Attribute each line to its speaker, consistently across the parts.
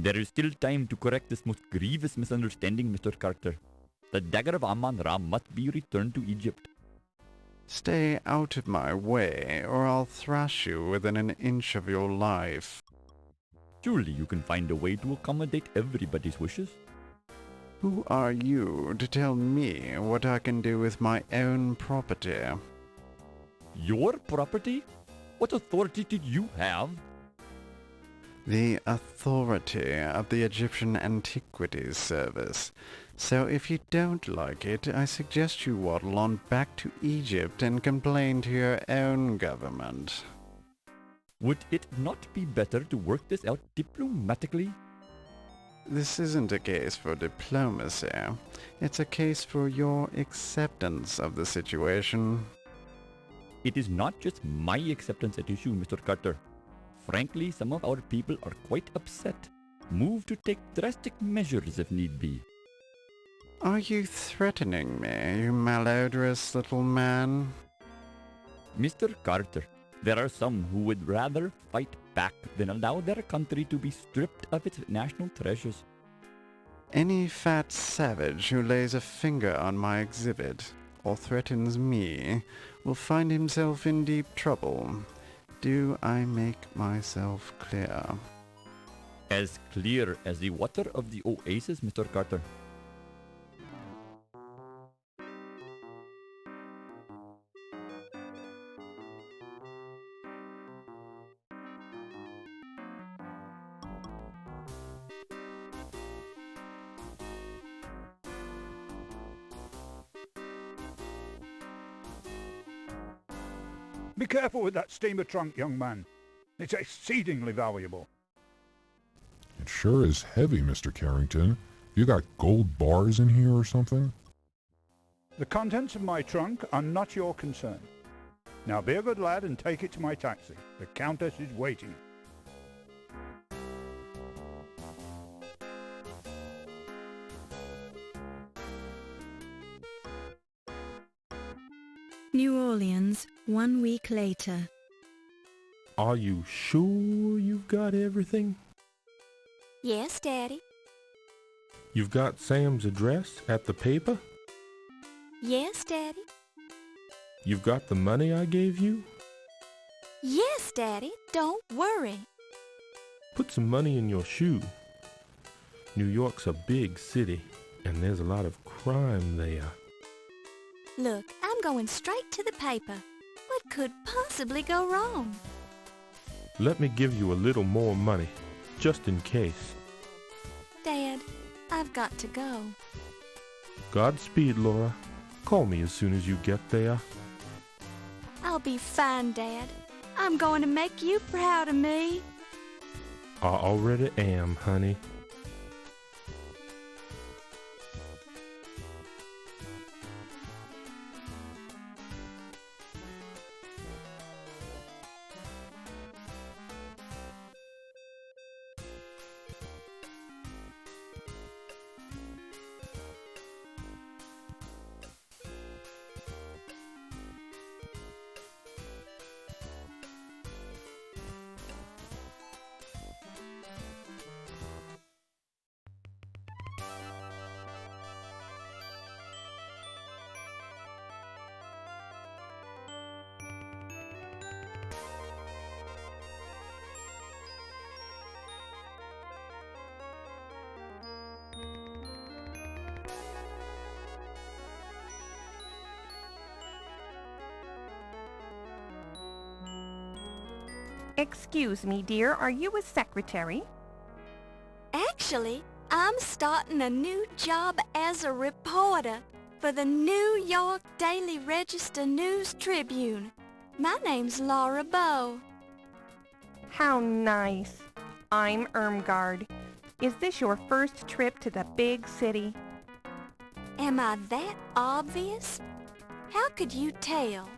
Speaker 1: There is still time to correct this most grievous misunderstanding, Mr. Carter. The Dagger of Amon Ra must be returned to Egypt.
Speaker 2: Stay out of my way, or I'll thrash you within an inch of your life.
Speaker 1: Surely you can find a way to accommodate everybody's wishes.
Speaker 2: Who are you to tell me what I can do with my own property?
Speaker 1: Your property? What authority did you have?
Speaker 2: The authority of the Egyptian Antiquities Service. So if you don't like it, I suggest you waddle on back to Egypt and complain to your own government.
Speaker 1: Would it not be better to work this out diplomatically?
Speaker 2: This isn't a case for diplomacy. It's a case for your acceptance of the situation.
Speaker 1: It is not just my acceptance at issue, Mr. Carter. Frankly, some of our people are quite upset, moved to take drastic measures if need be.
Speaker 2: Are you threatening me, you malodorous little man?
Speaker 1: Mr. Carter, there are some who would rather fight back than allow their country to be stripped of its national treasures.
Speaker 2: Any fat savage who lays a finger on my exhibit, or threatens me, will find himself in deep trouble. Do I make myself clear?
Speaker 1: As clear as the water of the oasis, Mr. Carter.
Speaker 3: Be careful with that steamer trunk, young man. It's exceedingly valuable.
Speaker 4: It sure is heavy, Mr. Carrington. You got gold bars in here or something?
Speaker 3: The contents of my trunk are not your concern. Now be a good lad and take it to my taxi. The Countess is waiting.
Speaker 5: New Orleans, 1 week later.
Speaker 6: Are you sure you've got everything?
Speaker 7: Yes, Daddy.
Speaker 6: You've got Sam's address at the paper?
Speaker 7: Yes, Daddy.
Speaker 6: You've got the money I gave you?
Speaker 7: Yes, Daddy. Don't worry.
Speaker 6: Put some money in your shoe. New York's a big city, and there's a lot of crime there.
Speaker 7: Look, I'm going straight to the paper. What could possibly go wrong?
Speaker 6: Let me give you a little more money, just in case.
Speaker 7: Dad, I've got to go.
Speaker 6: Godspeed, Laura. Call me as soon as you get there.
Speaker 7: I'll be fine, Dad. I'm going to make you proud of me.
Speaker 6: I already am, honey.
Speaker 8: Excuse me, dear, are you a secretary?
Speaker 7: Actually, I'm starting a new job as a reporter for the New York Daily Register News Tribune. My name's Laura Bow.
Speaker 8: How nice. I'm Irmgard. Is this your first trip to the big city?
Speaker 7: Am I that obvious? How could you tell?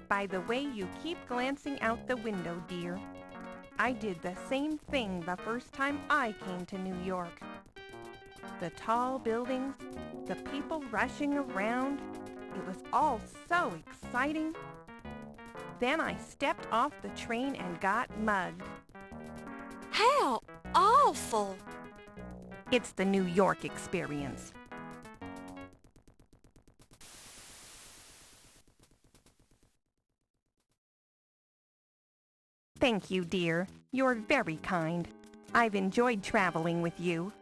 Speaker 8: By the way you keep glancing out the window, dear. I did the same thing the first time I came to New York. The tall buildings, the people rushing around, it was all so exciting. Then I stepped off the train and got mugged.
Speaker 7: How awful!
Speaker 8: It's the New York experience. Thank you, dear. You're very kind. I've enjoyed traveling with you.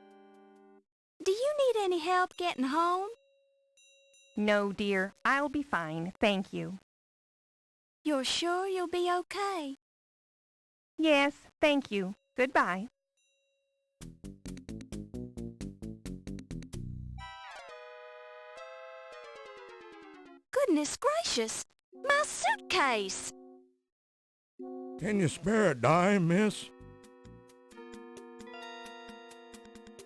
Speaker 7: Do you need any help getting home?
Speaker 8: No, dear. I'll be fine. Thank you.
Speaker 7: You're sure you'll be okay?
Speaker 8: Yes, thank you. Goodbye.
Speaker 7: Goodness gracious! My suitcase!
Speaker 9: Can you spare a dime, miss?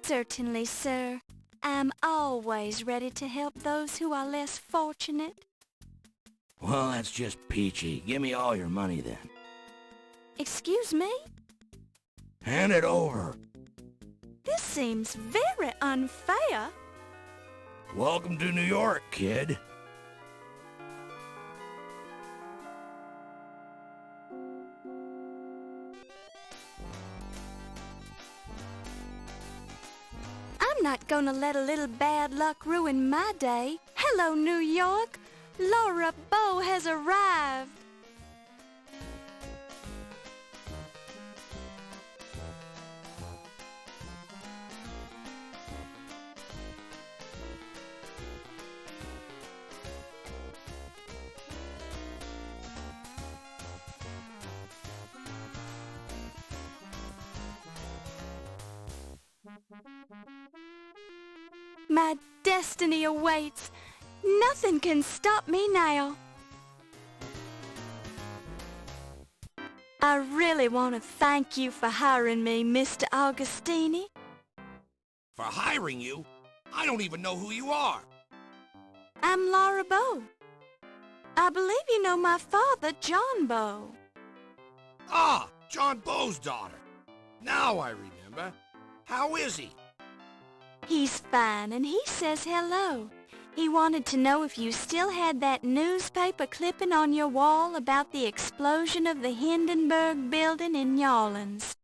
Speaker 7: Certainly, sir. I'm always ready to help those who are less fortunate.
Speaker 9: Well, that's just peachy. Give me all your money then.
Speaker 7: Excuse me?
Speaker 9: Hand it over.
Speaker 7: This seems very unfair.
Speaker 9: Welcome to New York, kid.
Speaker 7: I'm not gonna let a little bad luck ruin my day. Hello, New York. Laura Bow has arrived. My destiny awaits. Nothing can stop me now. I really want to thank you for hiring me, Mr. Augustini.
Speaker 9: For hiring you? I don't even know who you are.
Speaker 7: I'm Laura Bow. I believe you know my father, John Bow.
Speaker 9: Ah, John Bow's daughter. Now I remember. How is he?
Speaker 7: He's fine, and he says hello. He wanted to know if you still had that newspaper clipping on your wall about the explosion of the Hindenburg building in New Orleans.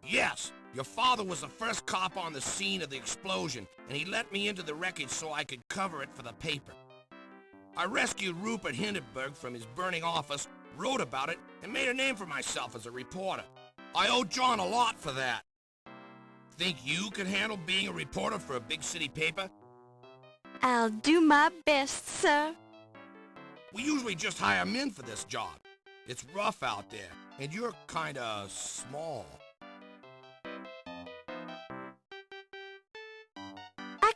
Speaker 9: Yes, your father was the first cop on the scene of the explosion, and he let me into the wreckage so I could cover it for the paper. I rescued Rupert Hindenburg from his burning office, wrote about it, and made a name for myself as a reporter. I owe John a lot for that. Think you could handle being a reporter for a big city paper?
Speaker 7: I'll do my best, sir.
Speaker 9: We usually just hire men for this job. It's rough out there, and you're kinda small.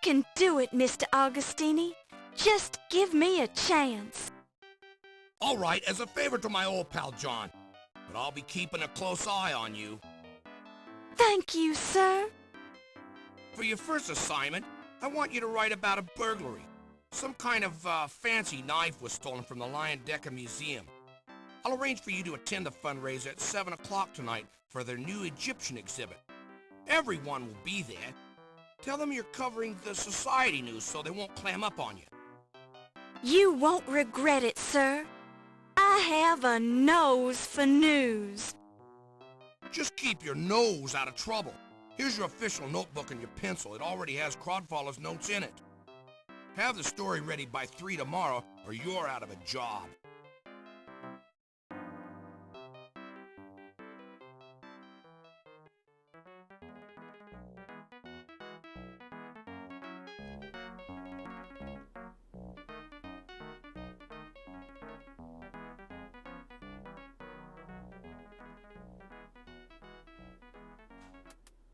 Speaker 7: can do it, Mr. Augustini. Just give me a chance.
Speaker 9: All right, as a favor to my old pal John. But I'll be keeping a close eye on you.
Speaker 7: Thank you, sir.
Speaker 9: For your first assignment, I want you to write about a burglary. Some kind of fancy knife was stolen from the Dagger Museum. I'll arrange for you to attend the fundraiser at 7 o'clock tonight for their new Egyptian exhibit. Everyone will be there. Tell them you're covering the society news so they won't clam up on you.
Speaker 7: You won't regret it, sir. I have a nose for news.
Speaker 9: Just keep your nose out of trouble. Here's your official notebook and your pencil. It already has Crodfaller's notes in it. Have the story ready by 3 tomorrow or you're out of a job.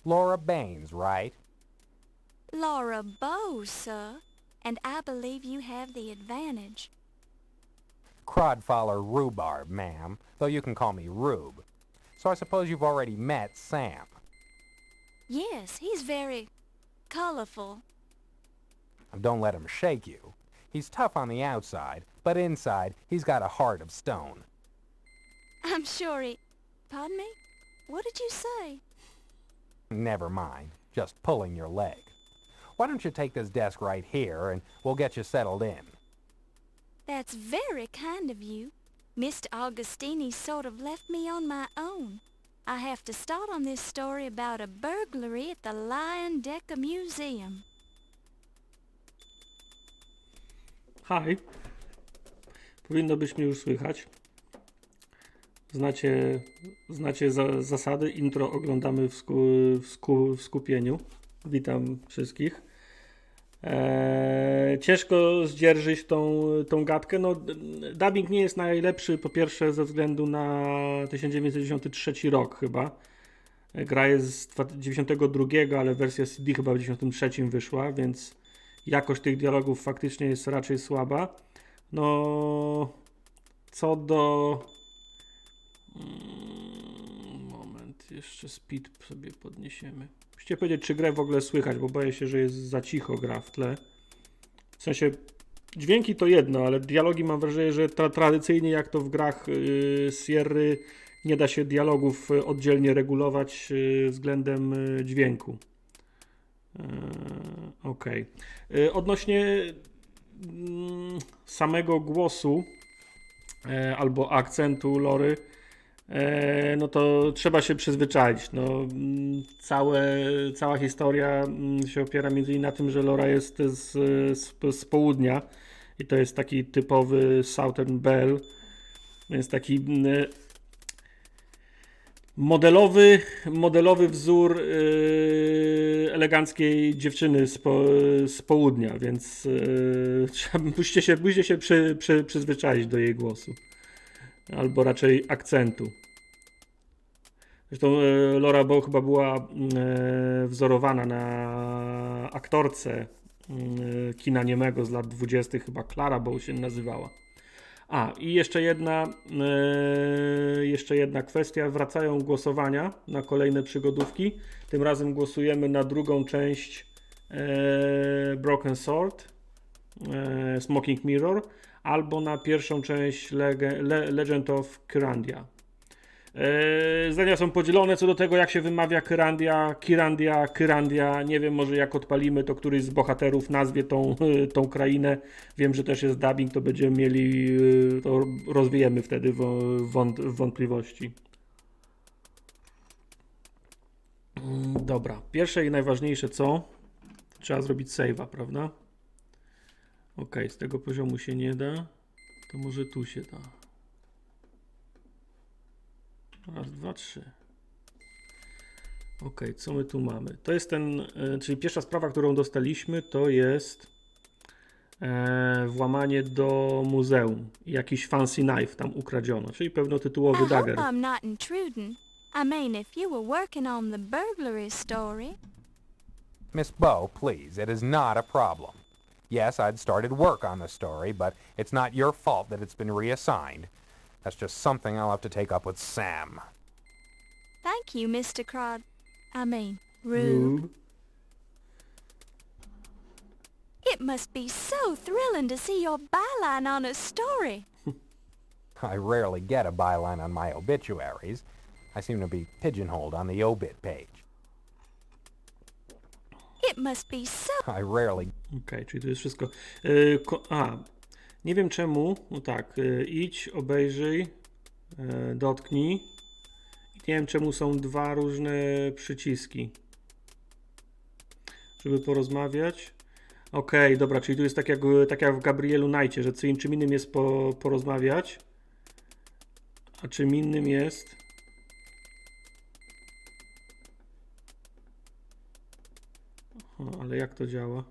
Speaker 10: Laura Baines, right?
Speaker 7: Laura Bow, sir. And I believe you have the advantage.
Speaker 10: Crodfaller Rhubarb, ma'am, though you can call me Rube. So I suppose you've already met Sam.
Speaker 7: Yes, he's very colorful.
Speaker 10: Don't let him shake you. He's tough on the outside, but inside he's got a heart of stone.
Speaker 7: I'm sure he... Pardon me? What did you say?
Speaker 10: Never mind, just pulling your leg. Why don't you take this desk right here and we'll get you settled in?
Speaker 7: That's very kind of you. Mr. Augustini sort of left me on my own. I have to start on this story about a burglary at the Dagger Museum.
Speaker 11: Hi. Powinno być mnie już słychać. Znacie zasady. Intro oglądamy w skupieniu. Witam wszystkich. Ciężko zdzierżyć tą gadkę. No, dubbing nie jest najlepszy, po pierwsze ze względu na 1993 rok chyba. Gra jest z 1992, ale wersja CD chyba w 1993 wyszła, więc jakość tych dialogów faktycznie jest raczej słaba. No, co do... Moment, jeszcze speed sobie podniesiemy. Musicie powiedzieć, czy grę w ogóle słychać, bo boję się, że jest za cicho gra w tle. W sensie, dźwięki to jedno, ale dialogi mam wrażenie, że tradycyjnie jak to w grach Sierry nie da się dialogów oddzielnie regulować względem dźwięku. Okej. Odnośnie samego głosu albo akcentu Lory, no to trzeba się przyzwyczaić. No, cała historia się opiera między innymi na tym, że Lora jest z południa i to jest taki typowy Southern Belle, więc taki modelowy wzór eleganckiej dziewczyny z południa, więc musicie się przyzwyczaić do jej głosu. Albo raczej akcentu. Zresztą Laura Bow chyba była wzorowana na aktorce kina niemego z lat 20. Chyba Clara Bow się nazywała. A, i jeszcze jedna kwestia. Wracają głosowania na kolejne przygodówki. Tym razem głosujemy na drugą część Broken Sword, Smoking Mirror, albo na pierwszą część Legend of Kyrandia. Zdania są podzielone co do tego, jak się wymawia Kyrandia. Nie wiem, może jak odpalimy, to któryś z bohaterów nazwie tą krainę. Wiem, że też jest dubbing, to będziemy mieli, to rozwijemy wtedy wątpliwości. Dobra, pierwsze i najważniejsze co? Trzeba zrobić save'a, prawda? Ok, z tego poziomu się nie da, to może tu się da. Raz, dwa, trzy. Ok, co my tu mamy? To jest czyli pierwsza sprawa, którą dostaliśmy, to jest włamanie do muzeum. Jakiś fancy knife tam ukradziono, czyli pewnotytułowy dagger.
Speaker 7: I hope I'm not intruding. I mean, if you were working on the burglary story.
Speaker 10: Miss Bow, please, it is not a problem. Yes, I'd started work on the story, but it's not your fault that it's been reassigned. That's just something I'll have to take up with Sam.
Speaker 7: Thank you, Mr. Rube. It must be so thrilling to see your byline on a story.
Speaker 10: I rarely get a byline on my obituaries. I seem to be pigeonholed on the obit page.
Speaker 7: It must be so...
Speaker 10: I rarely...
Speaker 11: Okej, czyli to jest wszystko. Nie wiem czemu. No tak, idź, obejrzyj, dotknij. I nie wiem czemu są dwa różne przyciski. Żeby porozmawiać. Okej, dobra, czyli tu jest tak jak w Gabrielu Knightie, że czym innym jest porozmawiać, a czym innym jest... Ale jak to działa?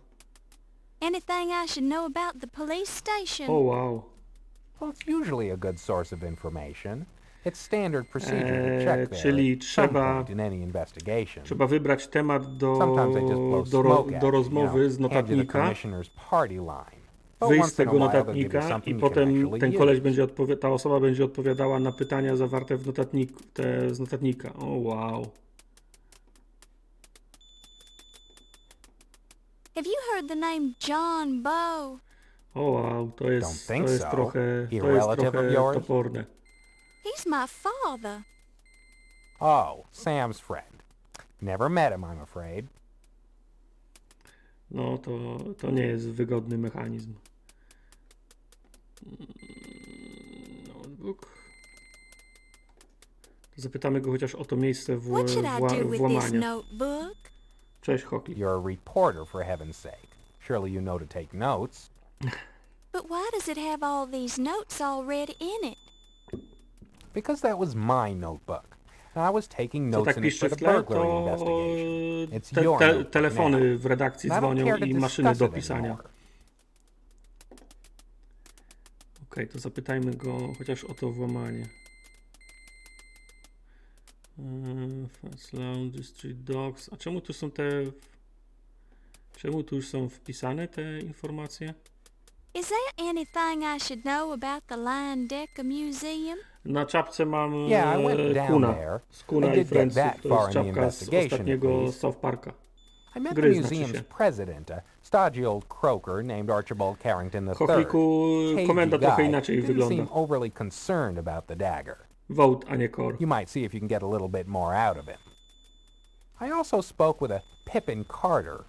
Speaker 7: Anything I should know about the police station?
Speaker 11: Oh, wow.
Speaker 10: Well, it's usually a good source of information. It's standard procedure to check there
Speaker 11: Czyli
Speaker 10: at some point in any investigation.
Speaker 11: trzeba wybrać temat
Speaker 10: Sometimes they just blow smoke at
Speaker 11: do
Speaker 10: you,
Speaker 11: rozmowy z
Speaker 10: hand you the
Speaker 11: notatnika,
Speaker 10: commissioner's party line. But
Speaker 11: wyjść
Speaker 10: once
Speaker 11: z
Speaker 10: in a
Speaker 11: tego
Speaker 10: while they'll give you
Speaker 11: notatnika
Speaker 10: something
Speaker 11: i
Speaker 10: you can
Speaker 11: potem
Speaker 10: actually
Speaker 11: ten
Speaker 10: use.
Speaker 11: koleś będzie ta osoba będzie odpowiadała na pytania zawarte w z notatnika. O, wow.
Speaker 7: Have you heard the name John Bow?
Speaker 11: O, wow, to jest
Speaker 10: so.
Speaker 11: trochę toporne.
Speaker 7: He's my father.
Speaker 10: Oh, Sam's friend. Never met him, I'm afraid.
Speaker 11: No, to nie jest wygodny mechanizm. Notebook. Zapytamy go chociaż o to miejsce włamania. Cześć, Hockey.
Speaker 10: You're a reporter, for heaven's sake. Surely you know to take notes.
Speaker 7: But why does it have all these notes already in it?
Speaker 10: Because that was my notebook. And I was taking
Speaker 11: Co
Speaker 10: notes
Speaker 11: tak
Speaker 10: in it
Speaker 11: piszczy
Speaker 10: for
Speaker 11: w
Speaker 10: the
Speaker 11: tle,
Speaker 10: burglary
Speaker 11: to
Speaker 10: investigation. It's your notebook
Speaker 11: telefony
Speaker 10: now.
Speaker 11: w redakcji
Speaker 10: And I don't
Speaker 11: dzwonią
Speaker 10: care to
Speaker 11: i maszyny
Speaker 10: discuss
Speaker 11: do
Speaker 10: it
Speaker 11: pisania.
Speaker 10: anymore.
Speaker 11: Okej, to zapytajmy go chociaż o to włamanie. Fast Lounge, Street Dogs. A czemu tu są Czemu tu już są wpisane te informacje?
Speaker 7: Is there anything I should know about the Line Decker Museum?
Speaker 11: Na czapce mam
Speaker 10: Yeah, I went down
Speaker 11: Kuna.
Speaker 10: there.
Speaker 11: Z Kuna
Speaker 10: I
Speaker 11: i
Speaker 10: did get
Speaker 11: Friendsów.
Speaker 10: that
Speaker 11: To
Speaker 10: far
Speaker 11: jest
Speaker 10: in the
Speaker 11: czapka z
Speaker 10: investigation,
Speaker 11: ostatniego
Speaker 10: at least.
Speaker 11: South Parka.
Speaker 10: I met the
Speaker 11: Gry znaczy
Speaker 10: museum's
Speaker 11: się.
Speaker 10: president, a stodgy old croaker named Archibald Carrington III.
Speaker 11: Chochliku, komenda trochę
Speaker 10: guy,
Speaker 11: inaczej
Speaker 10: didn't
Speaker 11: wygląda.
Speaker 10: seem overly concerned about the dagger.
Speaker 11: Vote, a nie core.
Speaker 10: You might see if you can get a little bit more out of him. I also spoke with a Pippin Carter.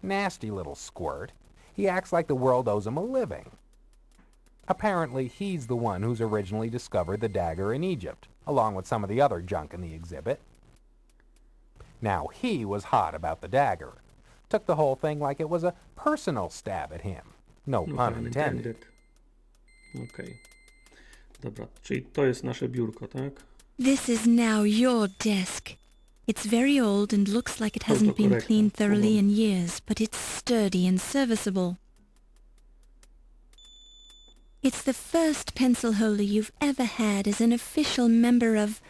Speaker 10: Nasty little squirt. He acts like the world owes him a living. Apparently, he's the one who's originally discovered the dagger in Egypt, along with some of the other junk in the exhibit. Now he was hot about the dagger. Took the whole thing like it was a personal stab at him. No pun intended.
Speaker 11: Okej. Dobra, czyli to jest nasze biurko, tak?
Speaker 5: This is now your desk. It's very old and looks like it hasn't been cleaned thoroughly in years, but it's sturdy and serviceable. It's the first pencil holder you've ever had as an official member of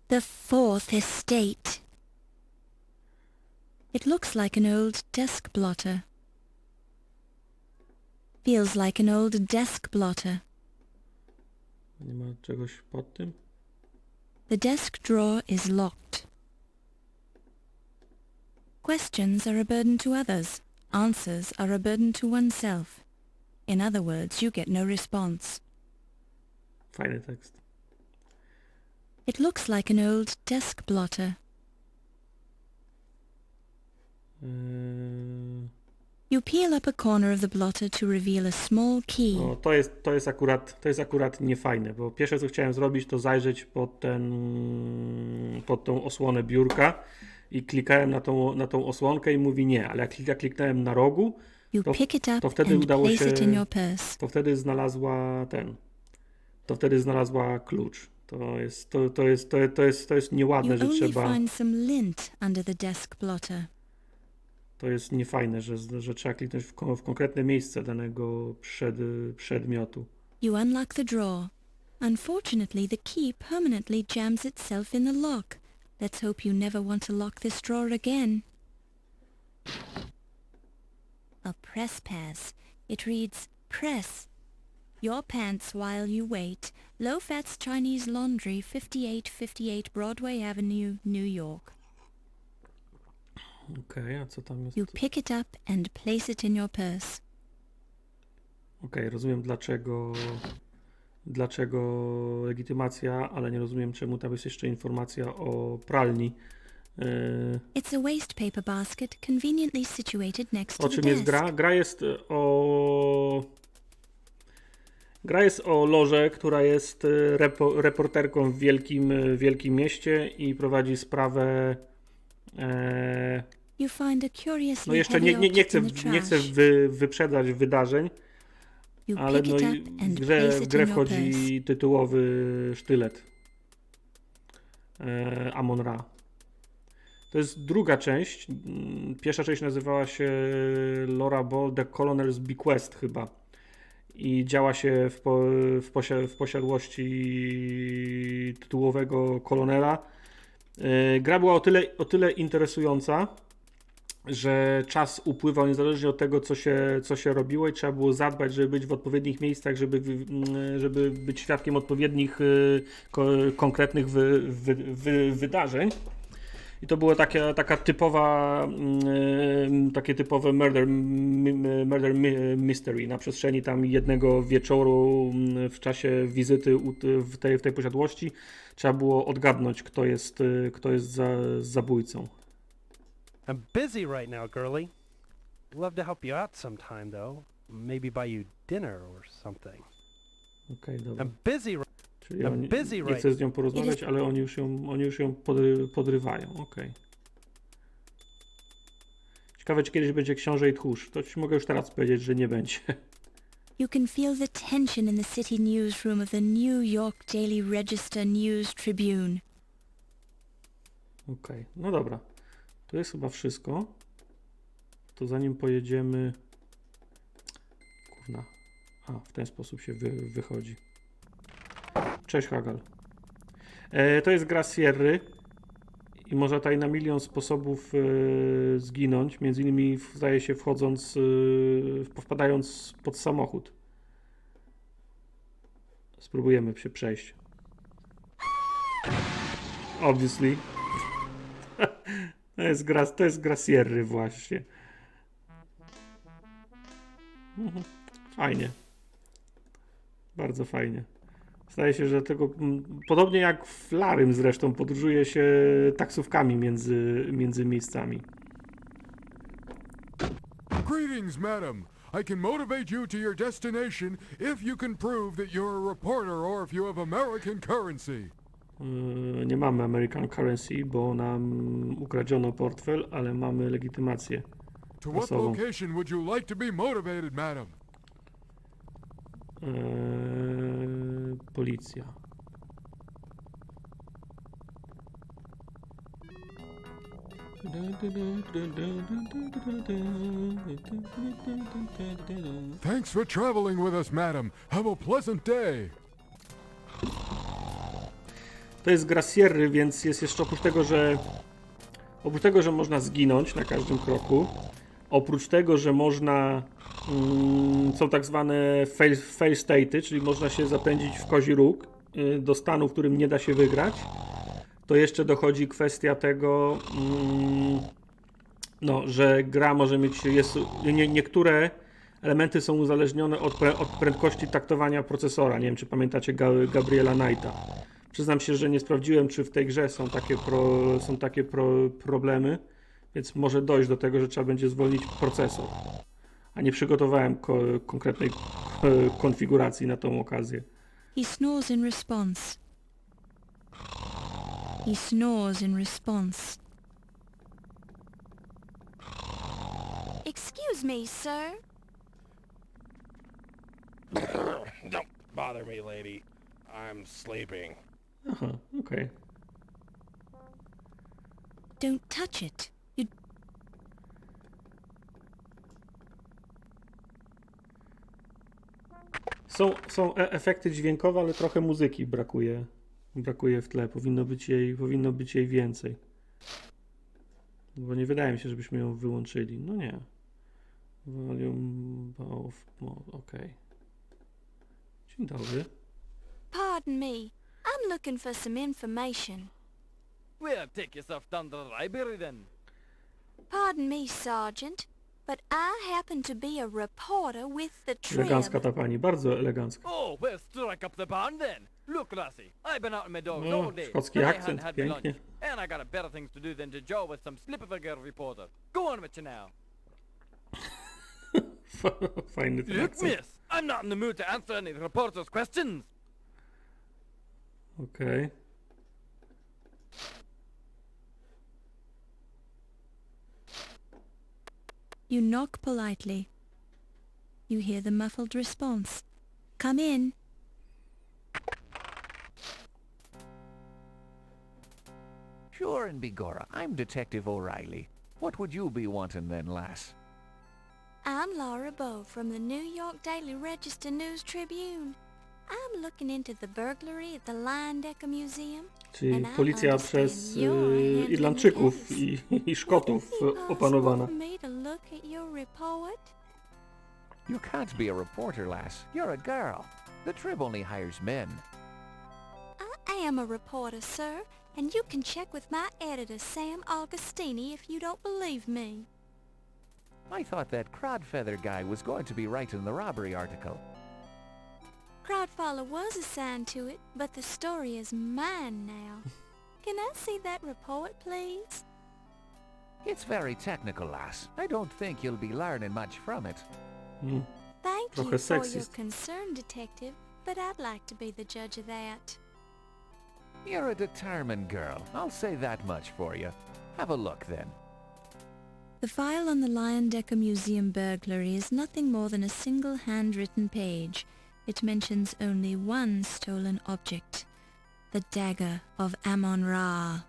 Speaker 5: the Fourth Estate. It looks like an old desk blotter. Feels like an old desk blotter.
Speaker 11: Nie ma czegoś pod tym?
Speaker 5: The desk drawer is locked. Questions are a burden to others. Answers are a burden to oneself. In other words, you get no response.
Speaker 11: Fajny tekst.
Speaker 5: It looks like an old desk blotter. You peel up a corner of the blotter to reveal a small key.
Speaker 11: No, to jest akurat niefajne, bo pierwsze co chciałem zrobić to zajrzeć pod tą osłonę biurka i klikałem na tą osłonkę i mówi nie, ale jak kliknąłem na rogu, to wtedy udało się, to wtedy znalazła klucz. To jest nieładne, że trzeba...
Speaker 5: find some lint under the desk blotter.
Speaker 11: To jest niefajne, że trzeba kliknąć w konkretne miejsce danego przedmiotu.
Speaker 5: You unlock the drawer. Unfortunately, the key permanently jams itself in the lock. Let's hope you never want to lock this drawer again. A press pass. It reads, press. Your pants while you wait. Low-fats Chinese laundry, 5858 Broadway Avenue, New York.
Speaker 11: Okej, a co tam jest?
Speaker 5: You pick it up and place it in your purse.
Speaker 11: Okej, rozumiem dlaczego legitymacja, ale nie rozumiem czemu tam jest jeszcze informacja o pralni.
Speaker 5: It's a waste paper basket conveniently situated next to
Speaker 11: O
Speaker 5: the
Speaker 11: czym
Speaker 5: desk.
Speaker 11: jest gra? Gra jest o Lorze, która jest reporterką w wielkim mieście i prowadzi sprawę.
Speaker 5: You find a curiously
Speaker 11: No jeszcze
Speaker 5: heavy
Speaker 11: nie
Speaker 5: object in the
Speaker 11: nie chcę
Speaker 5: trash.
Speaker 11: wyprzedzać wydarzeń,
Speaker 5: You
Speaker 11: ale
Speaker 5: pick
Speaker 11: no
Speaker 5: it
Speaker 11: i
Speaker 5: up
Speaker 11: w
Speaker 5: and
Speaker 11: grze
Speaker 5: place it in your
Speaker 11: wchodzi
Speaker 5: purse.
Speaker 11: tytułowy sztylet Amon Ra. To jest druga część. Pierwsza część nazywała się Laura Ball The Colonel's Bequest chyba. I działa się w posiadłości tytułowego kolonela. Gra była o tyle interesująca, że czas upływał niezależnie od tego, co się robiło i trzeba było zadbać, żeby być w odpowiednich miejscach, żeby być świadkiem odpowiednich, konkretnych wydarzeń. I to było takie typowe murder mystery na przestrzeni tam jednego wieczoru w czasie wizyty w tej posiadłości. Trzeba było odgadnąć, kto jest zabójcą.
Speaker 12: I'm busy right now, girlie. Love to help you out sometime, though. Maybe buy you dinner or something.
Speaker 11: Okej, dobra.
Speaker 12: I'm busy.
Speaker 11: Czyli
Speaker 12: I'm busy
Speaker 11: nie
Speaker 12: right.
Speaker 11: chcę z nią porozmawiać, ale oni już ją podrywają. Okej. Ciekawe, czy kiedyś będzie książę i tchórz. To ci mogę już teraz powiedzieć, że nie będzie.
Speaker 5: You can feel the tension in the city newsroom of the New York Daily Register News Tribune.
Speaker 11: Okej, no dobra. To jest chyba wszystko. To zanim pojedziemy... Kurna. W ten sposób się wychodzi. Cześć, Hagal. To jest gra Sierry i można tutaj na milion sposobów zginąć. Między innymi zdaje się wpadając pod samochód. Spróbujemy się przejść. Obviously. To jest gra Sierry właśnie. Fajnie. Bardzo fajnie. Zdaje się, że tego, podobnie jak w Larym zresztą, podróżuje się taksówkami między miejscami.
Speaker 4: Greetings, madam. I can motivate you to your destination if you can prove that you're a reporter or if you have American currency.
Speaker 11: Nie mamy American currency, bo nam ukradziono portfel, ale mamy legitymację.
Speaker 4: To what
Speaker 11: Pasową.
Speaker 4: location would you like to be motivated, madam?
Speaker 11: Policja.
Speaker 4: Thanks for traveling with us, madam. Have a pleasant day.
Speaker 11: To jest gra Sierry, więc jest jeszcze oprócz tego, że można zginąć na każdym kroku, oprócz tego, że można są tak zwane fail state'y, czyli można się zapędzić w kozi róg do stanu, w którym nie da się wygrać, to jeszcze dochodzi kwestia tego, że gra może mieć, niektóre elementy są uzależnione od prędkości taktowania procesora. Nie wiem, czy pamiętacie Gabriela Knighta. Przyznam się, że nie sprawdziłem, czy w tej grze są takie problemy, więc może dojść do tego, że trzeba będzie zwolnić procesor. A nie przygotowałem konkretnej konfiguracji na tą okazję.
Speaker 5: He snores in response. He snores in response.
Speaker 7: Excuse me, sir.
Speaker 12: Don't bother me, lady. I'm sleeping.
Speaker 11: Aha, okej.
Speaker 5: Don't touch it. You
Speaker 11: Są efekty dźwiękowe, ale trochę muzyki brakuje w tle. Powinno być jej więcej. Bo nie wydaje mi się, żebyśmy ją wyłączyli. No nie. Volume of... Okej. Dzień dobry.
Speaker 7: Pardon me. I'm looking for some information.
Speaker 13: Well, take yourself down to the library then.
Speaker 7: Pardon me, Sergeant, but I happen to be a reporter with the Trib.
Speaker 11: Elegancka ta pani, bardzo elegancka.
Speaker 13: Oh, well, strike up the band then. Look, lassie, I've been out with my dogs
Speaker 11: No,
Speaker 13: all day.
Speaker 11: szkocki
Speaker 13: and I
Speaker 11: akcent,
Speaker 13: hadn't had
Speaker 11: pięknie.
Speaker 13: lunch, and I got a better things to do than to jaw with some slip of a girl reporter. Go on with you now.
Speaker 11: Fajny ten
Speaker 13: Look,
Speaker 11: akcent.
Speaker 13: miss, I'm not in the mood to answer any reporter's questions.
Speaker 11: Okej.
Speaker 5: You knock politely. You hear the muffled response. Come in.
Speaker 14: Sure and begorra, I'm Detective O'Reilly. What would you be wanting then, lass?
Speaker 7: I'm Laura Bow from the New York Daily Register News Tribune. I'm looking into the burglary at the Decker Museum.
Speaker 11: Czyli policja przez Irlandczyków i Szkotów opanowana.
Speaker 14: You can't be a reporter, lass. You're a girl. The Trib only hires men.
Speaker 7: I am a reporter, sir, and you can check with my editor, Sam Augustini, if you don't believe me.
Speaker 14: I thought that Crodfeather guy was going to be writing the robbery article.
Speaker 7: Crowdfaller was assigned to it, but the story is mine now. Can I see that report, please?
Speaker 14: It's very technical, lass. I don't think you'll be learning much from it.
Speaker 7: Thank
Speaker 11: Trochę
Speaker 7: you for your
Speaker 11: sexist.
Speaker 7: concern, Detective, but I'd like to be the judge of that.
Speaker 14: You're a determined girl. I'll say that much for you. Have a look, then.
Speaker 5: The file on the Decker Museum burglary is nothing more than a single handwritten page. It mentions only one stolen object, the Dagger of Amon Ra.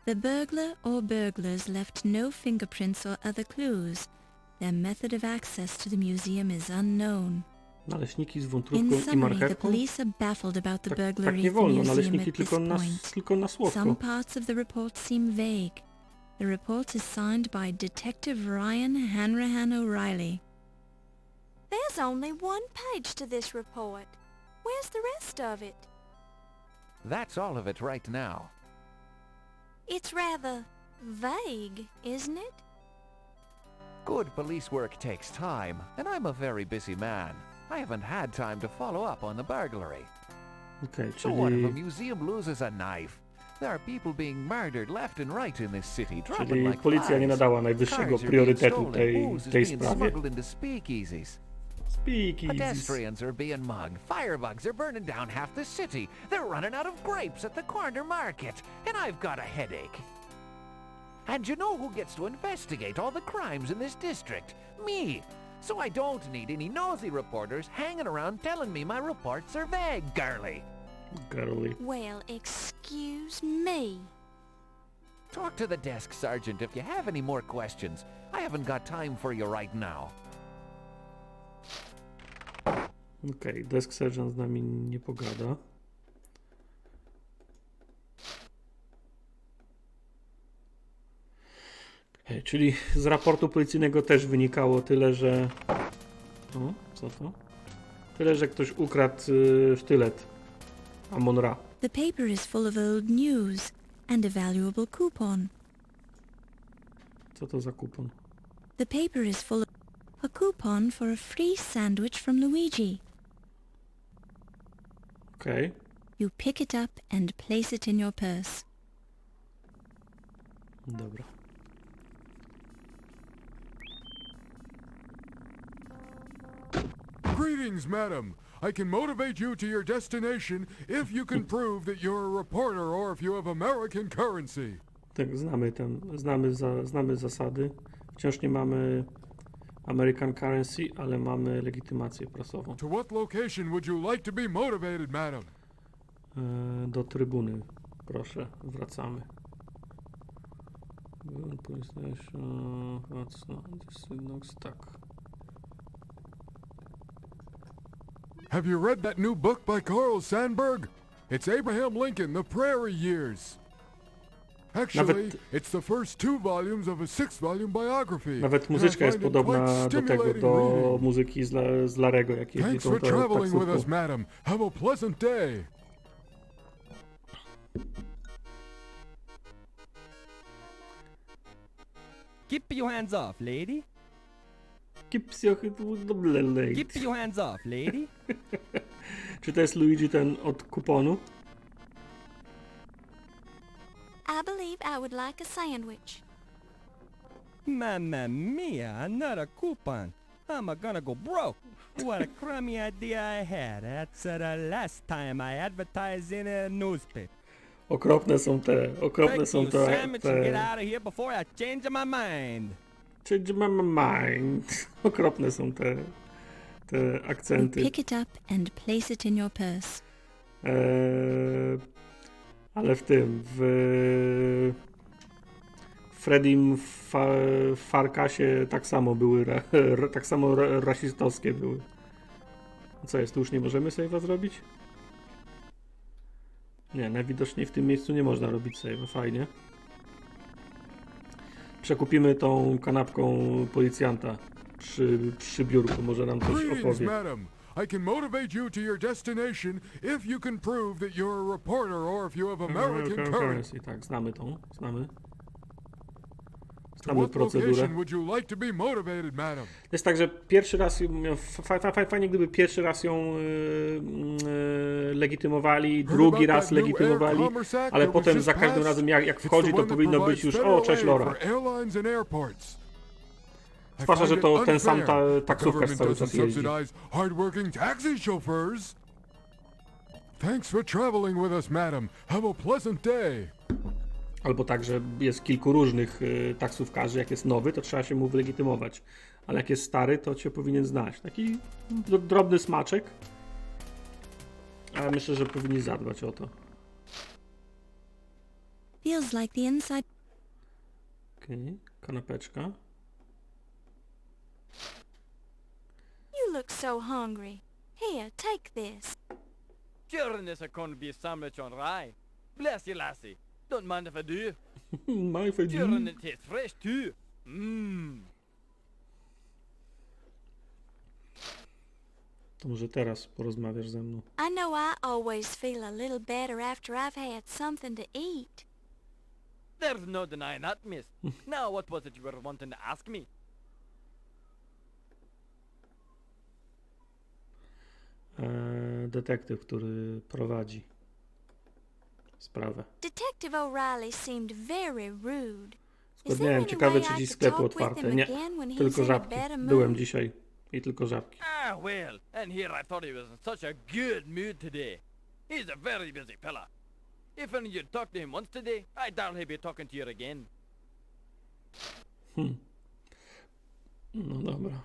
Speaker 5: The burglar or burglars left no fingerprints or other clues. Their method of access to the museum is unknown.
Speaker 11: Naleśniki z
Speaker 5: In
Speaker 11: wątróbką i
Speaker 5: summary, the
Speaker 11: marchewką?
Speaker 5: police are baffled about the
Speaker 11: Tak
Speaker 5: burglary
Speaker 11: nie
Speaker 5: of the
Speaker 11: wolno,
Speaker 5: museum
Speaker 11: naleśniki
Speaker 5: at this
Speaker 11: tylko na
Speaker 5: point.
Speaker 11: słodko.
Speaker 5: Some parts of the report seem vague. The report is signed by Detective Ryan Hanrahan O'Reilly.
Speaker 7: There's only one page to this report. Where's the rest of it?
Speaker 14: That's all of it right now.
Speaker 7: It's rather vague, isn't it?
Speaker 14: Good police work takes time, and I'm a very busy man. I haven't had time to follow up on the burglary.
Speaker 11: Okej,
Speaker 14: So what if a
Speaker 11: czyli,
Speaker 14: museum loses a knife? There are people being murdered left and right in this city, dropping
Speaker 11: czyli
Speaker 14: like
Speaker 11: policja nie
Speaker 14: flies.
Speaker 11: nadała najwyższego
Speaker 14: Cars are being
Speaker 11: priorytetu
Speaker 14: stolen,
Speaker 11: tej
Speaker 14: booze is being
Speaker 11: sprawie.
Speaker 14: smuggled into speakeasies.
Speaker 11: Speakeasies.
Speaker 14: Pedestrians are being mugged. Firebugs are burning down half the city. They're running out of grapes at the corner market. And I've got a headache. And you know who gets to investigate all the crimes in this district? Me. So I don't need any nosy reporters hanging around telling me my reports are vague, girly.
Speaker 11: Girly.
Speaker 7: Well, excuse me.
Speaker 14: Talk to the desk sergeant if you have any more questions. I haven't got time for you right now.
Speaker 11: Okej, desk sergeant z nami nie pogada. Okej, czyli z raportu policyjnego też wynikało tyle, że... O, co to? Tyle, że ktoś ukradł sztylet Amon Ra.
Speaker 5: The paper is full of old news and a valuable coupon.
Speaker 11: Co to za kupon?
Speaker 5: The paper is full of a coupon for a free sandwich from Luigi.
Speaker 11: Okej.
Speaker 5: You pick it up and place it in your purse.
Speaker 11: Dobra.
Speaker 4: Greetings, madam. I can motivate you to your destination if you can prove that you're a reporter or if you have American currency.
Speaker 11: Tak, znamy zasady. Wciąż nie mamy American currency, ale mamy legitymację prasową.
Speaker 4: To what location would you like to be motivated, madam?
Speaker 11: Do trybuny, proszę, wracamy. Tak.
Speaker 4: Have you read that new book by Carl Sandburg? It's Abraham Lincoln, The Prairie Years. Actually, it's the first 2 volumes of a 6-volume biography.
Speaker 11: Nawet muzyczka jest podobna do tego, do muzyki z Larego, jak jeździ
Speaker 4: Thanks
Speaker 11: tą
Speaker 4: for traveling with
Speaker 11: taksówką.
Speaker 4: us, madam. Have a pleasant day.
Speaker 13: Keep your hands off, lady.
Speaker 11: Keep
Speaker 13: your hands off, lady.
Speaker 11: Czy to jest Luigi ten od kuponu?
Speaker 7: I believe I would like a sandwich.
Speaker 13: Mamma mia, another coupon. I'm gonna go broke. What a crummy idea I had. That's the last time I advertised in a newspaper.
Speaker 11: Okropne są te,
Speaker 13: Sandwich and get out of here before I change my mind.
Speaker 11: Change my mind. Okropne są te akcenty.
Speaker 5: Pick it up and place it in your purse.
Speaker 11: Ale w Freddym Farkasie tak samo były, tak samo rasistowskie były. Co jest, tu już nie możemy save'a zrobić? Nie, najwidoczniej w tym miejscu nie można robić save'a, fajnie. Przekupimy tą kanapką policjanta przy biurku, może nam coś opowie.
Speaker 4: Madam. I can motivate you to your destination if you can prove that you're a reporter or if you have American currency.
Speaker 11: Tak, znamy tą, znamy.
Speaker 4: To what location would you like to be motivated, madam?
Speaker 11: Jest tak, że pierwszy raz, fajnie gdyby pierwszy raz ją legitymowali, drugi raz legitymowali, ale potem za każdym razem jak wchodzi, to powinno być już, o, cześć Laura. Zwłaszcza, że to ten sam taksówkarz cały czas jeździ.
Speaker 4: Thanks for traveling with us, madam. Have a pleasant day.
Speaker 11: Albo tak, że jest kilku różnych taksówkarzy. Jak jest nowy, to trzeba się mu wylegitymować. Ale jak jest stary, to cię powinien znać. Taki drobny smaczek. Ale myślę, że powinni zadbać o to.
Speaker 5: Feels like the inside.
Speaker 11: Okej, kanapeczka.
Speaker 7: You look so hungry. Here, take this.
Speaker 13: Sure, this is going to be a sandwich on rye. Bless you, lassie. Don't mind if I do.
Speaker 11: Mind if I do?
Speaker 13: Sure, and it tastes fresh too.
Speaker 11: To może teraz porozmawiasz ze mną.
Speaker 7: I know I always feel a little better after I've had something to eat.
Speaker 13: There's no denying that, miss. Now, what was it you were wanting to ask me?
Speaker 11: Detektyw, który prowadzi sprawę.
Speaker 7: Detective O'Reilly seemed very rude.
Speaker 11: Zgodniałem, ciekawe czy dziś sklepy otwarte. Nie, tylko żabki. Byłem dzisiaj i tylko żabki.
Speaker 13: Ah, well, and here I thought he was in such a good mood today. He's a very busy fella. If only you'd talked to him once today, I doubt he'd be talking to you again.
Speaker 11: No dobra.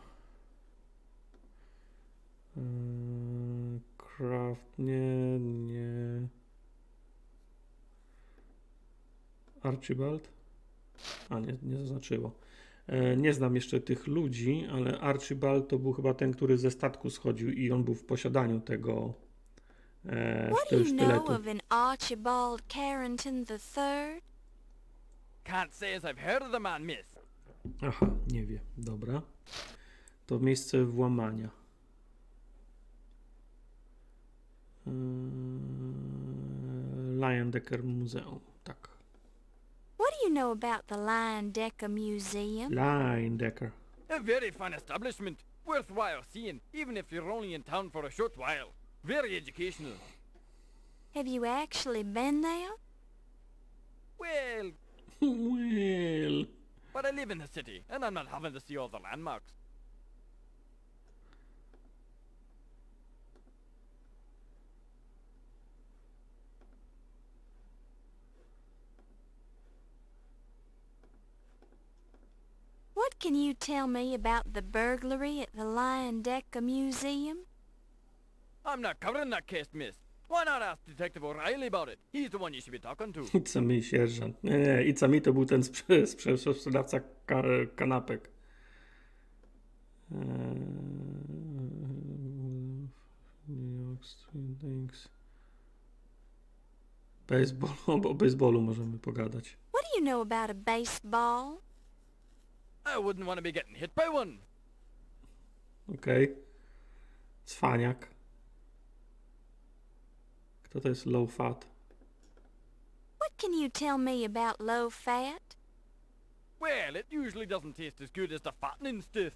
Speaker 11: Craft, nie. Archibald? A, nie zaznaczyło. Nie znam jeszcze tych ludzi, ale Archibald to był chyba ten, który ze statku schodził i on był w posiadaniu tego sztyletu.
Speaker 7: Of an Archibald Carrington III?
Speaker 13: Can't say as I've heard of the man, miss.
Speaker 11: Aha, nie wie. Dobra. To miejsce włamania. Decker Muzeum, tak.
Speaker 7: What do you know about the Decker Museum?
Speaker 11: Decker.
Speaker 13: A very fine establishment, worthwhile seeing, even if you're only in town for a short while. Very educational.
Speaker 7: Have you actually been there?
Speaker 13: Well, but I live in the city, and I'm not having to see all the landmarks.
Speaker 7: What can you tell me about the burglary at the Decker Museum?
Speaker 13: I'm not covering that case, miss. Why not ask Detective O'Reilly about it? He's the one you should be talking to.
Speaker 11: It's me, sierżant. Nie, It's me to był ten sprzedawca kanapek. New York Street Links. Baseball, o baseballu możemy pogadać.
Speaker 7: What do know about a baseball?
Speaker 15: I wouldn't want to be getting hit by one.
Speaker 11: Okej. Cwaniak. Kto to jest low fat?
Speaker 7: What can you tell me about low fat?
Speaker 15: Well, it usually doesn't taste as good as the fattening stuff.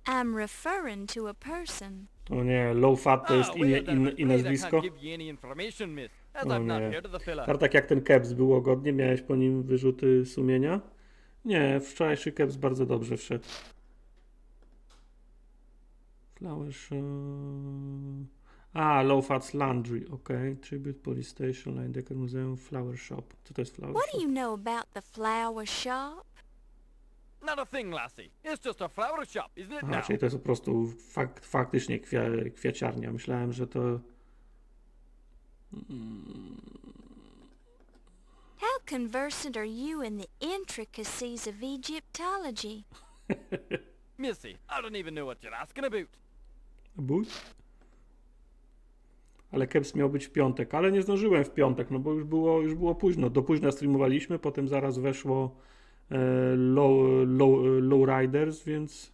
Speaker 7: I'm referring to a person.
Speaker 11: O nie, low fat to jest
Speaker 15: well, then I'm
Speaker 11: i
Speaker 15: afraid I
Speaker 11: nazwisko?
Speaker 15: can't give you any information, miss, as
Speaker 11: O
Speaker 15: I've not
Speaker 11: nie.
Speaker 15: heard of the fella.
Speaker 11: Tak jak ten keps było godnie, miałeś po nim wyrzuty sumienia? Nie, wczorajszy keps bardzo dobrze wszedł. Flower shop... Low Fats Laundry, okej. Tribute Police Station, Line Decker Museum, Flower Shop. Co to jest Flower
Speaker 7: What
Speaker 11: Shop?
Speaker 7: do you know about the flower shop?
Speaker 15: Not a thing, lassie. It's just a flower shop, isn't it
Speaker 11: Aha,
Speaker 15: now?
Speaker 11: czyli to jest po prostu faktycznie kwiaciarnia. Myślałem, że to...
Speaker 7: How conversant are you in the intricacies of Egyptology?
Speaker 15: Missy, I don't even know what you're asking about.
Speaker 11: But? Ale keps miał być w piątek, ale nie zdążyłem w piątek, no bo już było późno. Do późna streamowaliśmy, potem zaraz weszło Low Riders, więc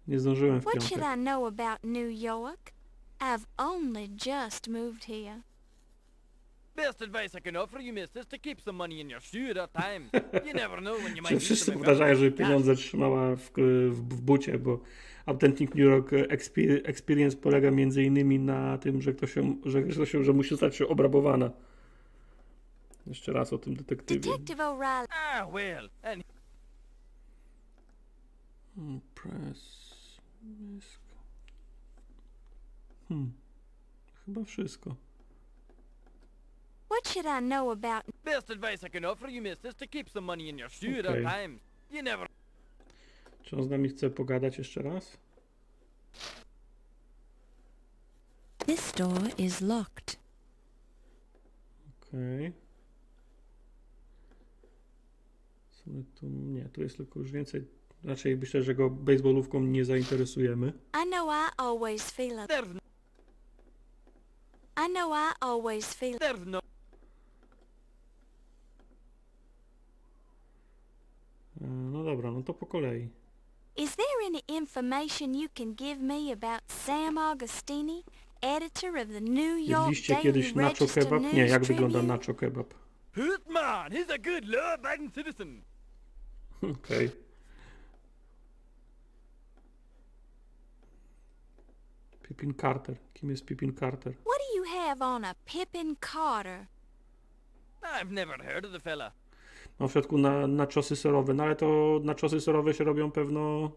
Speaker 11: nie zdążyłem w
Speaker 7: What
Speaker 11: piątek.
Speaker 7: should I know about New York? I've only just moved here.
Speaker 15: Best advice I can offer you, miss, is to keep some money in your shoe at all times. You never know when you might
Speaker 11: Że
Speaker 15: need
Speaker 11: wszyscy
Speaker 15: them
Speaker 11: powtarzają, że
Speaker 15: emergency
Speaker 11: pieniądze trzymała w bucie, bo Authentic New York Experience polega między innymi na tym, że musi zostać się obrabowana. Jeszcze raz o tym detektywie.
Speaker 7: Detective O'Reilly.
Speaker 15: Ah, well, and
Speaker 11: Press. Chyba wszystko.
Speaker 7: What should I know about...
Speaker 15: best advice I can offer you, miss, is to keep some money in your shoe at
Speaker 11: Okay.
Speaker 15: all times. You never...
Speaker 11: Czy on z nami chce pogadać jeszcze raz?
Speaker 5: This door is locked.
Speaker 11: Okej. Nie, tu jest tylko już więcej. Raczej myślę, że go baseballówką nie zainteresujemy.
Speaker 7: I know I always feel a...
Speaker 15: There's
Speaker 7: no...
Speaker 11: No dobra, no to po kolei.
Speaker 7: Is there any information you can give me about Sam Augustini, editor of the New York
Speaker 11: Jedliście
Speaker 7: Daily
Speaker 11: kiedyś nacho
Speaker 7: Register
Speaker 11: kebab?
Speaker 7: News
Speaker 11: Nie, jak wygląda
Speaker 7: Tribune?
Speaker 11: nacho kebab?
Speaker 15: Hoot man, he's a good law-abiding citizen.
Speaker 11: Okej. Pippin Carter. Kim jest Pippin Carter?
Speaker 7: What do you have on a Pippin Carter?
Speaker 15: I've never heard of the fella.
Speaker 11: Mam w środku naczosy serowe, no ale to naczosy serowe się robią pewno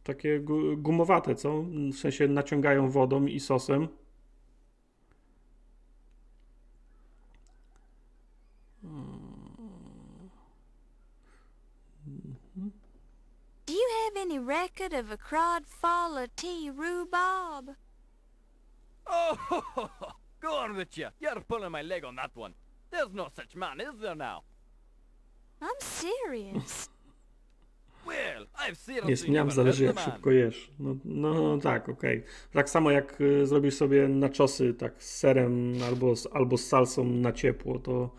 Speaker 11: takie gumowate, co? W sensie naciągają wodą i sosem.
Speaker 7: Do you have any record of a crod fall of tea rhubarb?
Speaker 15: Oh, go on with you. You're pulling my leg on that one. There's no such man, is there now?
Speaker 7: I'm serious.
Speaker 15: Well, I've
Speaker 11: Nie
Speaker 15: seriously
Speaker 11: zmieniam,
Speaker 15: never
Speaker 11: zależy
Speaker 15: heard
Speaker 11: jak
Speaker 15: of the man.
Speaker 11: szybko jesz. No tak, okej. Tak samo jak zrobisz sobie naczosy tak z serem albo z salsą na ciepło, to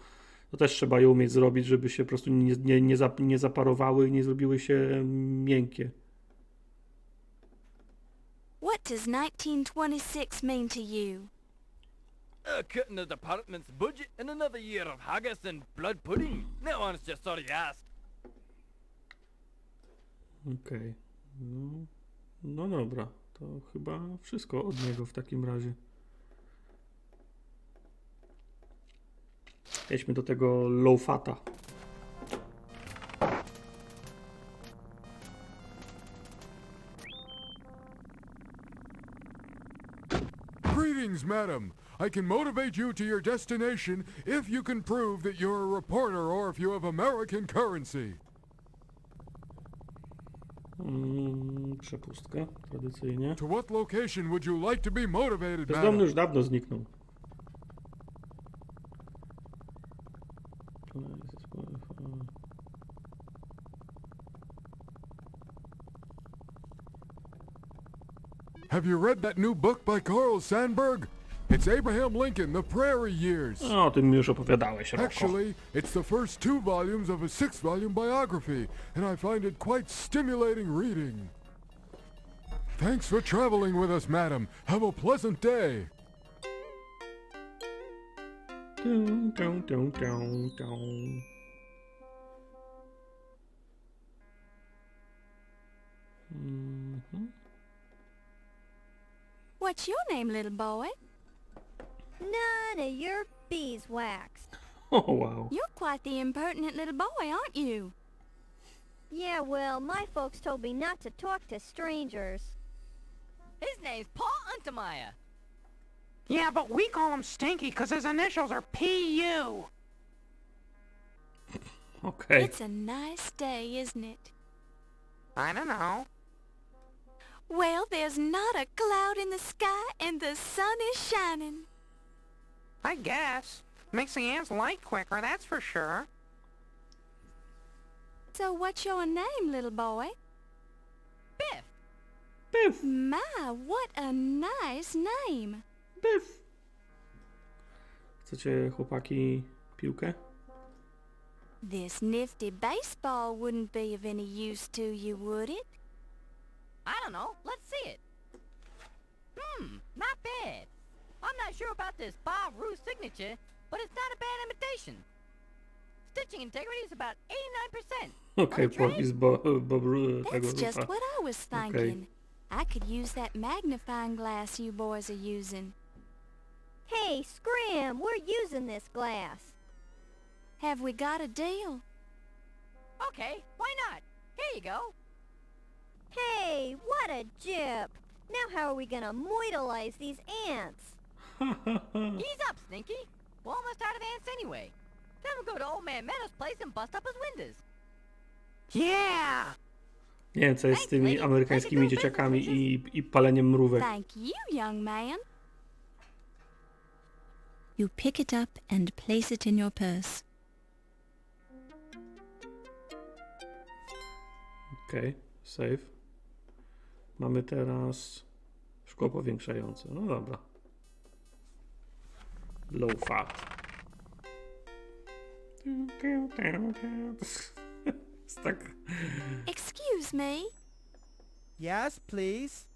Speaker 11: też trzeba je umieć zrobić, żeby się po prostu nie zaparowały i nie zrobiły się miękkie.
Speaker 7: What does 1926 mean to you?
Speaker 15: Cutting the department's budget and another year of haggis and blood pudding. No one's just sorry you asked.
Speaker 11: Okej. No dobra, to chyba wszystko od niego w takim razie. Jedźmy do tego low fata.
Speaker 4: Greetings, madam. I can motivate you to your destination if you can prove that you're a reporter or if you have American currency.
Speaker 11: Przepustka, tradycyjnie.
Speaker 4: To what location would you like to be motivated,
Speaker 11: Bezdomny
Speaker 4: madam?
Speaker 11: już dawno zniknął.
Speaker 4: Have you read that new book by Carl Sandburg? It's Abraham Lincoln, The Prairie Years.
Speaker 11: O tym już opowiadałeś, Roko.
Speaker 4: Actually, it's the first 2 volumes of a 6-volume biography, and I find it quite stimulating reading. Thanks for traveling with us, madam. Have a pleasant day.
Speaker 11: Dun, dun, dun, dun, dun.
Speaker 7: What's your name, little boy?
Speaker 16: None of your beeswax.
Speaker 11: Oh, wow.
Speaker 7: You're quite the impertinent little boy, aren't you?
Speaker 16: Yeah, well, my folks told me not to talk to strangers.
Speaker 15: His name's Paul Untermeyer.
Speaker 10: Yeah, but we call him Stinky because his initials are P.U.
Speaker 11: Okay.
Speaker 7: It's a nice day, isn't it?
Speaker 10: I don't know.
Speaker 7: Well, there's not a cloud in the sky and the sun is shining.
Speaker 10: I guess. Makes the ants light quicker, that's for sure.
Speaker 7: So what's your name, little boy?
Speaker 15: Biff.
Speaker 11: Biff.
Speaker 7: My, what a nice name.
Speaker 11: Biff. Chcecie, chłopaki, piłkę?
Speaker 7: This nifty baseball wouldn't be of any use to you, would it?
Speaker 15: I don't know. Let's see it. Not bad. I'm not sure about this Bob Rue signature, but it's not a bad imitation. Stitching integrity is about 89%.
Speaker 11: Okay, profis Bob
Speaker 7: That's just what I was thinking. I could use that magnifying glass you boys are using.
Speaker 16: Hey, Scram, we're using this glass.
Speaker 7: Have we got a deal?
Speaker 15: Okay, why not? Here you go.
Speaker 16: Hey, what a jip! Now how are we gonna moidalize these ants?
Speaker 15: Ease up, Stinky. We're almost out of ants anyway. Then we'll go to Old Man Meadow's place and bust up his windows.
Speaker 10: Yeah!
Speaker 11: Nie wiem, co jest z tymi amerykańskimi dzieciakami i paleniem mrówek.
Speaker 7: Thank you, young man.
Speaker 5: You pick it up and place it in your purse.
Speaker 11: Okej, save. Mamy teraz szkło powiększające. No dobra. Low fat. Jest tak...
Speaker 7: Excuse me.
Speaker 13: Yes, please.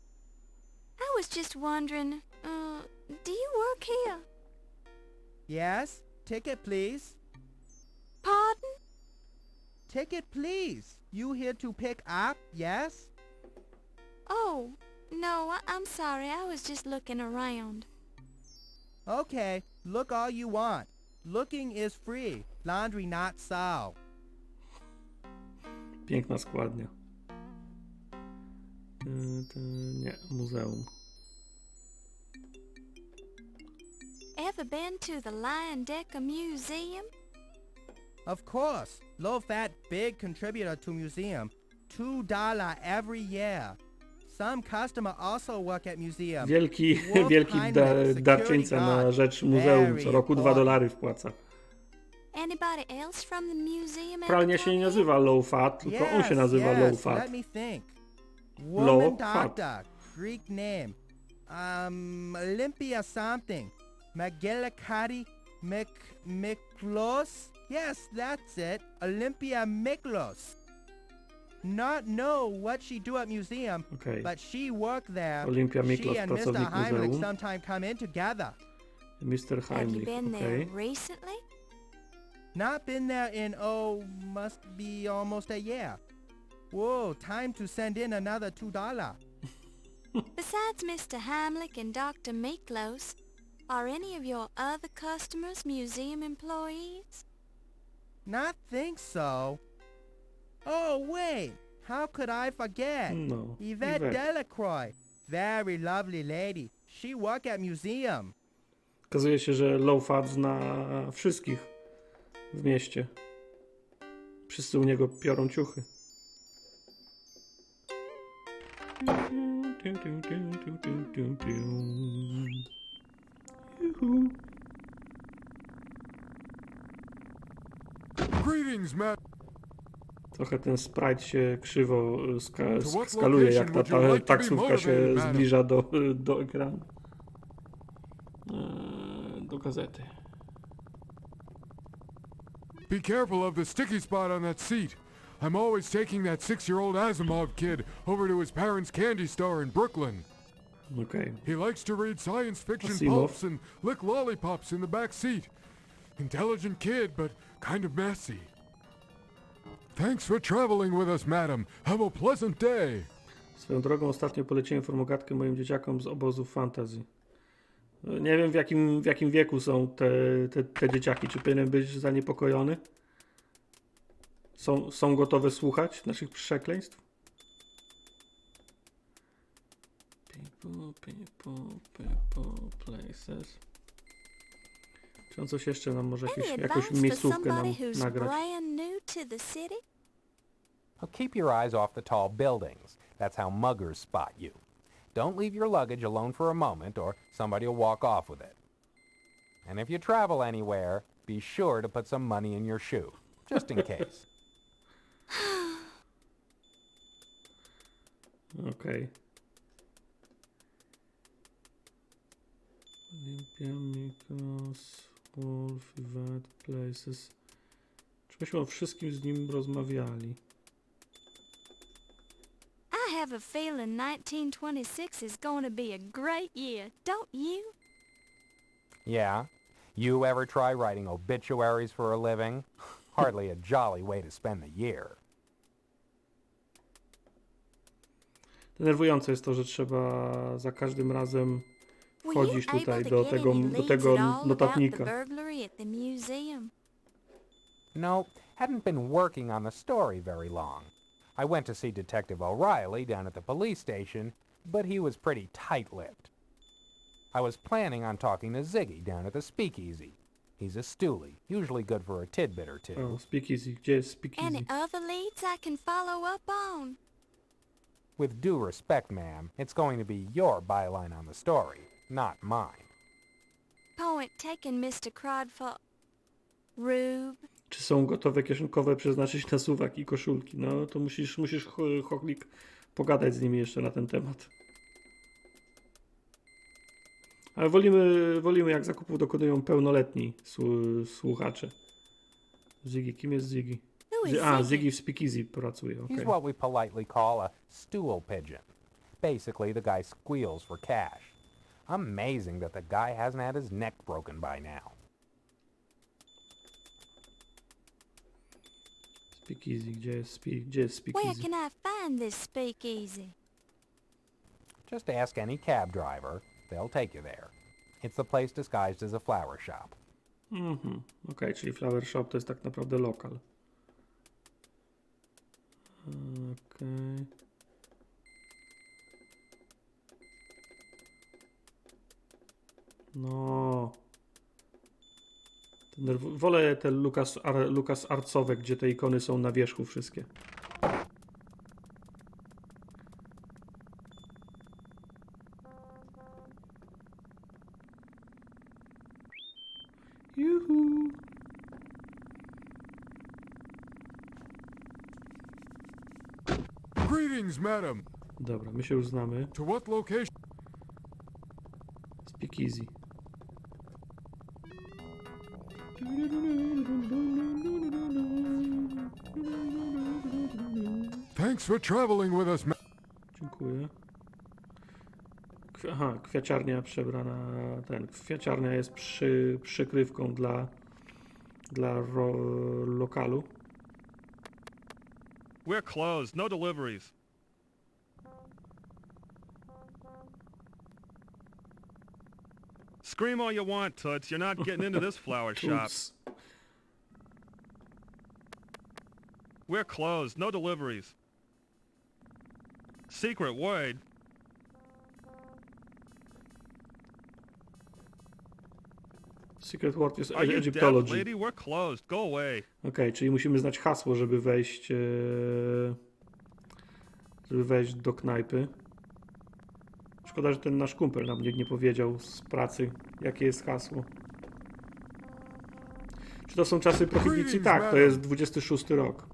Speaker 7: I was just wondering, do you work here?
Speaker 13: Yes, ticket, please.
Speaker 7: Pardon?
Speaker 13: Ticket, please. You here to pick up, yes?
Speaker 7: Oh, no, I'm sorry. I was just looking around.
Speaker 13: Okay, look all you want. Looking is free. Laundry not so.
Speaker 11: Piękna składnia. Nie, muzeum.
Speaker 7: Ever been to the Decker Museum?
Speaker 13: Of course. Low fat, big contributor to museum. $2 every year. Some customer also work at museum.
Speaker 11: Wielki darczyńca na rzecz muzeum. Co roku $2 wpłaca.
Speaker 7: Anybody else from the museum?
Speaker 11: Pralnia się nie nazywa low fat, tylko on się nazywa low fat.
Speaker 13: Let me think.
Speaker 11: Low
Speaker 13: Woman
Speaker 11: fat.
Speaker 13: doctor, Greek name. Olympia something. Magellakati Miklos? Yes, that's it. Olympia Miklos. Not know what she do at museum, but she work there.
Speaker 11: Olympia Miklos,
Speaker 13: she and
Speaker 11: pracownik
Speaker 13: Mr. Heimlich
Speaker 11: muzeum.
Speaker 13: sometime come in together.
Speaker 11: Mr.
Speaker 7: Have you
Speaker 11: Heimlich,
Speaker 7: been there recently?
Speaker 13: Not been there in, must be almost a year. Whoa, time to send in another $2.
Speaker 7: Besides Mr. Heimlich and Dr. Miklos, are any of your other customers museum employees?
Speaker 13: Not think so. Oh, wait. How could I forget?
Speaker 11: No,
Speaker 13: Yvette Delacroix. Very lovely lady. She work at museum.
Speaker 11: Okazuje się, że low fat zna wszystkich w mieście. Wszyscy u niego piorą ciuchy.
Speaker 4: Greetings, Matt.
Speaker 11: Trochę ten sprite się krzywo skaluje, jak ta taksówka się zbliża do ekranu. gazety.
Speaker 4: Be careful of the sticky spot on that seat. I'm always taking that 6-year-old Asimov kid over to his parents' candy store in Brooklyn.
Speaker 11: Okay.
Speaker 4: He likes to read science fiction
Speaker 11: Asimov.
Speaker 4: pulps and lick lollipops in the back seat. Intelligent kid, but kind of messy. Thanks for traveling with us, madam. Have a pleasant day.
Speaker 11: Swoją drogą ostatnio poleciłem Forumogadkę moim dzieciakom z obozu fantasy. Nie wiem w jakim wieku są te dzieciaki. Czy powinienem być zaniepokojony? Są gotowe słuchać naszych przekleństw? People, places. Czy on coś jeszcze nam może jakąś miejscówkę nam nagrać?
Speaker 10: Well, keep your eyes off the tall buildings. That's how muggers spot you. Don't leave your luggage alone for a moment or somebody will walk off with it. And if you travel anywhere, be sure to put some money in your shoe, just in case.
Speaker 11: Okej. Mikros, Wolf, Event, Places. Czy myśmy o wszystkim z nim rozmawiali?
Speaker 7: I have a feeling 1926 is going to be a great year, don't you?
Speaker 10: Yeah? You ever try writing obituaries for a living? Hardly a jolly way to spend the year.
Speaker 11: Denerwujące jest to, że trzeba za każdym razem wchodzić tutaj do tego notatnika.
Speaker 10: No, hadn't been working on the story very long. I went to see Detective O'Reilly down at the police station, but he was pretty tight-lipped. I was planning on talking to Ziggy down at the Speakeasy. He's a stoolie, usually good for a tidbit or two.
Speaker 11: Oh, Speakeasy. Gdzie jest Speakeasy?
Speaker 7: Any other leads I can follow up on?
Speaker 10: With due respect, ma'am, it's going to be your byline on the story, not mine.
Speaker 7: Point taken, Mr. Crodford. Rube.
Speaker 11: Czy są gotowe kieszonkowe przeznaczyć na suwak i koszulki? No to musisz Chochlik pogadać z nimi jeszcze na ten temat. Ale wolimy jak zakupów dokonują pełnoletni słuchacze. Ziggy, kim jest Ziggy? Ziggy w Speakeasy pracuje. Okay.
Speaker 10: He's what we politely call a stool pigeon. Basically, the guy squeals for cash. Amazing that the guy hasn't had his neck broken by now.
Speaker 11: Speakeasy, gdzie jest Speakeasy?
Speaker 7: Where can I find this Speakeasy?
Speaker 10: Just ask any cab driver. They'll take you there. It's the place disguised as a flower shop.
Speaker 11: Okej, czyli flower shop to jest tak naprawdę lokal. Okej. No. Wolę te Lucas Artsowe, gdzie te ikony są na wierzchu wszystkie. Juhu.
Speaker 4: Greetings, madam.
Speaker 11: Dobra, my się już znamy.
Speaker 4: To what location?
Speaker 11: Speakeasy.
Speaker 4: Thanks for traveling with us,
Speaker 11: Dziękuję. Kwiaciarnia przebrana. Kwiaciarnia jest przykrywką dla lokalu.
Speaker 17: We're closed. No deliveries. Scream all you want, Toots. You're not getting into this flower shop. We're closed. No deliveries. Secret word.
Speaker 11: Secret word jest
Speaker 17: Are you deaf,
Speaker 11: Egyptology.
Speaker 17: lady? We're closed. Go away.
Speaker 11: Okej, czyli musimy znać hasło, żeby wejść do knajpy. Szkoda, że ten nasz kumpel nam nie powiedział z pracy, jakie jest hasło. Czy to są czasy prohibicji? Tak, to jest 26 rok.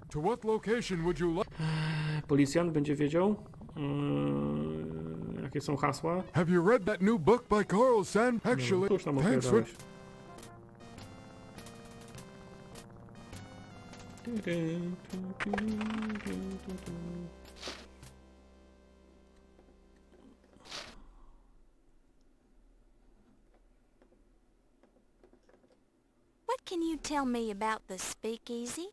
Speaker 4: To what location would you like?
Speaker 11: Policjant będzie wiedział, Jakie są hasła?
Speaker 4: Have you read that new book by Carl Sand? Actually,
Speaker 11: Cóż tam
Speaker 4: thanks for...
Speaker 11: opowiadałeś?
Speaker 7: What can you tell me about the speakeasy?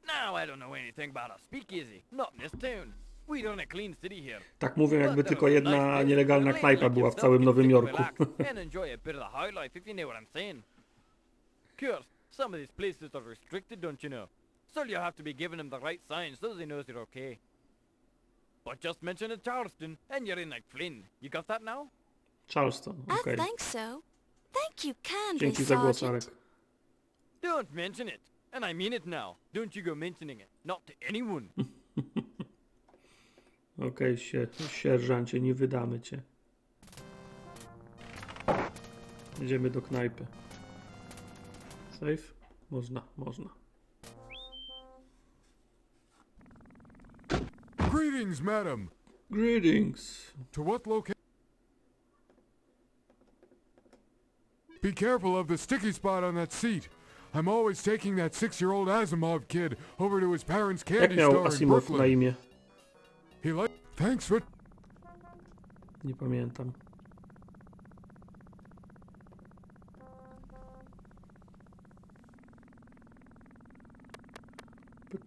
Speaker 18: Now I don't know anything about a speakeasy. Not in this town. We run a clean city here.
Speaker 11: Tak mówią, jakby tylko jedna nielegalna knajpa była w całym Nowym Jorku.
Speaker 18: And enjoy a bit of the high life, if you know what I'm saying. Of course, some of these places are restricted, don't you know? So you'll have to be giving them the right signs so they know you're okay. But just mention it Charleston, and you're in like Flynn. You got that now?
Speaker 11: Charleston, okej.
Speaker 7: I think so. Thank you kindly,
Speaker 11: Dzięki za głos, Arek.
Speaker 7: Sergeant.
Speaker 18: Don't mention it. And I mean it now. Don't you go mentioning it. Not to anyone.
Speaker 11: Okej, sierżancie, nie wydamy cię. Idziemy do knajpy. Safe? Można.
Speaker 4: Greetings, madam.
Speaker 11: Greetings.
Speaker 4: To what location? Be careful of the sticky spot on that seat. I'm always taking that 6-year-old Asimov kid over to his parents'
Speaker 11: Jak
Speaker 4: candy
Speaker 11: miał
Speaker 4: store in
Speaker 11: Asimov na
Speaker 4: Brooklyn.
Speaker 11: imię?
Speaker 4: Thanks for...
Speaker 11: Nie pamiętam.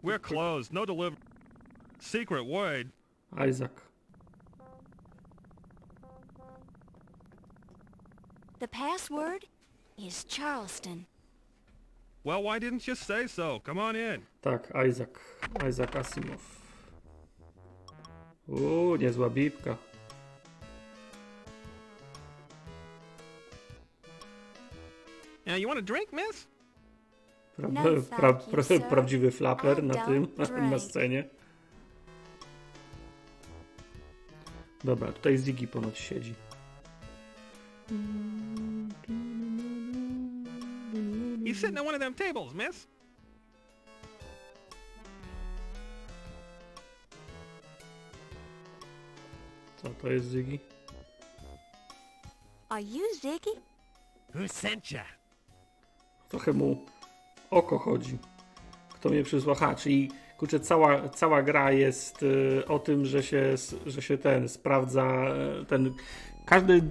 Speaker 17: We're closed. No delivery. Secret word.
Speaker 11: Isaac.
Speaker 7: The password is Charleston.
Speaker 17: Well, why didn't you say so? Come on in.
Speaker 11: Tak, Isaac Asimov. Niezła bibka.
Speaker 17: You want a drink, miss?
Speaker 11: Prawdziwy flaper na tym, na scenie. Dobra, tutaj Ziggy ponoć siedzi.
Speaker 17: He's sitting at one of them tables, miss.
Speaker 11: Co to jest Ziggy?
Speaker 7: Are you Ziggy?
Speaker 12: Who sent ya?
Speaker 11: Trochę mu oko chodzi. Kto mnie przysłucha? Czyli kurczę, cała gra jest o tym, że się sprawdza ten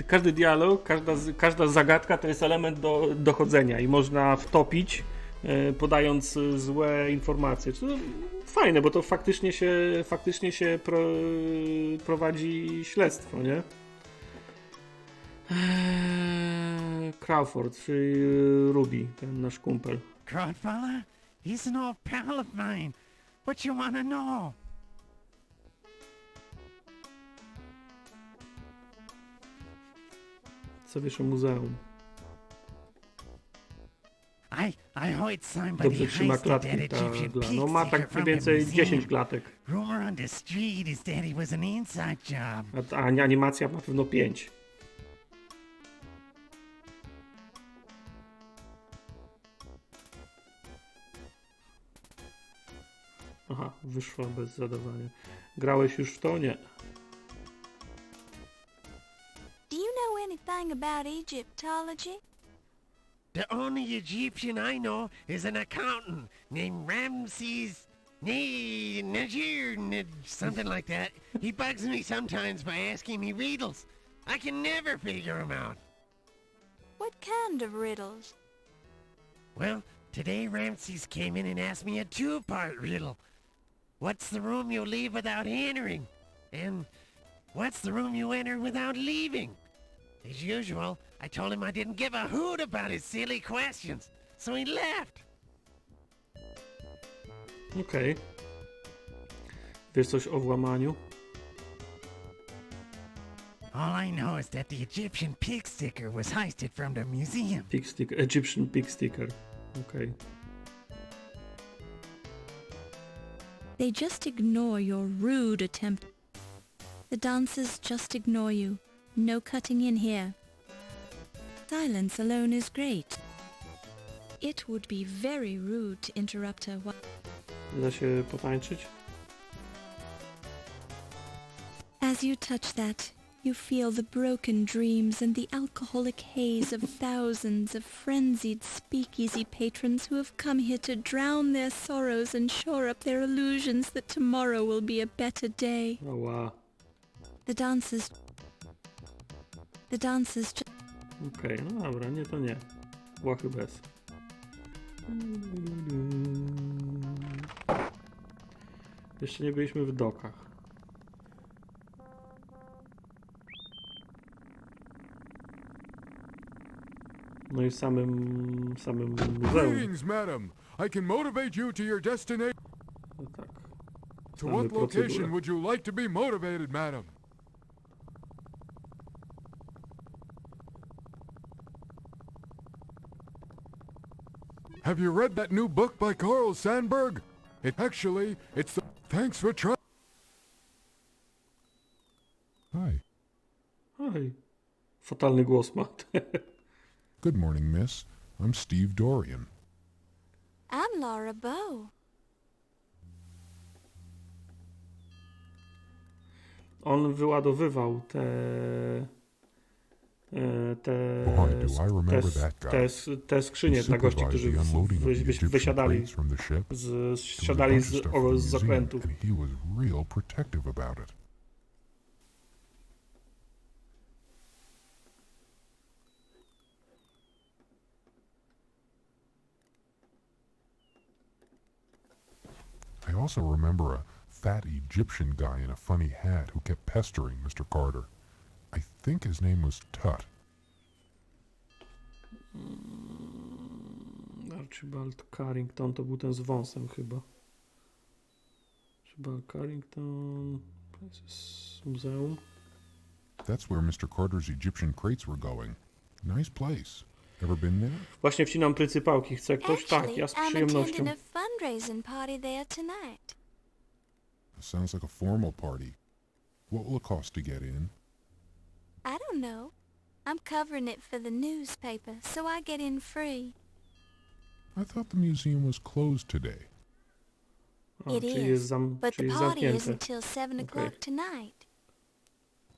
Speaker 11: każdy dialog, każda zagadka to jest element do dochodzenia i można wtopić, podając złe informacje. To fajne, bo to faktycznie się prowadzi śledztwo, nie? Crawford, czyli Ruby, ten nasz kumpel.
Speaker 19: Godfather, he's an old pal of mine. What you wanna know?
Speaker 11: Co wiesz o muzeum?
Speaker 19: I heard somebody
Speaker 11: Dobrze trzyma
Speaker 19: heisted that
Speaker 11: klatki ta
Speaker 19: Egyptian
Speaker 11: gra.
Speaker 19: pig
Speaker 11: No ma
Speaker 19: sticker
Speaker 11: tak mniej
Speaker 19: from the
Speaker 11: więcej
Speaker 19: museum.
Speaker 11: 10 klatek.
Speaker 19: Rumor on the street is that it was an inside job.
Speaker 11: A animacja na pewno 5. Aha, wyszła bez zadawania. Grałeś już w to? Nie.
Speaker 7: Do you know anything about Egyptology?
Speaker 19: The only Egyptian I know is an accountant named Ramses Najir, something like that. He bugs me sometimes by asking me riddles. I can never figure him out.
Speaker 7: What kind of riddles?
Speaker 19: Well, today Ramses came in and asked me a 2-part riddle. What's the room you leave without entering? And what's the room you enter without leaving? As usual, I told him I didn't give a hoot about his silly questions, so he left.
Speaker 11: Okej. Wiesz coś o włamaniu?
Speaker 19: All I know is that the Egyptian pig sticker was heisted from the museum.
Speaker 11: Egyptian pig sticker. Okej.
Speaker 5: They just ignore your rude attempt. The dancers just ignore you. No cutting in here. Silence alone is great. It would be very rude to interrupt her
Speaker 11: Da się potańczyć?
Speaker 5: As you touch that, you feel the broken dreams and the alcoholic haze of thousands of frenzied speakeasy patrons who have come here to drown their sorrows and shore up their illusions that tomorrow will be a better day.
Speaker 11: Oh wow.
Speaker 5: The dancers...
Speaker 11: Okej, no dobra, nie to nie. Łachy bez. Jeszcze nie byliśmy w dokach. No i samym muzeum.
Speaker 4: Greetings, madam. I can motivate you to your destination.
Speaker 11: No tak.
Speaker 4: To
Speaker 11: Znamy
Speaker 4: what location
Speaker 11: procedurę.
Speaker 4: would you like to be motivated, madam? Have you read that new book by Carl Sandburg? It's the... Thanks for trying.
Speaker 20: Hi.
Speaker 11: Oj, fatalny głos ma.
Speaker 20: Good morning, miss. I'm Steve Dorian.
Speaker 7: I'm Laura Bow.
Speaker 11: On wyładowywał te skrzynie dla gości, którzy wysiadali z okrętów.
Speaker 20: He was real protective about it. I also remember a fat Egyptian guy in a funny hat who kept pestering Mr. Carter. I think his name was Tut.
Speaker 11: Archibald Carrington to był ten z wąsem chyba. Archibald Carrington... Muzeum.
Speaker 20: That's where Mr. Carter's Egyptian crates were going. Nice place. Ever been there?
Speaker 11: Właśnie wcinam pryncypałki. Chce ktoś? Tak, ja z
Speaker 7: I'm
Speaker 11: przyjemnością.
Speaker 7: attending a fundraising party there tonight.
Speaker 20: Sounds like a formal party. What will it cost to get in?
Speaker 7: I don't know. I'm covering it for the newspaper, so I get in free.
Speaker 20: I thought the museum was closed today.
Speaker 7: It is, but the party isn't till 7 o'clock tonight.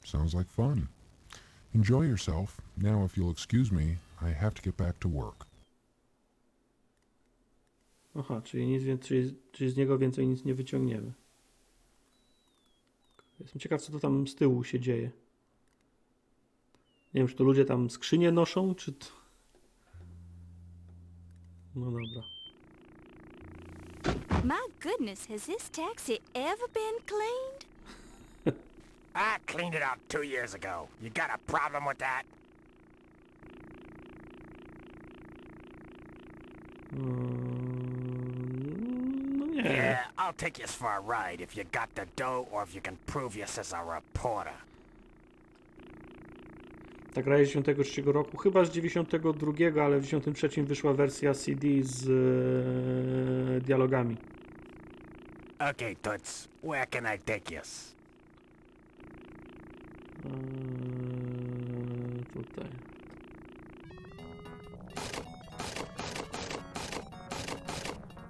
Speaker 20: Sounds like fun. Enjoy yourself. Now, if you'll excuse me, I have to get back to work.
Speaker 11: Aha, czyli z niego więcej nic nie wyciągniemy. Jestem ciekaw, co to tam z tyłu się dzieje. Nie wiem, czy to ludzie tam skrzynie noszą, czy... No dobra.
Speaker 7: My goodness, has this taxi ever been cleaned?
Speaker 21: I cleaned it out 2 years ago. You got a problem with that?
Speaker 11: No nie.
Speaker 21: Yeah, I'll take you for a ride if you got the dough or if you can prove you as a reporter.
Speaker 11: Ta gra jest z 93 roku, chyba z 92, ale w 93 wyszła wersja CD z dialogami.
Speaker 21: Okay, Toots, where can I take you?
Speaker 11: Tutaj.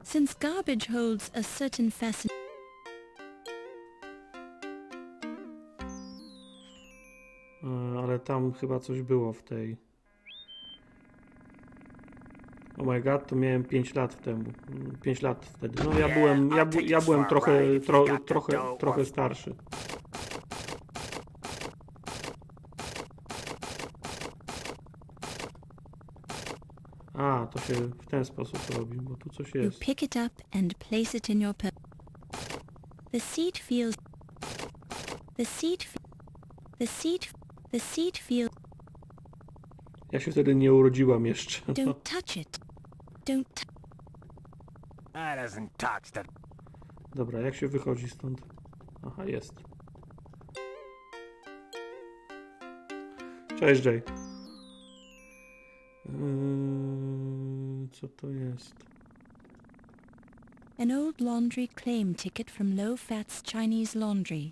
Speaker 5: Since garbage holds a certain fascination...
Speaker 11: Ale tam chyba coś było w tej... Oh my god, to miałem 5 lat temu. 5 lat wtedy. No ja byłem trochę starszy. A, to się w ten sposób robi, bo tu coś
Speaker 5: You
Speaker 11: jest.
Speaker 5: pick it up and place it in your The seat feels... The seat feels...
Speaker 11: Ja się wtedy nie urodziłam jeszcze. No.
Speaker 5: Don't touch it. Don't
Speaker 21: That doesn't touch the...
Speaker 11: Dobra, jak się wychodzi stąd? Aha, jest. Cześć, Jay. Co to jest?
Speaker 5: An old laundry claim ticket from low-fats Chinese laundry.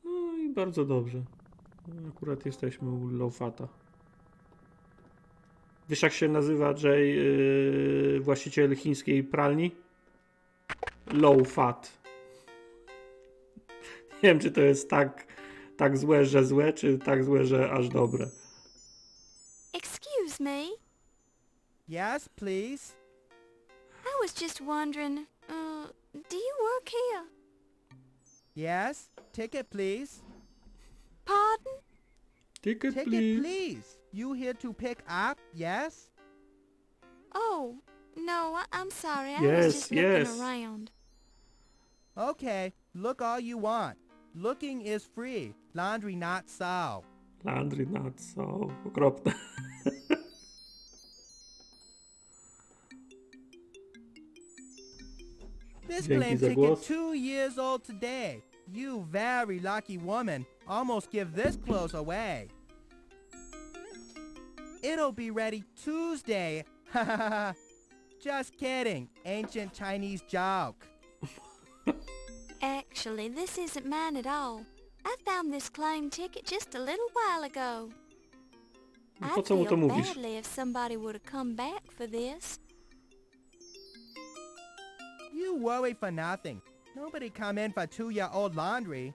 Speaker 11: No i bardzo dobrze. Akurat jesteśmy u low-fata. Wiesz, jak się nazywa, Jay, właściciel chińskiej pralni? Low-fat. Nie wiem, czy to jest tak tak złe, że złe, czy tak złe, że aż dobre?
Speaker 7: Excuse me.
Speaker 13: Yes, please.
Speaker 7: I was just wondering, do you work here?
Speaker 13: Yes, ticket, please.
Speaker 7: Pardon?
Speaker 11: Ticket,
Speaker 13: please. You here to pick up? Yes?
Speaker 7: Oh, no, I'm sorry. I
Speaker 11: Yes,
Speaker 7: was just
Speaker 11: yes.
Speaker 7: looking around.
Speaker 13: Okay, look all you want. Looking is free. Laundry not so.
Speaker 11: Landry not so. Okropne.
Speaker 13: This
Speaker 11: Dzięki
Speaker 13: plane
Speaker 11: za
Speaker 13: ticket
Speaker 11: głos.
Speaker 13: 2 years old today. You very lucky woman. Almost give this clothes away. It'll be ready Tuesday. Just kidding. Ancient Chinese joke.
Speaker 7: Actually, this isn't mine at all. I found this claim ticket just a little while ago.
Speaker 11: No po
Speaker 7: I'd
Speaker 11: co mu to
Speaker 7: feel
Speaker 11: mówisz?
Speaker 7: badly if somebody would have come back for this.
Speaker 13: You worry for nothing. Nobody come in for 2-year-old laundry.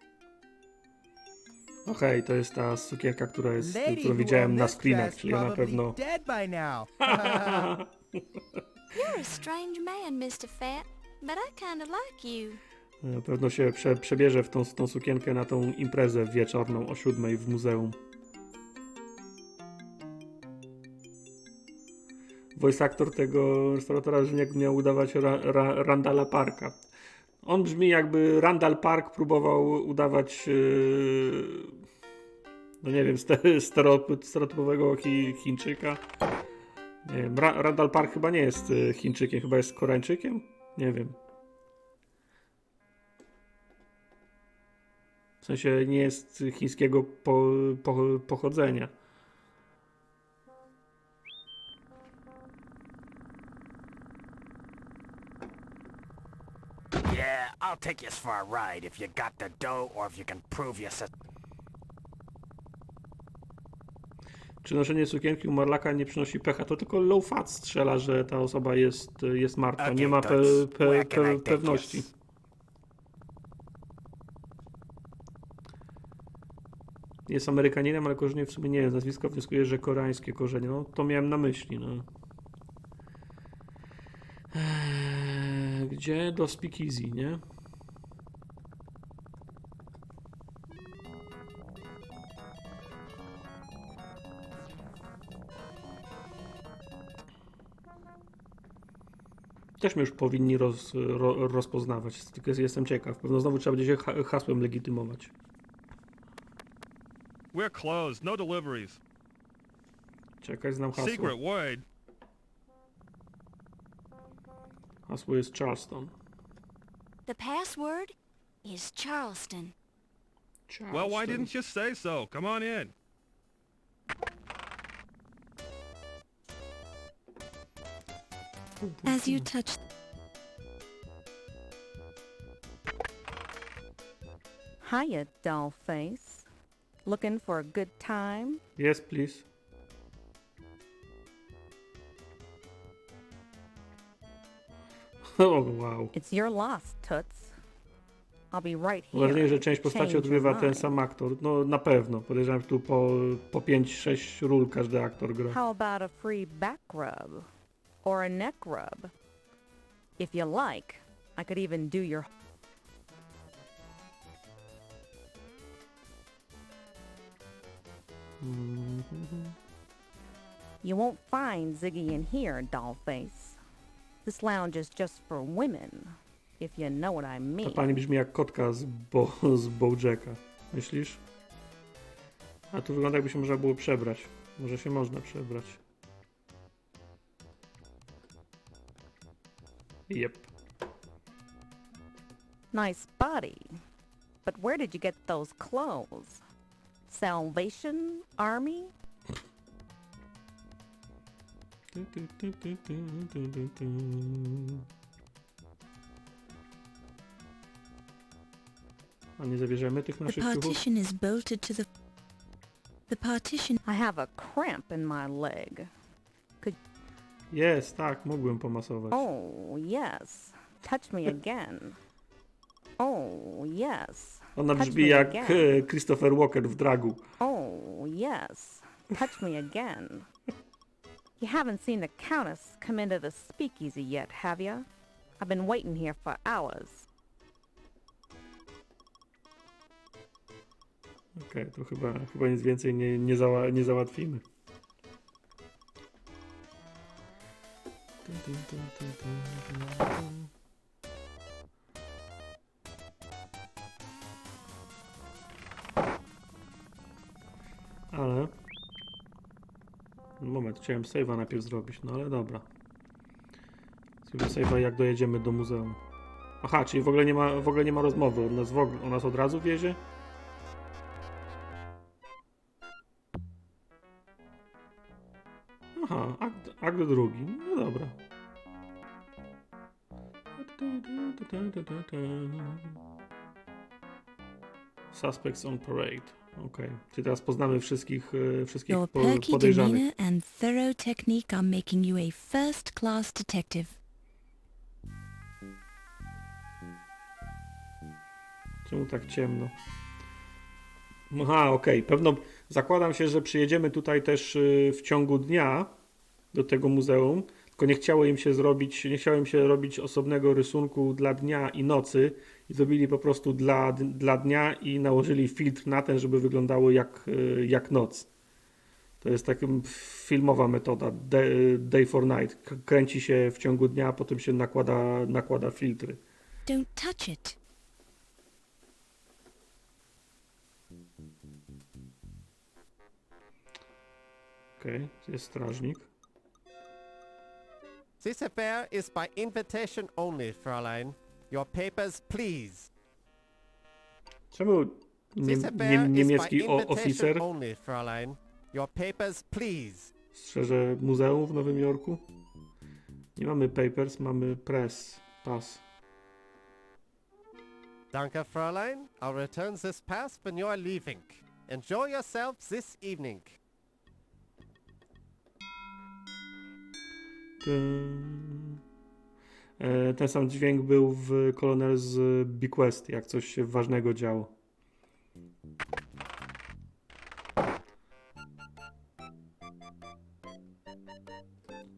Speaker 11: Okej, to jest ta sukienka, która jest,
Speaker 13: Lady
Speaker 11: którą
Speaker 13: who
Speaker 11: widziałem
Speaker 13: owned
Speaker 11: na
Speaker 13: this
Speaker 11: screenach,
Speaker 13: dress
Speaker 11: czyli na
Speaker 13: probably
Speaker 11: pewno...
Speaker 13: dead by now.
Speaker 7: You're a strange man, Mr. Fat, but I kinda like you.
Speaker 11: Na pewno się przebierze w tą sukienkę na tą imprezę wieczorną o 7 w muzeum. Voice actor tego restauratora brzmi, jakby miał udawać Randalla Parka. On brzmi, jakby Randall Park próbował udawać no nie wiem, stereotypowego Chińczyka. Nie wiem, Randall Park chyba nie jest Chińczykiem, chyba jest Koreańczykiem? Nie wiem. W sensie nie jest chińskiego pochodzenia.
Speaker 21: Yeah, I'll take you for a ride if you got the dough or if you can prove yourself.
Speaker 11: Czy noszenie sukienki u Marlaka nie przynosi pecha? To tylko low fat strzela, że ta osoba jest martwa. Nie ma pewności. Jest Amerykaninem, ale korzenie w sumie nie jest. Nazwisko wnioskuje, że koreańskie korzenie. No to miałem na myśli. No. Gdzie? Do Speakeasy, nie? Też mnie już powinni rozpoznawać, tylko jestem ciekaw. Pewno znowu trzeba będzie się hasłem legitymować.
Speaker 17: We're closed. No deliveries.
Speaker 11: Czekaj, znam hasło.
Speaker 17: Secret word.
Speaker 11: Hasło jest Charleston.
Speaker 7: The password is Charleston.
Speaker 17: Well, why didn't you say so? Come on in.
Speaker 5: As you touch...
Speaker 8: Hiya, doll face. Looking for a good time?
Speaker 11: Yes, please. Oh, wow.
Speaker 8: It's your loss, Toots. I'll be right
Speaker 11: Mam wrażenie,
Speaker 8: here.
Speaker 11: że część postaci
Speaker 8: Change
Speaker 11: odgrywa
Speaker 8: your
Speaker 11: ten
Speaker 8: mind.
Speaker 11: sam aktor. No na pewno. Podejrzewam, że tu po 5-6 ról każdy aktor gra.
Speaker 8: How about a free back rub? Or a neck rub? If you like, I could even do your... You won't find Ziggy in here, dollface. This lounge is just for women, if you know what I
Speaker 11: Ta
Speaker 8: mean.
Speaker 11: pani brzmi jak kotka z Bojacka. Myślisz? A tu wygląda, jakby się można było przebrać. Może się można przebrać. Yep.
Speaker 8: Nice body. But where did you get those clothes? Salvation Army? A nie zabierzemy tych
Speaker 5: The
Speaker 11: naszych ciuchów?
Speaker 5: partition is bolted to the partition...
Speaker 8: I have a cramp in my leg.
Speaker 11: Jest, tak, mógłbym pomasować.
Speaker 8: Oh, yes. Touch me again. Oh, yes.
Speaker 11: Ona
Speaker 8: Touch
Speaker 11: brzmi
Speaker 8: me
Speaker 11: jak
Speaker 8: again.
Speaker 11: Christopher Walken w Dragu.
Speaker 8: Oh, yes. Touch me again. You haven't seen the Countess come into the speakeasy yet, have you? I've been waiting here for hours.
Speaker 11: Okej, to chyba nic więcej nie załatwimy. Ale... Moment, chciałem save'a najpierw zrobić, no ale dobra. Zrobię save'a jak dojedziemy do muzeum. Aha, czyli w ogóle nie ma rozmowy, on nas od razu wiezie? Aha, akt drugi, no dobra. Suspects on parade. Okej, czyli teraz poznamy wszystkich
Speaker 5: Your perky
Speaker 11: podejrzanych.
Speaker 5: demeanor and thorough technique are making you a first-class detective.
Speaker 11: Czemu tak ciemno? Aha, okej. Pewno zakładam się, że przyjedziemy tutaj też w ciągu dnia do tego muzeum, tylko nie chciało im się robić osobnego rysunku dla dnia i nocy i zrobili po prostu dla dnia i nałożyli filtr na ten, żeby wyglądało jak noc. To jest taka filmowa metoda, day for night. Kręci się w ciągu dnia, a potem się nakłada filtry.
Speaker 5: Don't touch it.
Speaker 11: Okej, jest strażnik.
Speaker 2: This affair is by invitation only, Fräulein. Your papers, please.
Speaker 11: Czemu niemiecki oficer
Speaker 2: only, Fräulein. Your papers, please.
Speaker 11: strzeże muzeum w Nowym Jorku? Nie mamy papers, mamy pass.
Speaker 2: Danke, Fräulein. I'll return this pass when you're leaving. Enjoy yourselves this evening.
Speaker 11: Ten sam dźwięk był w Colonel z Bequest, jak coś się ważnego działo.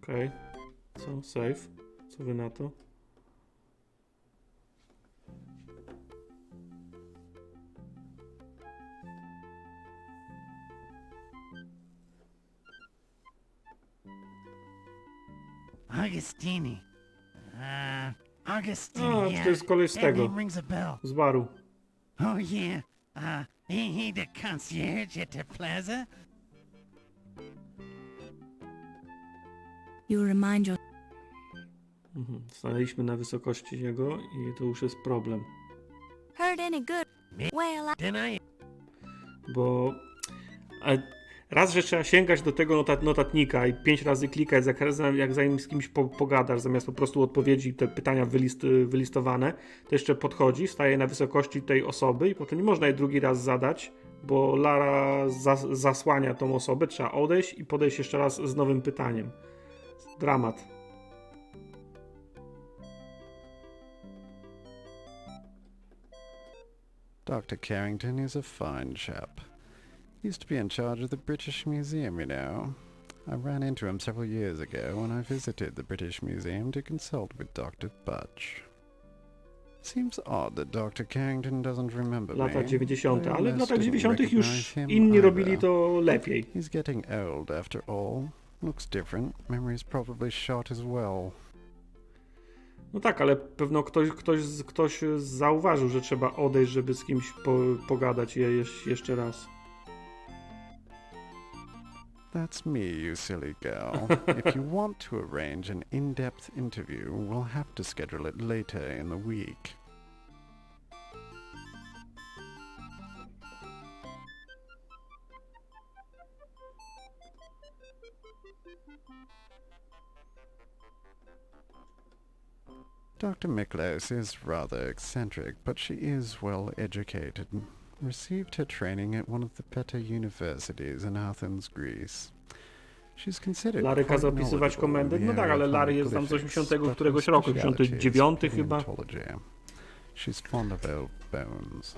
Speaker 11: Okej. Co? Save? Co wy na to?
Speaker 19: Augustini. Augustini.
Speaker 11: A, to jest koleś z tego. Z baru.
Speaker 19: Oh yeah. He the concierge at the plaza?
Speaker 5: You remind your...
Speaker 11: Stanęliśmy na wysokości jego i to już jest problem.
Speaker 7: Heard any good? Well,
Speaker 11: Bo raz, że trzeba sięgać do tego notatnika i 5 razy klikać, jak zanim z kimś pogadasz, zamiast po prostu odpowiedzi te pytania wylistowane, to jeszcze podchodzi, staje na wysokości tej osoby i potem nie można jej drugi raz zadać, bo Lara zasłania tą osobę, trzeba odejść i podejść jeszcze raz z nowym pytaniem. Dramat.
Speaker 22: Dr. Carrington is a fine chap. He used to be in charge of the British Museum, you know. I ran into him several years ago when I visited the British Museum to consult with Dr. Butch. Seems odd that Dr. Carrington doesn't remember me.
Speaker 11: Lata 90,
Speaker 22: I
Speaker 11: ale w
Speaker 22: almost
Speaker 11: latach
Speaker 22: didn't
Speaker 11: 90 już
Speaker 22: recognize him
Speaker 11: inni
Speaker 22: either.
Speaker 11: robili to lepiej.
Speaker 22: He's getting old after all. Looks different. Memory's probably shot as well.
Speaker 11: No tak, ale pewno ktoś zauważył, że trzeba odejść, żeby z kimś pogadać jeszcze raz.
Speaker 22: That's me, you silly girl. If you want to arrange an in-depth interview, we'll have to schedule it later in the week. Dr. Miklos is rather eccentric, but she is well educated. Received her training at one of the better universities in Athens, Greece. She's considered
Speaker 11: Lary kazał opisywać komendę? No tak, ale Lary jest tam z 80 któregoś roku, 89 chyba.
Speaker 22: She's fond of old bones.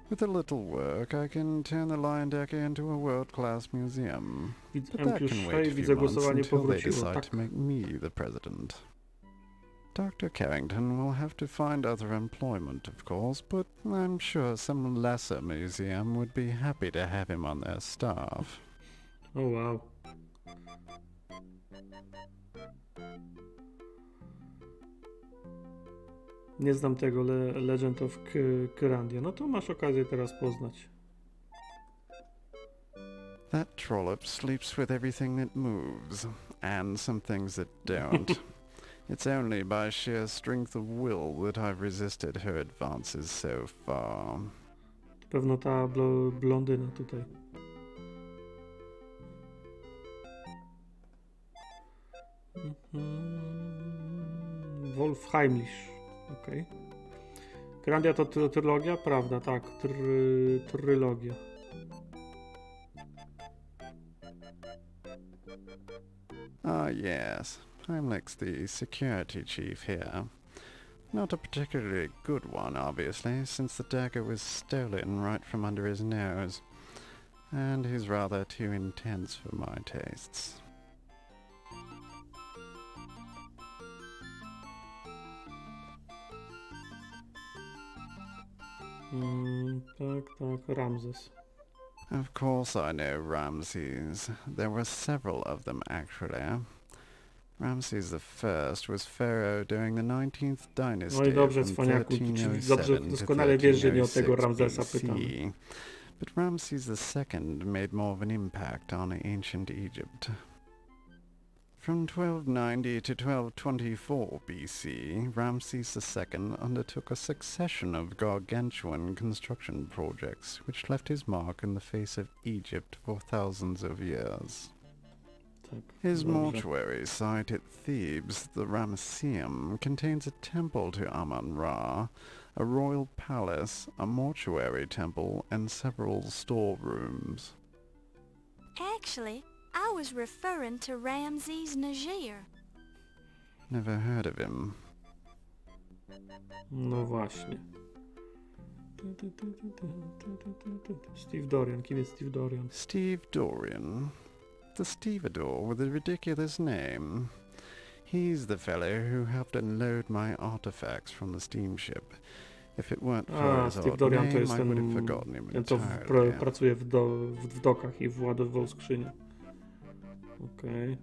Speaker 22: With a little work, I can turn the Lion-Decker into a world-class museum. But that can wait a few months until they decide to make me the president. Dr. Carrington will have to find other employment, of course, but I'm sure some lesser museum would be happy to have him on their staff.
Speaker 11: Oh wow. Nie znam tego Legend of Kyrandia. No to masz okazję teraz poznać.
Speaker 22: That trollop sleeps with everything that moves, and some things that don't. It's only by sheer strength of will that I've resisted her advances so far.
Speaker 11: Pewno ta blondyna tutaj. Wolfheimlich. Okej. Kyrandia to trylogia? Prawda, tak. Trylogia.
Speaker 22: Ah, yes. Heimlich's the security chief here. Not a particularly good one, obviously, since the dagger was stolen right from under his nose. And he's rather too intense for my tastes.
Speaker 11: Tak, Ramses.
Speaker 22: Of course I know Ramses. There were several of them, actually. Ramses I was pharaoh during the 19th dynasty.
Speaker 11: No i dobrze, cwaniaku, dobrze, doskonale wiesz, że nie o tego Ramzesa pytam.
Speaker 22: But Ramses II made more of an impact on ancient Egypt. From 1290 to 1224 BC, Ramses II undertook a succession of gargantuan construction projects which left his mark in the face of Egypt for thousands of years. His mortuary site at Thebes, the Ramesseum, contains a temple to Amon Ra, a royal palace, a mortuary temple, and several storerooms.
Speaker 7: Actually, I was referring to Ramses Niger.
Speaker 22: Never heard of him.
Speaker 11: No właśnie. Steve Dorian. Kim jest Steve Dorian?
Speaker 22: Steve Dorian. The stevedore with a ridiculous name. He's the fellow who helped unload my artifacts from the steamship. If it weren't for his
Speaker 11: Steve
Speaker 22: odd
Speaker 11: Dorian
Speaker 22: name,
Speaker 11: to jest
Speaker 22: I would have forgotten him
Speaker 11: ten, co
Speaker 22: entirely.
Speaker 11: pracuje w dokach i władował skrzynię. Okej.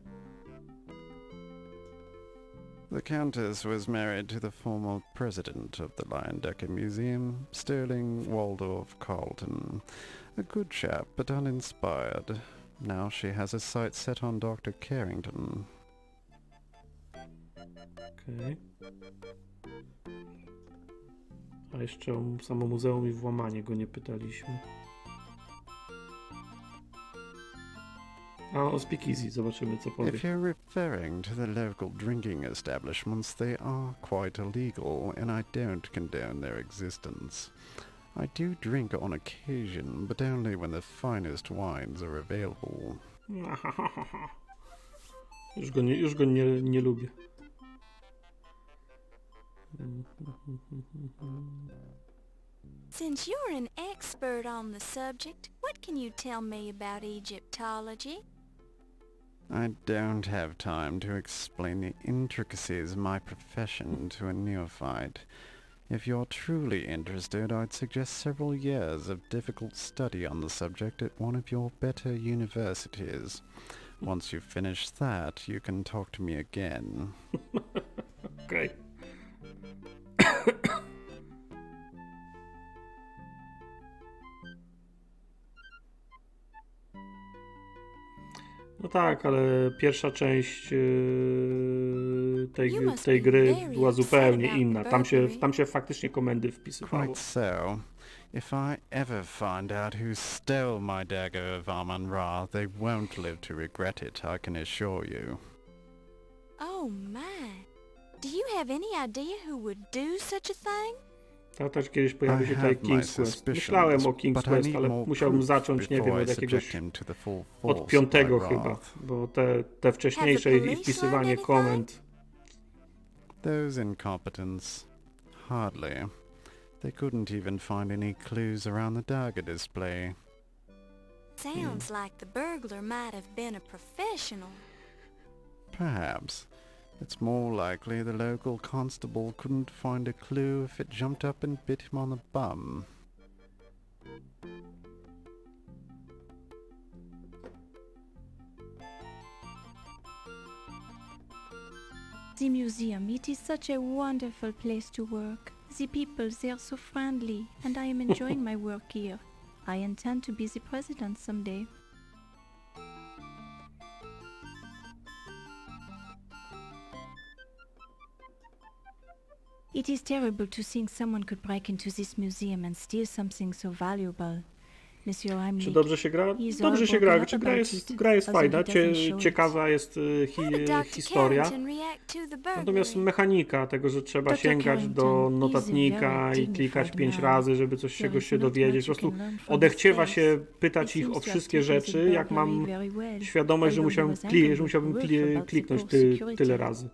Speaker 22: The Countess was married to the former president of the Lion-Decker Museum, Sterling Waldorf Carlton. A good chap, but uninspired. Now she has her sights set on Dr. Carrington.
Speaker 11: Okej. A jeszcze o samo muzeum i włamanie go nie pytaliśmy. A o speakeasy zobaczymy, co powie.
Speaker 22: If you're referring to the local drinking establishments, they are quite illegal, and I don't condone their existence. I do drink on occasion, but only when the finest wines are available.
Speaker 11: Już go nie lubię.
Speaker 7: Since you're an expert on the subject, what can you tell me about Egyptology?
Speaker 22: I don't have time to explain the intricacies of my profession to a neophyte. If you're truly interested, I'd suggest several years of difficult study on the subject at one of your better universities. Once you've finished that, you can talk to me again.
Speaker 11: Okay. No tak, ale pierwsza część tej gry była zupełnie inna. Tam się faktycznie komendy wpisywało.
Speaker 22: Quite so. If I ever find out who stole my Dagger of Amon Ra, they won't live to regret it, I can assure you.
Speaker 7: Oh my. Do you have any idea who would do such a thing?
Speaker 11: To też kiedyś pojawił się tutaj King's Quest. Myślałem o King's Quest, ale musiałbym zacząć, nie wiem, od jakiegoś... od 5 chyba, bo te wcześniejsze i wpisywanie komend...
Speaker 22: Those incompetents. Hardly. They couldn't even find any clues around the Dagger display.
Speaker 7: Sounds like the burglar might have been a professional.
Speaker 22: Perhaps. It's more likely the local constable couldn't find a clue if it jumped up and bit him on the bum.
Speaker 5: The museum, it is such a wonderful place to work. The people, they are so friendly, and I am enjoying my work here. I intend to be the president someday. It is terrible to think someone could break into this museum and steal something so valuable.
Speaker 11: Czy dobrze się gra? Dobrze się gra. Gra jest fajna, ciekawa jest historia. Natomiast mechanika tego, że trzeba sięgać do notatnika i klikać 5 razy, żeby coś czegoś się dowiedzieć. Po prostu odechciewa się pytać ich o wszystkie rzeczy, jak mam świadomość, że musiałbym kliknąć tyle razy.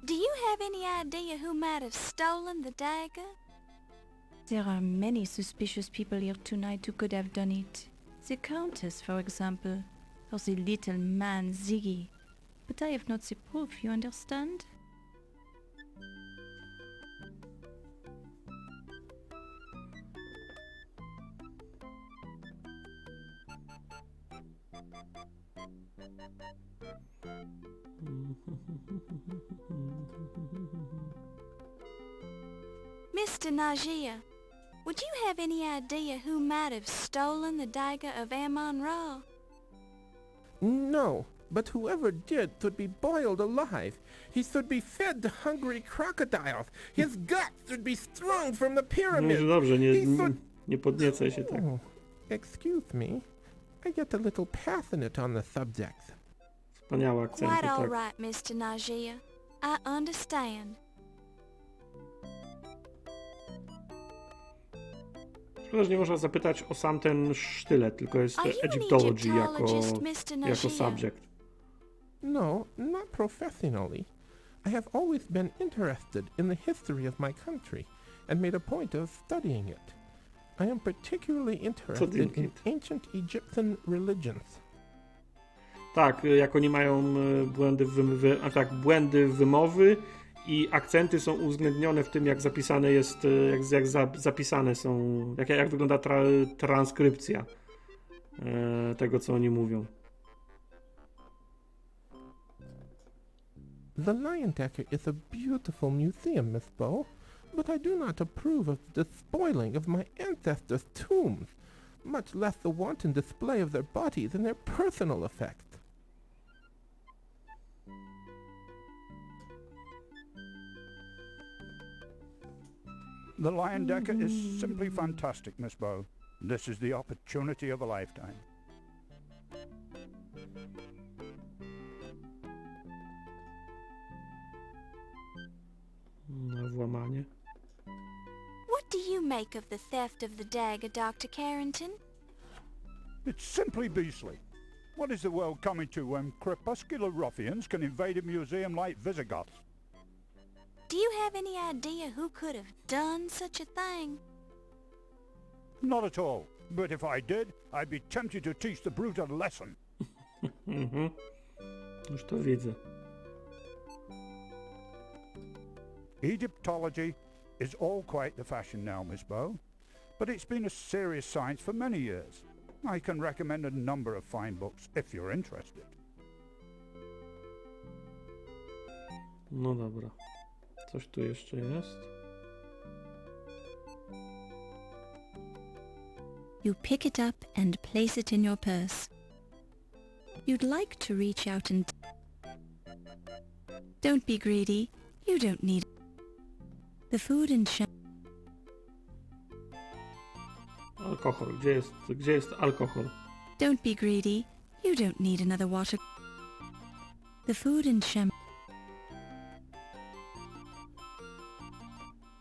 Speaker 7: Do you have any idea who might have stolen the dagger?
Speaker 5: There are many suspicious people here tonight who could have done it. The Countess, for example, or the little man Ziggy. But I have not the proof, you understand?
Speaker 7: Mr. Najee, would you have any idea who might have stolen the Dagger of Amon Ra?
Speaker 6: No, but whoever did should be boiled alive. He should be fed to hungry crocodiles. His guts should be strung from the pyramid.
Speaker 11: No dobrze, nie podniecaj się tak.
Speaker 6: Oh, excuse me. I get a little passionate on the subject.
Speaker 11: Wspaniałe akcenty,
Speaker 7: Quite all
Speaker 11: tak.
Speaker 7: right, Mr. Najee. I understand.
Speaker 11: Szkoda, że nie można zapytać o sam ten sztylet, tylko jest Egyptology jako subject.
Speaker 6: No, not professionally. I have always been interested in the history of my country and made a point of studying it. I am particularly interested in ancient Egyptian religions.
Speaker 11: Tak, jak oni mają błędy wymowy i akcenty są uwzględnione w tym, jak zapisane jest, zapisane są, jak wygląda transkrypcja tego, co oni mówią.
Speaker 6: The Lion Dagger is a beautiful museum, Miss Bow, but I do not approve of the spoiling of my ancestors' tombs, much less the wanton display of their bodies and their personal effects.
Speaker 1: The Lion Dagger is simply fantastic, Miss Bow. This is the opportunity of a lifetime.
Speaker 11: Włamanie.
Speaker 7: What do you make of the theft of the dagger, Dr. Carrington?
Speaker 1: It's simply beastly. What is the world coming to when crepuscular ruffians can invade a museum like Visigoths?
Speaker 7: Do you have any idea who could have done such a thing?
Speaker 1: Not at all. But if I did, I'd be tempted to teach the brute a lesson.
Speaker 11: Już to widzę.
Speaker 1: Egyptology is all quite the fashion now, Miss Bow, but it's been a serious science for many years. I can recommend a number of fine books if you're interested.
Speaker 11: No dobra. Coś tu jeszcze jest.
Speaker 5: You pick it up and place it in your purse. You'd like to reach out and... Don't be greedy. You don't need... The food and
Speaker 11: Alkohol. Gdzie jest alkohol?
Speaker 5: Don't be greedy. You don't need another water. The food and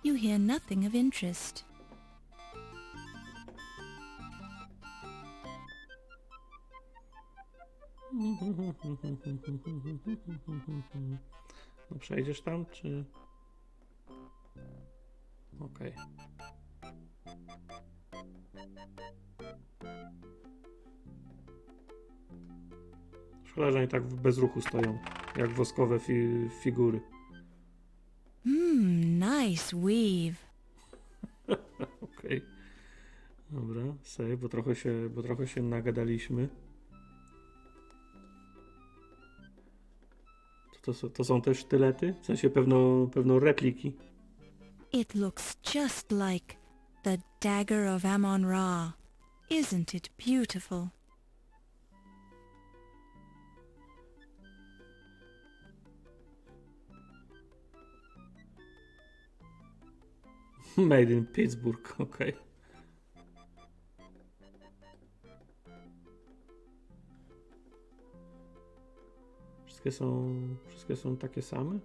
Speaker 5: You hear nothing of interest.
Speaker 11: No przejdziesz tam, czy... Okej. Szkoda, że oni tak w bezruchu stoją, jak woskowe figury.
Speaker 5: Nice weave.
Speaker 11: Okej. Dobra, save, bo trochę się nagadaliśmy. To są też sztylety? W sensie pewno repliki.
Speaker 5: It looks just like the Dagger of Amon Ra. Isn't it beautiful?
Speaker 11: Made in Pittsburgh, okej. Wszystkie są takie same?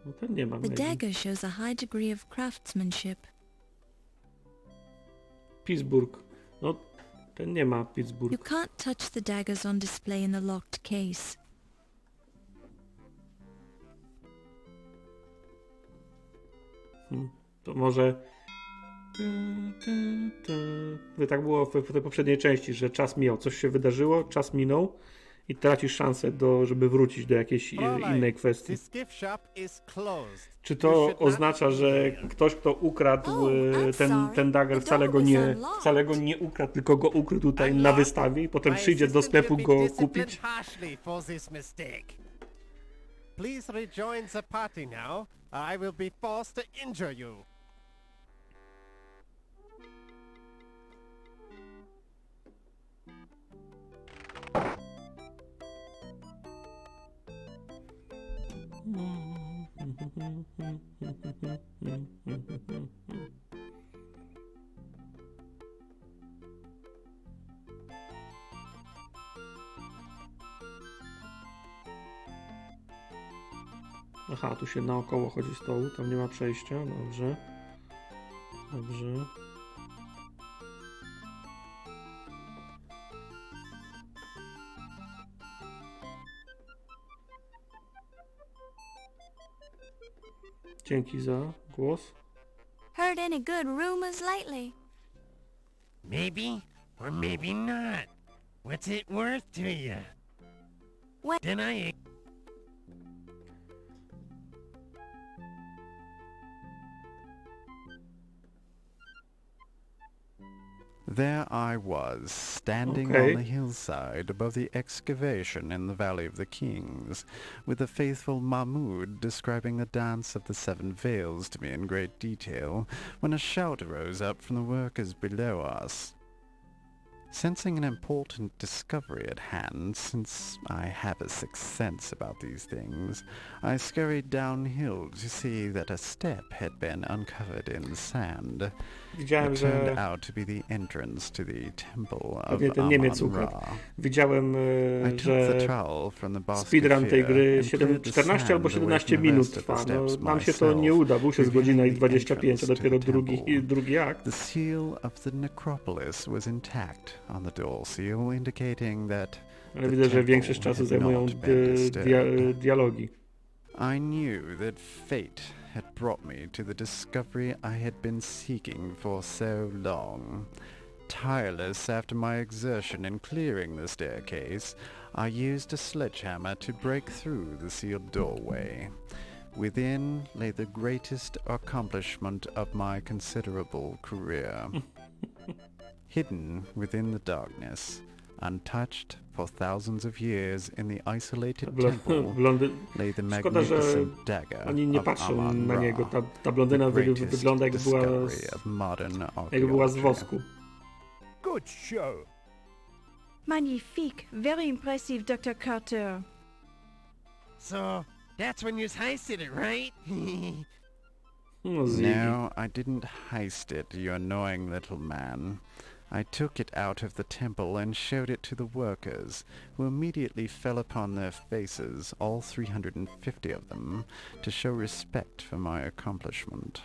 Speaker 11: No ten nie ma.
Speaker 5: The dagger shows a high degree of craftsmanship.
Speaker 11: Pittsburgh. No, ten nie ma Pittsburgh.
Speaker 5: You can't touch the daggers on display in the locked case.
Speaker 11: To może... Tak było w tej poprzedniej części, że czas mijał. Coś się wydarzyło, czas minął i tracisz szansę, żeby wrócić do jakiejś innej kwestii. Czy to oznacza, że ktoś, kto ukradł ten dagger, wcale go nie ukradł, tylko go ukrył tutaj na wystawie i potem przyjdzie do sklepu go kupić?
Speaker 2: Please rejoin the party now, or I will be forced to injure you.
Speaker 11: Aha, tu się naokoło chodzi stołu, tam nie ma przejścia, dobrze. Dobrze. Dzięki za głos.
Speaker 7: Heard any good rumors lately?
Speaker 19: Maybe, or maybe not. What's it worth to you?
Speaker 7: What?
Speaker 19: Then I...
Speaker 22: There I was, standing on the hillside above the excavation in the Valley of the Kings, with the faithful Mahmud describing the dance of the seven veils to me in great detail, when a shout arose up from the workers below us. Sensing an important discovery at hand, since I have a sixth sense about these things, I scurried downhill to see that a step had been uncovered in the sand.
Speaker 11: Widziałem,
Speaker 22: it turned out to be the entrance to the temple of Amon Ra.
Speaker 11: Widziałem, że speedrun tej gry 14 albo 17 minut trwa. No, nam się to nie uda, bo już jest godzina i 25, a dopiero drugi akt.
Speaker 22: The seal of the necropolis was intact on the door seal, indicating that
Speaker 11: ale widzę, że większość czasu zajmują dialogi.
Speaker 22: I knew that fate had brought me to the discovery I had been seeking for so long. Tireless after my exertion in clearing the staircase, I used a sledgehammer to break through the sealed doorway. Within lay the greatest accomplishment of my considerable career. Hidden within the darkness, untouched for thousands of years in the isolated temple, lay the magnificent dagger of Amon Ra,
Speaker 11: ta blondyna
Speaker 22: the greatest
Speaker 11: wygląda
Speaker 22: discovery of modern
Speaker 11: jakby była z
Speaker 22: archaeology.
Speaker 11: wosku.
Speaker 3: Good show.
Speaker 9: Magnifique. Very impressive, Dr. Carter.
Speaker 19: So, that's when you heisted it, right?
Speaker 22: No, I didn't heist it, you annoying little man. I took it out of the temple and showed it to the workers, who immediately fell upon their faces, all 350 of them, to show respect for my accomplishment.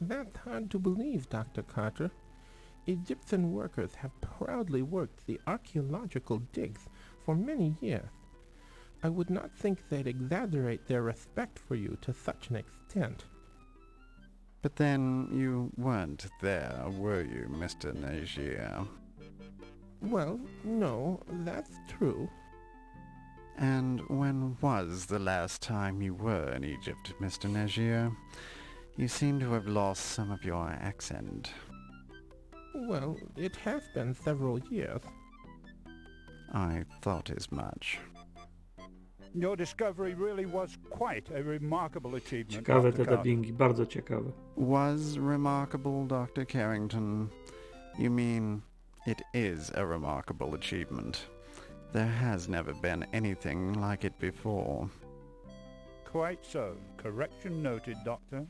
Speaker 6: That's hard to believe, Dr. Carter. Egyptian workers have proudly worked the archaeological digs for many years. I would not think they'd exaggerate their respect for you to such an extent.
Speaker 22: But then you weren't there, were you, Mr. Nagier?
Speaker 6: Well, no, that's true.
Speaker 22: And when was the last time you were in Egypt, Mr. Nagier? You seem to have lost some of your accent.
Speaker 6: Well, it has been several years.
Speaker 22: I thought as much.
Speaker 1: Your discovery really was quite a remarkable achievement.
Speaker 11: Ciekawe te
Speaker 1: Dr. Carter.
Speaker 11: dubbingi, bardzo ciekawe.
Speaker 22: Was remarkable, Dr. Carrington? You mean it is a remarkable achievement. There has never been anything like it before.
Speaker 1: Quite so. Correction noted, Doctor.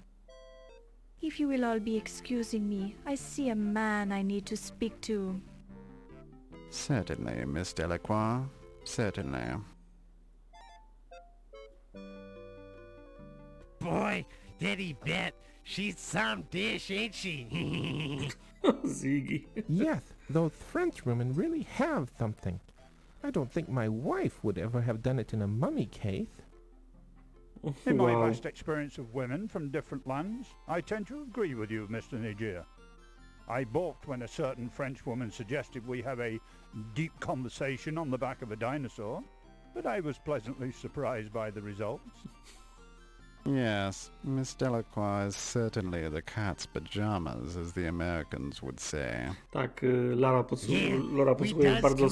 Speaker 9: If you will all be excusing me, I see a man I need to speak to.
Speaker 22: Certainly, Miss Delacroix. Certainly.
Speaker 19: Boy, did he bet. She's some dish, ain't she?
Speaker 11: Ziggy.
Speaker 6: Yes, those French women really have something. I don't think my wife would ever have done it in a mummy case.
Speaker 1: In my
Speaker 11: Wow.
Speaker 1: vast experience of women from different lands, I tend to agree with you, Mr. Nagier. I balked when a certain French woman suggested we have a deep conversation on the back of a dinosaur, but I was pleasantly surprised by the results.
Speaker 22: Yes, Miss Delacroix is certainly the cat's pajamas, as the Americans would say.
Speaker 11: Tak, Lara podsumuje w bardzo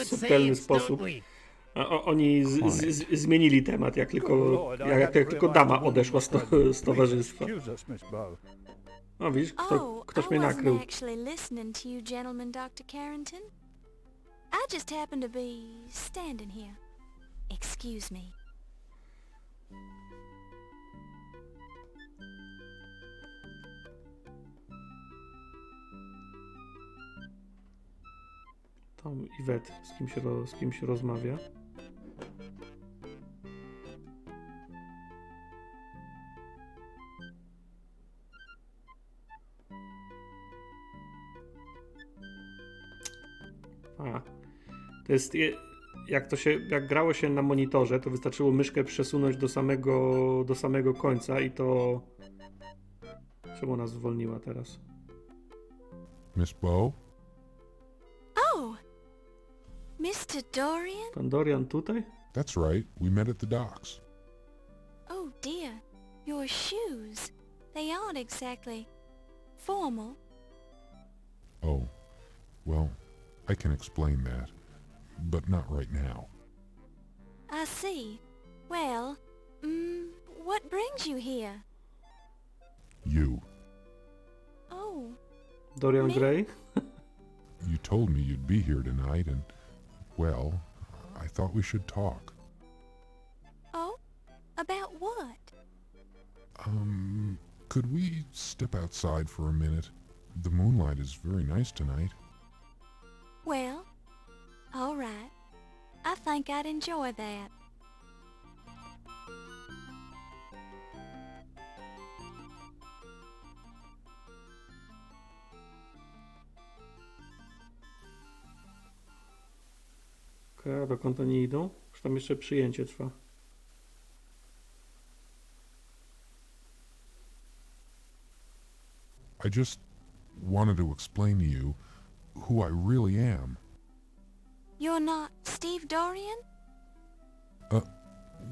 Speaker 11: subtelny sposób. Oni zmienili temat, jak tylko dama odeszła z towarzystwa. O, widzisz, ktoś mnie nakrył.
Speaker 7: I wasn't actually listening to you gentlemen, Dr. Carrington. I just happened to be standing here. Excuse me.
Speaker 11: Tam Iwet, z kim się rozmawia. To jest, jak grało się na monitorze, to wystarczyło myszkę przesunąć do samego końca i to... Czemu ona zwolniła teraz?
Speaker 20: Miss Bow?
Speaker 7: Oh, Mr. Dorian?
Speaker 11: Pan Dorian tutaj?
Speaker 20: That's right. We met at the docks.
Speaker 7: Oh dear, your shoes. They aren't exactly formal.
Speaker 20: Oh, well, I can explain that, but not right now.
Speaker 7: I see. Well, what brings you here?
Speaker 20: You.
Speaker 7: Oh.
Speaker 11: Dorian Gray?
Speaker 20: You told me you'd be here tonight, and, well, I thought we should talk.
Speaker 7: Oh? About what?
Speaker 20: Could we step outside for a minute? The moonlight is very nice tonight.
Speaker 7: Well, all right. I think I'd enjoy that.
Speaker 11: A dokąd oni idą? Już tam jeszcze przyjęcie trwa.
Speaker 20: I just wanted to explain to you who I really am.
Speaker 7: You're not Steve Dorian?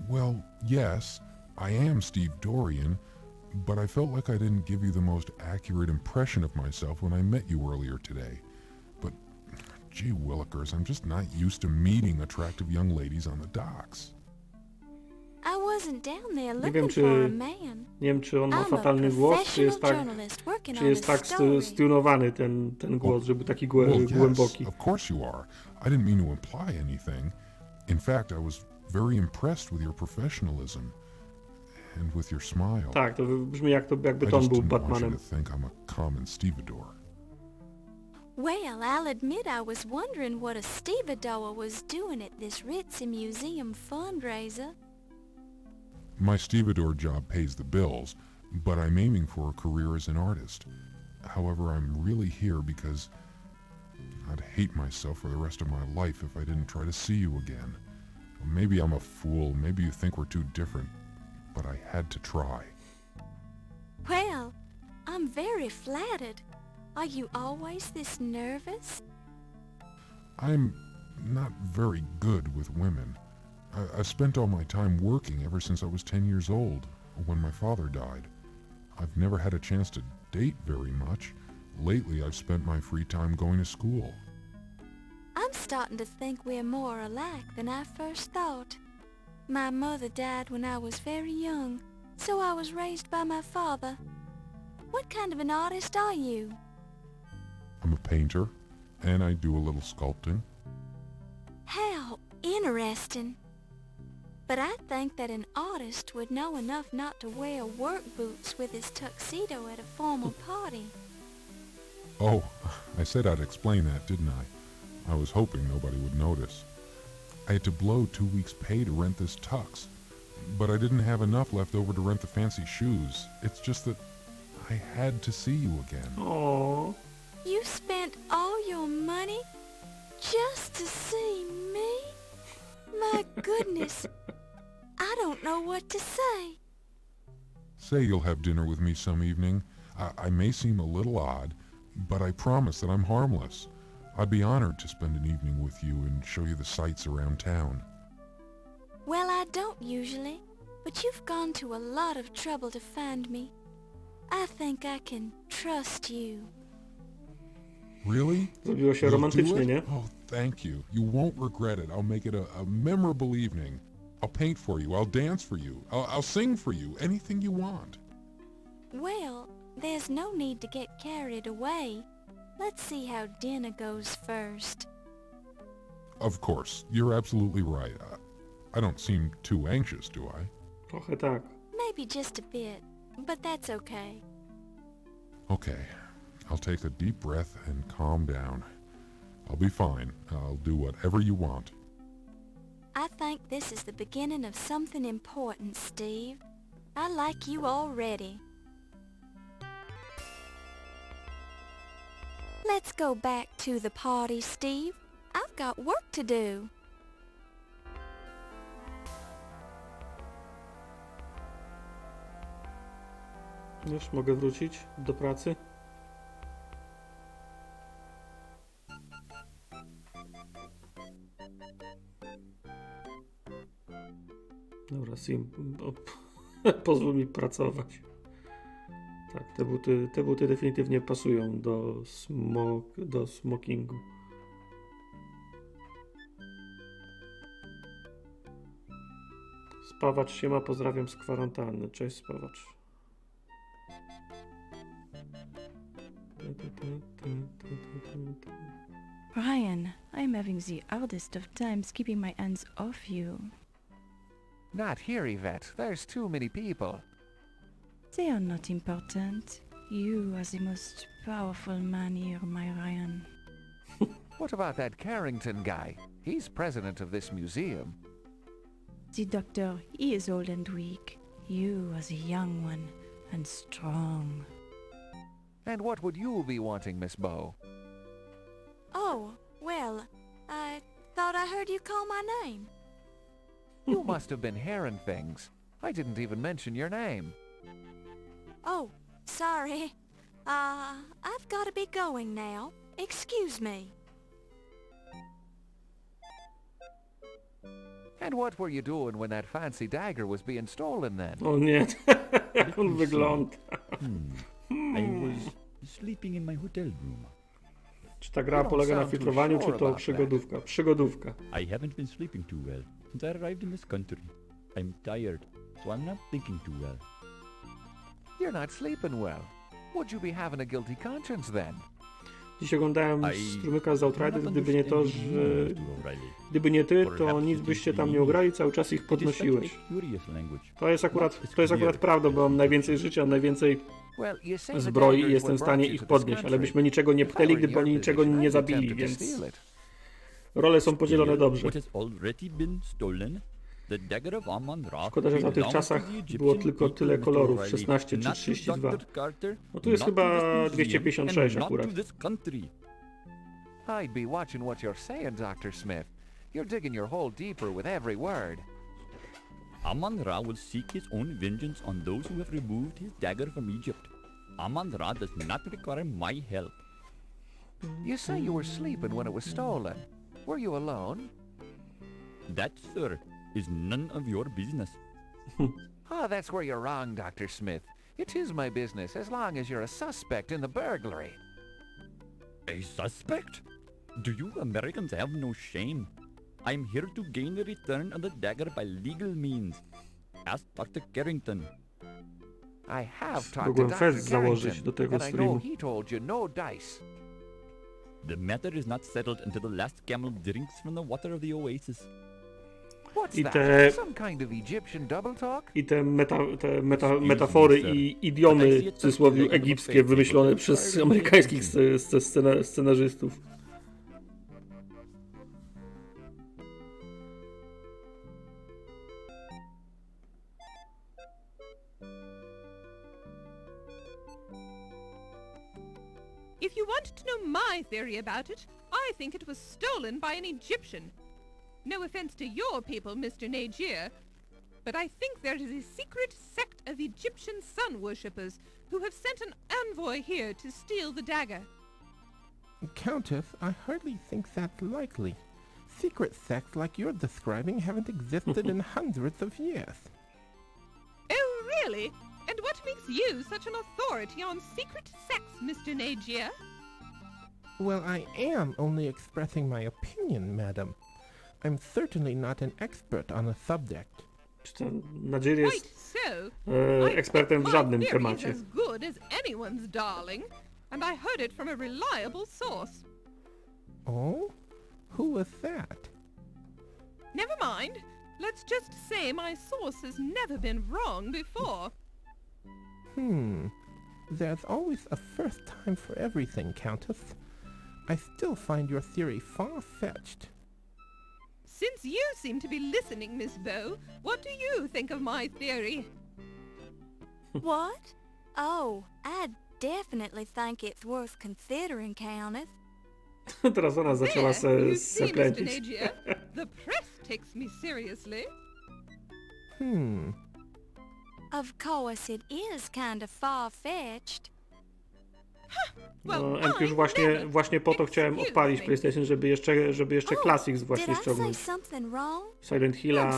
Speaker 20: Well, yes, I am Steve Dorian, but I felt like I didn't give you the most accurate impression of myself when I met you earlier today. But, gee willikers, I'm just not used to meeting attractive young ladies on the docks.
Speaker 7: I wasn't down there looking for a man.
Speaker 11: Nie wiem, czy on ma fatalny głos, czy jest tak stunowany ten głos, żeby taki głęboki.
Speaker 20: Of course you are. I didn't mean to imply anything. In fact, I was very impressed with your professionalism and with your smile.
Speaker 11: Tak, to brzmi jakby to on był Batmanem.
Speaker 20: I just didn't want you to think I'm a common stevedore.
Speaker 7: Well, I'll admit I was wondering what a stevedore was doing at this ritzy museum fundraiser.
Speaker 20: My stevedore job pays the bills, but I'm aiming for a career as an artist. However, I'm really here because I'd hate myself for the rest of my life if I didn't try to see you again. Maybe I'm a fool, maybe you think we're too different, but I had to try.
Speaker 7: Well, I'm very flattered. Are you always this nervous?
Speaker 20: I'm not very good with women. I've spent all my time working ever since I was 10 years old, when my father died. I've never had a chance to date very much. Lately, I've spent my free time going to school.
Speaker 7: I'm starting to think we're more alike than I first thought. My mother died when I was very young, so I was raised by my father. What kind of an artist are you?
Speaker 20: I'm a painter, and I do a little sculpting.
Speaker 7: How interesting. But I think that an artist would know enough not to wear work boots with his tuxedo at a formal party.
Speaker 20: Oh, I said I'd explain that, didn't I? I was hoping nobody would notice. I had to blow 2 weeks' pay to rent this tux, but I didn't have enough left over to rent the fancy shoes. It's just that I had to see you again.
Speaker 11: Aww.
Speaker 7: You spent all your money just to see me? My goodness. I don't know what to say.
Speaker 20: Say you'll have dinner with me some evening. I may seem a little odd, but I promise that I'm harmless. I'd be honored to spend an evening with you and show you the sights around town.
Speaker 7: Well, I don't usually, but you've gone to a lot of trouble to find me. I think I can trust you.
Speaker 20: Really?
Speaker 11: Zrobiło się
Speaker 20: You'll
Speaker 11: romantycznie,
Speaker 20: do it?
Speaker 11: nie?
Speaker 20: Oh, thank you. You won't regret it. I'll make it a memorable evening. I'll paint for you. I'll dance for you. I'll sing for you. Anything you want.
Speaker 7: Well, there's no need to get carried away. Let's see how dinner goes first.
Speaker 20: Of course. You're absolutely right. I don't seem too anxious, do I?
Speaker 11: Trochę tak.
Speaker 7: Maybe just a bit, but that's okay.
Speaker 20: Okay. I'll take a deep breath and calm down. I'll be fine. I'll do whatever you want.
Speaker 7: I think this is the beginning of something important, Steve. I like you already. Let's go back to the party, Steve. I've got work to do.
Speaker 11: Już mogę wrócić do pracy. Dobra, Sim, pozwól mi pracować. Tak, te buty definitywnie pasują do smokingu. Spawacz się ma, pozdrawiam z kwarantanny. Cześć, spawacz.
Speaker 9: Ryan, I'm having the hardest of times keeping my hands off you.
Speaker 14: Not here, Yvette. There's too many people.
Speaker 9: They are not important. You are the most powerful man here, my Ryan.
Speaker 14: What about that Carrington guy? He's president of this museum.
Speaker 9: The doctor, he is old and weak. You are the young one and strong.
Speaker 14: And what would you be wanting, Miss Bow?
Speaker 7: Oh, well, I thought I heard you call my name.
Speaker 14: You must have been hearing things. I didn't even mention your name.
Speaker 7: Oh, sorry. I've got to be going now. Excuse me.
Speaker 14: And what were you doing when that fancy dagger was being stolen then?
Speaker 11: O nie, jak on wygląda.
Speaker 3: I was sleeping in my hotel room.
Speaker 11: Czy ta gra polega na filtrowaniu, czy to przygodówka? Przygodówka.
Speaker 3: I haven't been sleeping too well since I arrived in this country. I'm tired, so I'm not thinking too well.
Speaker 14: You're not sleeping well. Would you be having a guilty conscience then?
Speaker 11: Dziś oglądałem strumyka z Outriders, gdyby nie to, że... Gdyby nie ty, to nic byście tam nie ugrali, cały czas ich podnosiłeś. To jest akurat prawda, bo mam najwięcej życia, najwięcej zbroi i jestem w stanie ich podnieść, ale byśmy niczego nie pchnęli, gdyby oni niczego nie zabili, więc role są podzielone dobrze. Szkoda, że w tamtych czasach było tylko tyle kolorów, 16 czy 32. No tu jest chyba 256 akurat.
Speaker 14: I'd be watching what you're saying, Dr. Smith. You're digging your hole deeper with every word.
Speaker 3: Amon Ra will seek his own vengeance on those who have removed his dagger from Egypt. Amon Ra does not require my help.
Speaker 14: You say you were sleeping when it was stolen. Were you alone?
Speaker 3: That, sir, is none of your business.
Speaker 14: That's where you're wrong, Dr. Smith. It is my business as long as you're a suspect in the burglary.
Speaker 3: A suspect? Do you Americans have no shame? I'm here to gain the return of the dagger by legal means. Ask Dr. Carrington.
Speaker 14: I have talked to Dr. Carrington, and I know he told you no dice.
Speaker 3: The matter is not settled until the last camel drinks from the water of the oasis.
Speaker 14: What's that? Some kind of Egyptian double talk?
Speaker 11: I te metafory i idiomy, w cudzysłowie egipskie, wymyślone przez amerykańskich scenarzystów.
Speaker 8: If you want to know my theory about it, I think it was stolen by an Egyptian. No offense to your people, Mr. Nagier, but I think there is a secret sect of Egyptian sun worshippers who have sent an envoy here to steal the dagger.
Speaker 6: Countess, I hardly think that's likely. Secret sects like you're describing haven't existed in hundreds of years.
Speaker 8: Oh, really? And what makes you such an authority on secret sects, Mr. Nagier?
Speaker 6: Well, I am only expressing my opinion, madam. I'm certainly not an expert on the subject.
Speaker 11: Nadzier jest ekspertem w żadnym temacie.
Speaker 8: As good as anyone's, darling, and I heard it from a reliable source.
Speaker 6: Oh? Who was that?
Speaker 8: Never mind. Let's just say my source has never been wrong before.
Speaker 6: There's always a first time for everything, Countess. I still find your theory far-fetched.
Speaker 8: Since you seem to be listening, Miss Bow, what do you think of my theory?
Speaker 7: What? Oh, I definitely think it's worth considering, Countess.
Speaker 11: Teraz ona zaczęła se plecić.
Speaker 8: The press takes me seriously.
Speaker 7: Of course it is kind of far-fetched.
Speaker 11: No, już właśnie po to chciałem odpalić PlayStation, żeby jeszcze Classics właśnie ściągnąć. Silent Hilla,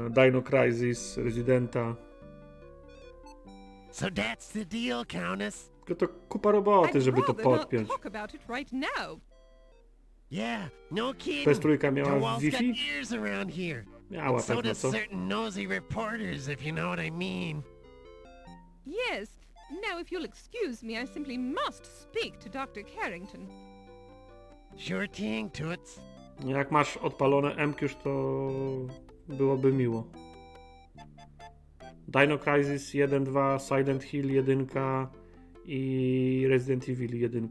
Speaker 11: Dino Crisis, Residenta.
Speaker 19: So that's the deal, Countess.
Speaker 11: Tylko to kupa roboty, żeby to podpiąć.
Speaker 19: Yeah, no kidding.
Speaker 11: PS3 miała Wi-Fi? Miała
Speaker 19: so
Speaker 11: pewno,
Speaker 19: does
Speaker 11: co?
Speaker 19: certain nosy reporters, if you know what I mean.
Speaker 8: Yes. Now, if you'll excuse me, I simply must speak to Dr. Carrington.
Speaker 19: Sure thing, Toots.
Speaker 11: Jak masz odpalone MQż, to byłoby miło. Dino Crisis 1, 2, Silent Hill 1 i Resident Evil 1.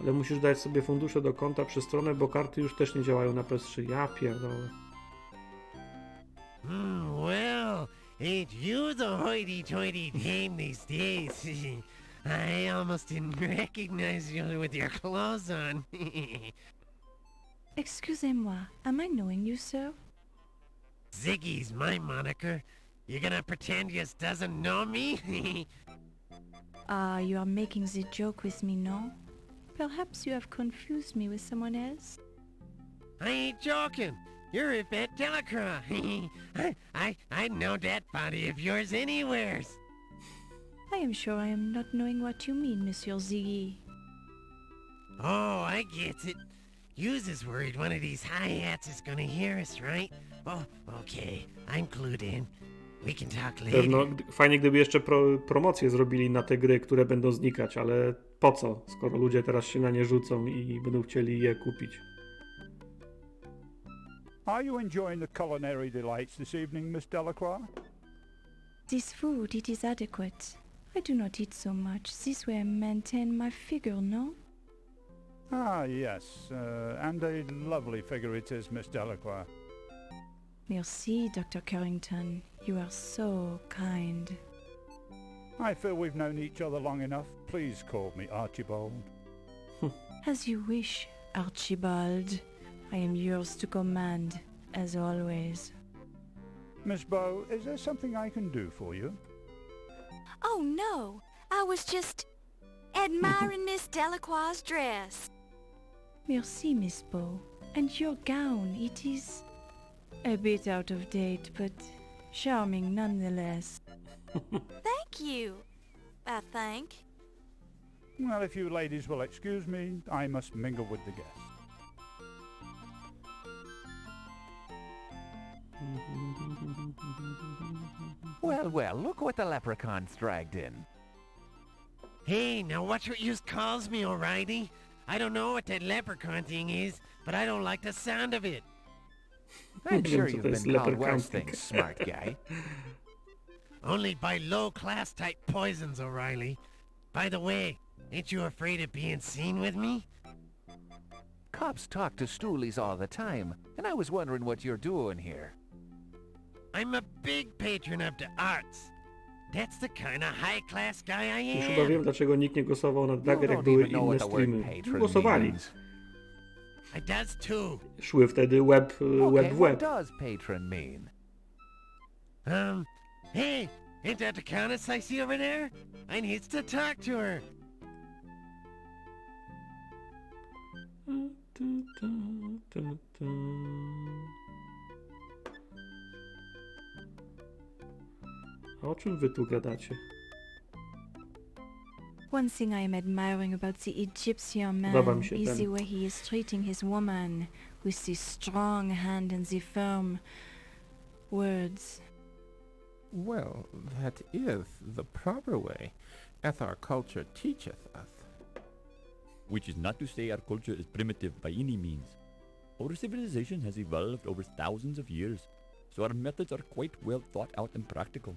Speaker 11: Ale musisz dać sobie fundusze do konta przez stronę, bo karty już też nie działają na PS3. Ja pierdolę.
Speaker 19: Well, ain't you the hoity-toity dame these days? I almost didn't recognize you with your clothes on.
Speaker 9: Excusez-moi, am I knowing you, sir?
Speaker 19: Ziggy's my moniker. You gonna pretend you doesn't know me?
Speaker 9: You are making the joke with me, no? Perhaps you have confused me with someone else?
Speaker 19: I ain't joking. You're Yvette Delacroix. I'd know that body of yours anywheres.
Speaker 9: I am sure I am not knowing what you mean, Monsieur Ziggy.
Speaker 19: Oh, I get it. You's is worried one of these hi-hats is gonna hear us, right? Oh, okay. I'm clued in. We can talk later.
Speaker 11: Pewno fajnie, gdyby jeszcze promocje zrobili na te gry, które będą znikać, ale po co, skoro ludzie teraz się na nie rzucą i będą chcieli je kupić.
Speaker 1: Are you enjoying the culinary delights this evening, Miss Delacroix?
Speaker 9: This food, it is adequate. I do not eat so much. This way I maintain my figure, no?
Speaker 1: Ah, yes, and a lovely figure it is, Miss Delacroix.
Speaker 9: Merci, Dr. Carrington. You are so kind.
Speaker 1: I feel we've known each other long enough. Please call me Archibald.
Speaker 9: As you wish, Archibald. I am yours to command, as always.
Speaker 1: Miss Bow, is there something I can do for you?
Speaker 7: Oh, no. I was just admiring Miss Delacroix's dress.
Speaker 9: Merci, Miss Bow. And your gown, it is a bit out of date, but charming nonetheless.
Speaker 7: Thank you, I think.
Speaker 1: Well, if you ladies will excuse me, I must mingle with the guests.
Speaker 14: Well, well, look what the leprechaun's dragged in.
Speaker 19: Hey, now watch what yous calls me, O'Reilly. I don't know what that leprechaun thing is, but I don't like the sound of it.
Speaker 14: I'm sure you've been called worse things, smart guy.
Speaker 19: Only by low-class type poisons, O'Reilly. By the way, ain't you afraid of being seen with me?
Speaker 14: Cops talk to stoolies all the time, and I was wondering what you're doing here.
Speaker 19: I'm a big patron of the arts. That's the kind of high-class guy I
Speaker 11: Już
Speaker 19: am.
Speaker 11: chyba wiem, dlaczego nikt nie głosował na Dagger, jak były inne streamy. Głosowali.
Speaker 19: I does too.
Speaker 11: Szły wtedy web w
Speaker 14: What
Speaker 11: web.
Speaker 14: does patron mean?
Speaker 19: Hey, ain't that the countess I see over there? I needs to talk to her.
Speaker 11: A o czym wy tu gadacie?
Speaker 9: One thing I am admiring about the Egyptian
Speaker 11: Podoba
Speaker 9: man
Speaker 11: mi się
Speaker 9: is the
Speaker 11: ten.
Speaker 9: way he is treating his woman, with the strong hand and the firm words.
Speaker 6: Well, that is the proper way, as our culture teacheth us.
Speaker 3: Which is not to say our culture is primitive by any means. Our civilization has evolved over thousands of years, so our methods are quite well thought out and practical.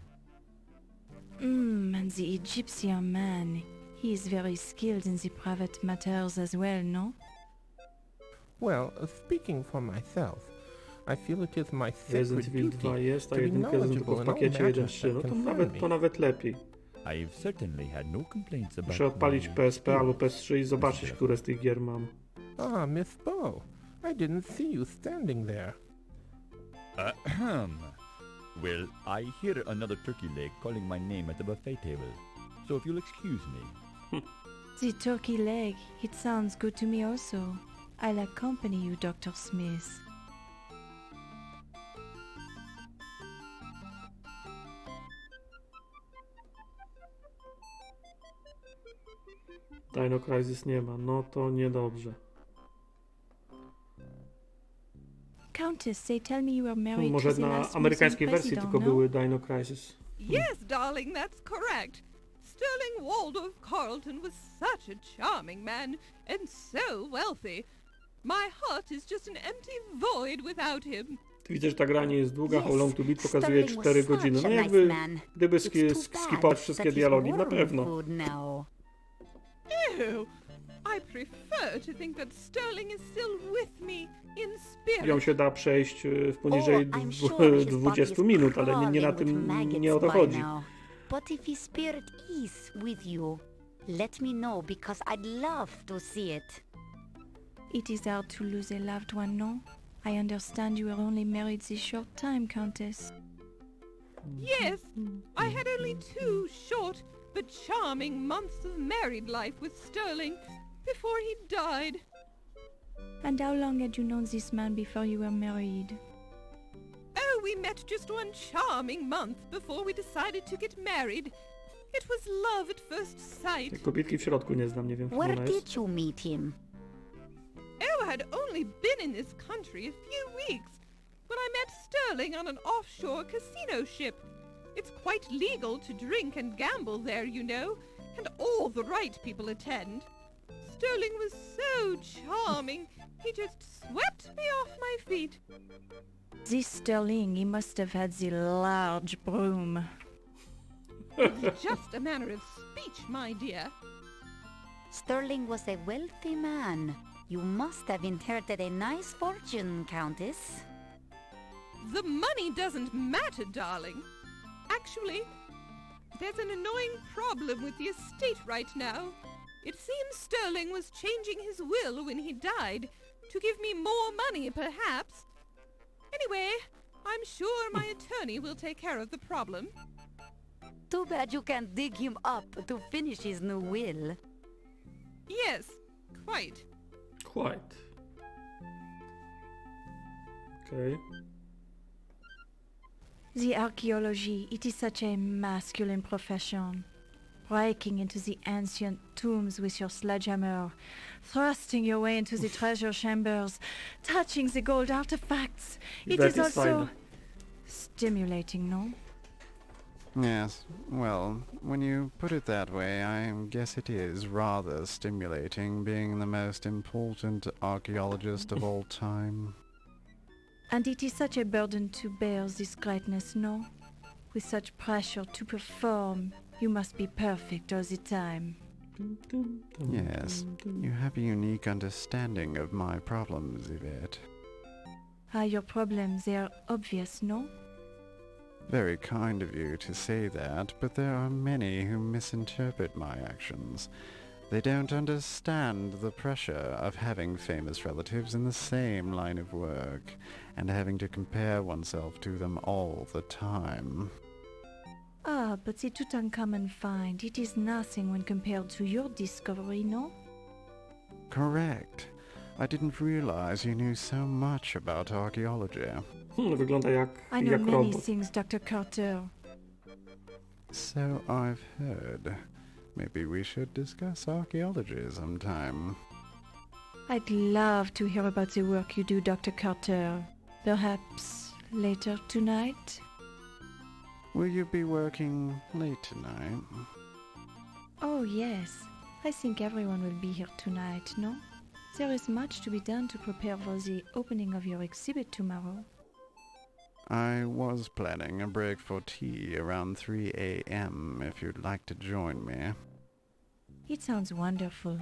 Speaker 9: And the Egyptian man, he is very skilled in the private matters as well, no?
Speaker 6: Well, speaking for myself, I feel it is my
Speaker 11: Resident
Speaker 6: sacred
Speaker 11: Evil
Speaker 6: duty
Speaker 11: 2 jest, a
Speaker 6: to be
Speaker 11: jedynka jest tylko
Speaker 6: knowledgeable
Speaker 11: w
Speaker 6: in all
Speaker 11: pakiecie
Speaker 6: matters
Speaker 11: 1.3. No
Speaker 6: that
Speaker 11: to
Speaker 6: concern me.
Speaker 11: nawet lepiej.
Speaker 3: I've certainly had no complaints about
Speaker 11: Muszę odpalić
Speaker 3: my
Speaker 11: PSP albo
Speaker 3: skills.
Speaker 11: PS3 i zobaczyć, które z tych gier mam.
Speaker 6: Ah, Miss Bow, I didn't see you standing there.
Speaker 3: Ahem. Well, I hear another turkey leg calling my name at the buffet table. So if you'll excuse me.
Speaker 9: The turkey leg, it sounds good to me also. I'll accompany you, Dr. Smith.
Speaker 11: Dino Crisis nie ma, no to niedobrze.
Speaker 9: Countess, they tell me you were married
Speaker 11: Może
Speaker 9: to the
Speaker 11: na
Speaker 9: last
Speaker 11: amerykańskiej
Speaker 9: Muslim
Speaker 11: wersji
Speaker 9: president,
Speaker 11: tylko
Speaker 9: no?
Speaker 11: były Dino Crisis.
Speaker 15: Yes, darling, that's correct. Sterling Waldorf Carlton was such a charming man, and so wealthy. My heart is just an empty void without him.
Speaker 11: Widzę, że ta gra nie jest długa,
Speaker 15: Yes,
Speaker 11: How Long to Beat pokazuje
Speaker 15: Sterling was
Speaker 11: 4
Speaker 15: such
Speaker 11: godziny. No
Speaker 15: a
Speaker 11: jakby,
Speaker 15: nice man.
Speaker 11: gdyby
Speaker 15: It's too
Speaker 11: skipować
Speaker 15: bad
Speaker 11: wszystkie
Speaker 15: that he's
Speaker 11: dialogi, na
Speaker 15: worm
Speaker 11: pewno.
Speaker 15: food now. Ew, I prefer to think that Sterling is still with me in spirit.
Speaker 11: Ją się da przejść w poniżej 20 minut, ale nie na tym, nie o to chodzi.
Speaker 16: But if his spirit is with you, let me know, because I'd love to see it.
Speaker 9: It is hard to lose a loved one, no? I understand you were only married this short time, Countess.
Speaker 15: Yes, I had only 2 short but charming months of married life with Sterling before he died.
Speaker 9: And how long had you known this man before you were married?
Speaker 15: Oh, we met just 1 charming month before we decided to get married. It was love at first sight.
Speaker 11: Tej kobietki w środku nie znam, nie wiem,
Speaker 16: Where
Speaker 11: ona jest.
Speaker 16: did you meet him?
Speaker 15: Oh, I had only been in this country a few weeks when I met Sterling on an offshore casino ship. It's quite legal to drink and gamble there, you know, and all the right people attend. Sterling was so charming. He just swept me off my feet.
Speaker 9: This Sterling, he must have had the large broom.
Speaker 15: It's just a manner of speech, my dear.
Speaker 16: Sterling was a wealthy man. You must have inherited a nice fortune, Countess.
Speaker 15: The money doesn't matter, darling. Actually, there's an annoying problem with the estate right now. It seems Sterling was changing his will when he died to give me more money, perhaps. Anyway, I'm sure my attorney will take care of the problem.
Speaker 16: Too bad you can't dig him up to finish his new will.
Speaker 15: Yes, quite.
Speaker 11: Quite. Okay.
Speaker 9: The archaeology, it is such a masculine profession. Breaking into the ancient tombs with your sledgehammer, thrusting your way into the treasure chambers, touching the gold artifacts. It is also stimulating, no?
Speaker 22: Yes, well, when you put it that way, I guess it is rather stimulating being the most important archaeologist of all time.
Speaker 9: And it is such a burden to bear this greatness, no? With such pressure to perform, you must be perfect all the time.
Speaker 22: Yes, you have a unique understanding of my problems, Yvette.
Speaker 9: Your problems, they are obvious, no?
Speaker 22: Very kind of you to say that, but there are many who misinterpret my actions. They don't understand the pressure of having famous relatives in the same line of work, and having to compare oneself to them all the time.
Speaker 9: But the Tutankhamun find, it is nothing when compared to your discovery, no?
Speaker 22: Correct. I didn't realize you knew so much about archaeology.
Speaker 11: Wygląda
Speaker 9: I know
Speaker 11: jak
Speaker 9: many
Speaker 11: robot.
Speaker 9: things, Dr. Carter.
Speaker 22: So I've heard. Maybe we should discuss archaeology sometime.
Speaker 9: I'd love to hear about the work you do, Dr. Carter. Perhaps later tonight?
Speaker 22: Will you be working late tonight?
Speaker 9: Oh, yes. I think everyone will be here tonight, no? There is much to be done to prepare for the opening of your exhibit tomorrow.
Speaker 22: I was planning a break for tea around 3 a.m. if you'd like to join me.
Speaker 9: It sounds wonderful.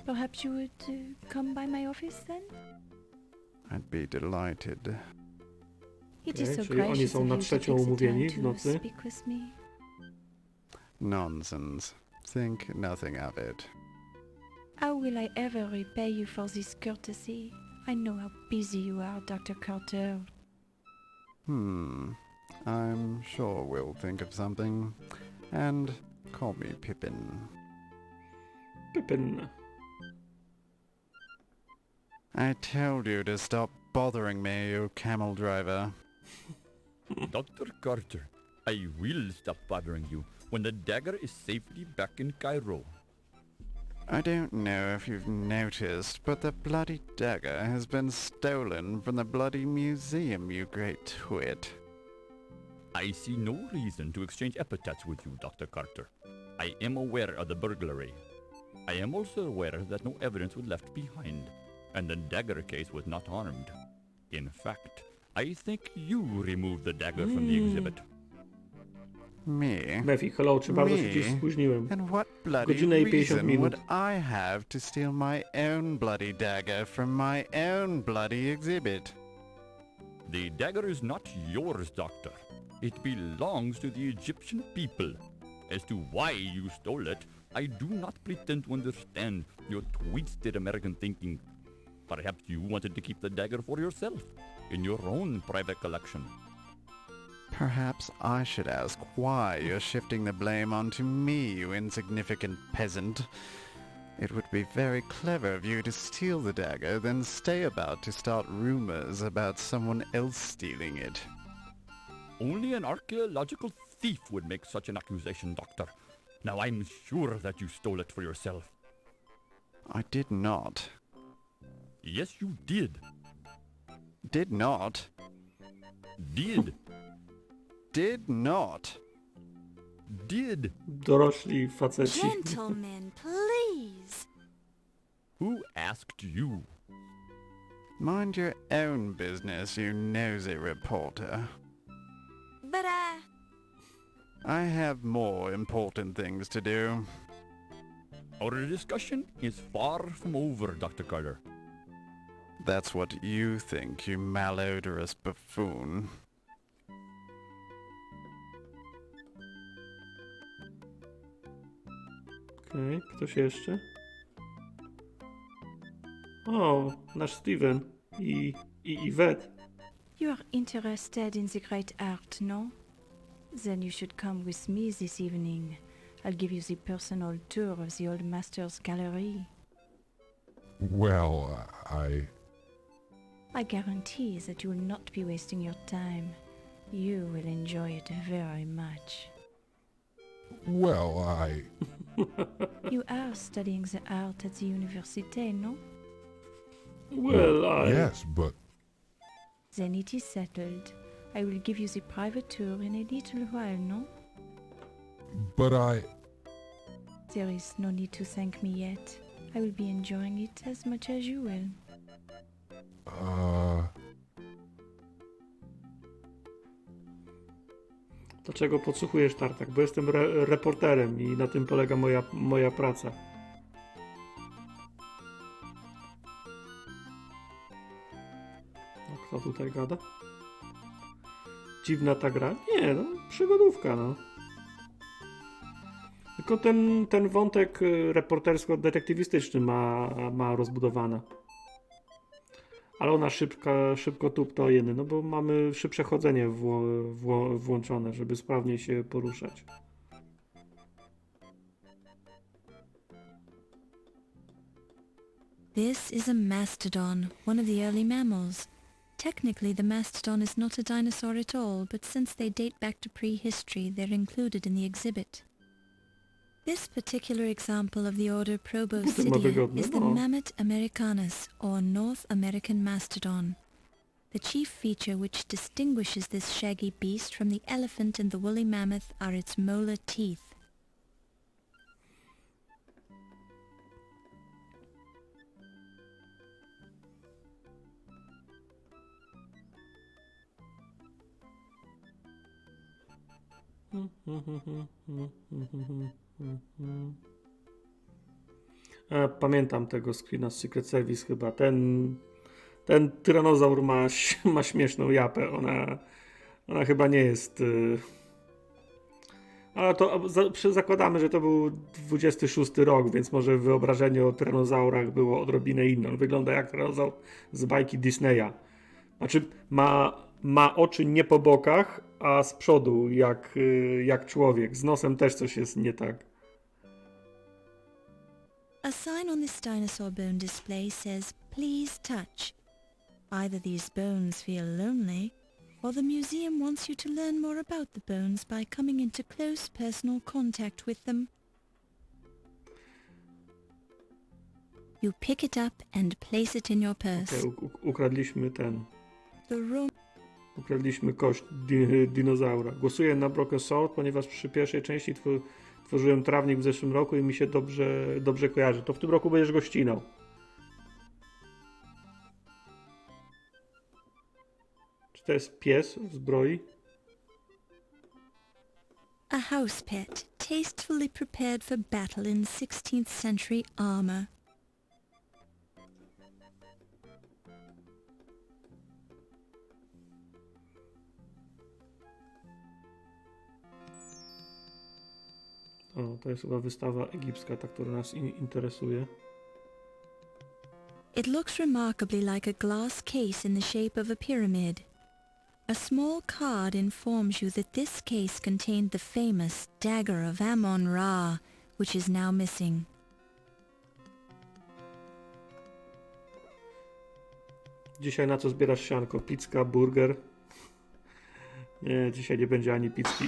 Speaker 9: Perhaps you would come by my office then?
Speaker 22: I'd be delighted.
Speaker 9: It is so
Speaker 11: czyli oni
Speaker 9: gracious
Speaker 11: są
Speaker 9: of
Speaker 11: na
Speaker 9: you to
Speaker 11: trzecią
Speaker 9: take the
Speaker 11: umówieni
Speaker 9: time
Speaker 11: w
Speaker 9: to
Speaker 11: nocy.
Speaker 9: speak with me.
Speaker 22: Nonsense. Think nothing of it.
Speaker 9: How will I ever repay you for this courtesy? I know how busy you are, Dr. Carter.
Speaker 22: I'm sure we'll think of something. And call me Pippin.
Speaker 11: Pippin.
Speaker 22: I told you to stop bothering me, you camel driver.
Speaker 3: Dr. Carter, I will stop bothering you when the dagger is safely back in Cairo.
Speaker 22: I don't know if you've noticed, but the bloody dagger has been stolen from the bloody museum, you great twit.
Speaker 3: I see no reason to exchange epithets with you, Dr. Carter. I am aware of the burglary. I am also aware that no evidence was left behind, and the dagger case was not harmed. In fact, I think you removed the dagger from the exhibit.
Speaker 22: Me?
Speaker 11: Mefi, hello, czy bardzo się dziś spóźniłem?
Speaker 22: And what bloody
Speaker 11: Godzinę i 50
Speaker 22: reason
Speaker 11: minut.
Speaker 22: would I have to steal my own bloody dagger from my own bloody exhibit?
Speaker 3: The dagger is not yours, Doctor. It belongs to the Egyptian people. As to why you stole it, I do not pretend to understand your twisted American thinking. Perhaps you wanted to keep the dagger for yourself, in your own private collection.
Speaker 22: Perhaps I should ask why you're shifting the blame onto me, you insignificant peasant. It would be very clever of you to steal the dagger, then stay about to start rumors about someone else stealing it.
Speaker 3: Only an archaeological thief would make such an accusation, Doctor. Now I'm sure that you stole it for yourself.
Speaker 22: I did not.
Speaker 3: Yes, you did.
Speaker 22: Did not?
Speaker 3: Did.
Speaker 22: Did not.
Speaker 3: Did.
Speaker 11: Dorośli faceci.
Speaker 7: Gentlemen, please.
Speaker 3: Who asked you?
Speaker 22: Mind your own business, you nosy reporter.
Speaker 7: But
Speaker 22: I have more important things to do.
Speaker 3: Our discussion is far from over, Dr. Carter.
Speaker 22: That's what you think, you malodorous buffoon.
Speaker 11: Okej, ktoś jeszcze? O, nasz Steven i Yvette.
Speaker 9: You are interested in the great art, no? Then you should come with me this evening. I'll give you the personal tour of the old master's gallery.
Speaker 20: Well,
Speaker 9: I guarantee that you will not be wasting your time. You will enjoy it very much.
Speaker 20: Well,
Speaker 9: You are studying the art at the université, no?
Speaker 11: Well,
Speaker 20: Yes, but...
Speaker 9: Then it is settled. I will give you the private tour in a little while, no?
Speaker 20: But
Speaker 9: There is no need to thank me yet. I will be enjoying it as much as you will.
Speaker 11: Dlaczego podsłuchujesz, Tartak? Bo jestem reporterem i na tym polega moja praca. A kto tutaj gada? Dziwna ta gra? Nie, no, przygodówka, no. Tylko ten wątek reportersko-detektywistyczny ma rozbudowana. Ale ona szybko tuptojeny, no bo mamy szybsze chodzenie włączone, żeby sprawniej się poruszać.
Speaker 5: This is a mastodon, one of the early mammals. Technically, the mastodon is not a dinosaur at all, but since they date back to prehistory, they're included in the exhibit. This particular example of the order Proboscidea is the Mammoth americanus, or North American mastodon. The chief feature which distinguishes this shaggy beast from the elephant and the woolly mammoth are its molar teeth.
Speaker 11: Pamiętam tego screena z Secret Service chyba. Ten tyranozaur ma śmieszną japę. Ona chyba nie jest... Ale to zakładamy, że to był 26 rok, więc może wyobrażenie o tyranozaurach było odrobinę inne. On wygląda jak tyranozaur z bajki Disneya. Znaczy ma oczy nie po bokach, a z przodu jak człowiek. Z nosem też coś jest nie tak.
Speaker 5: A sign on this dinosaur bone display says, "Please touch." Either these bones feel lonely, or the museum wants you to learn more about the bones by coming into close personal contact with them. You pick it up and place it in your purse.
Speaker 11: Ukradliśmy Ukradliśmy kość dinozaura. Głosuję na Broken Sword, ponieważ przy pierwszej części tworzyłem trawnik w zeszłym roku i mi się dobrze kojarzy. To w tym roku będziesz go ścinał. Czy to jest pies w zbroi?
Speaker 5: A house pet, tastefully prepared for battle in 16th century armor.
Speaker 11: O, to jest chyba wystawa egipska, ta, która nas interesuje.
Speaker 5: It looks remarkably like a glass case in the shape of a pyramid. A small card informs you that this case contained the famous Dagger of Amon Ra, which is now missing.
Speaker 11: Dzisiaj na co zbierasz sianko? Pizza, burger? Nie, dzisiaj nie będzie ani pizzki.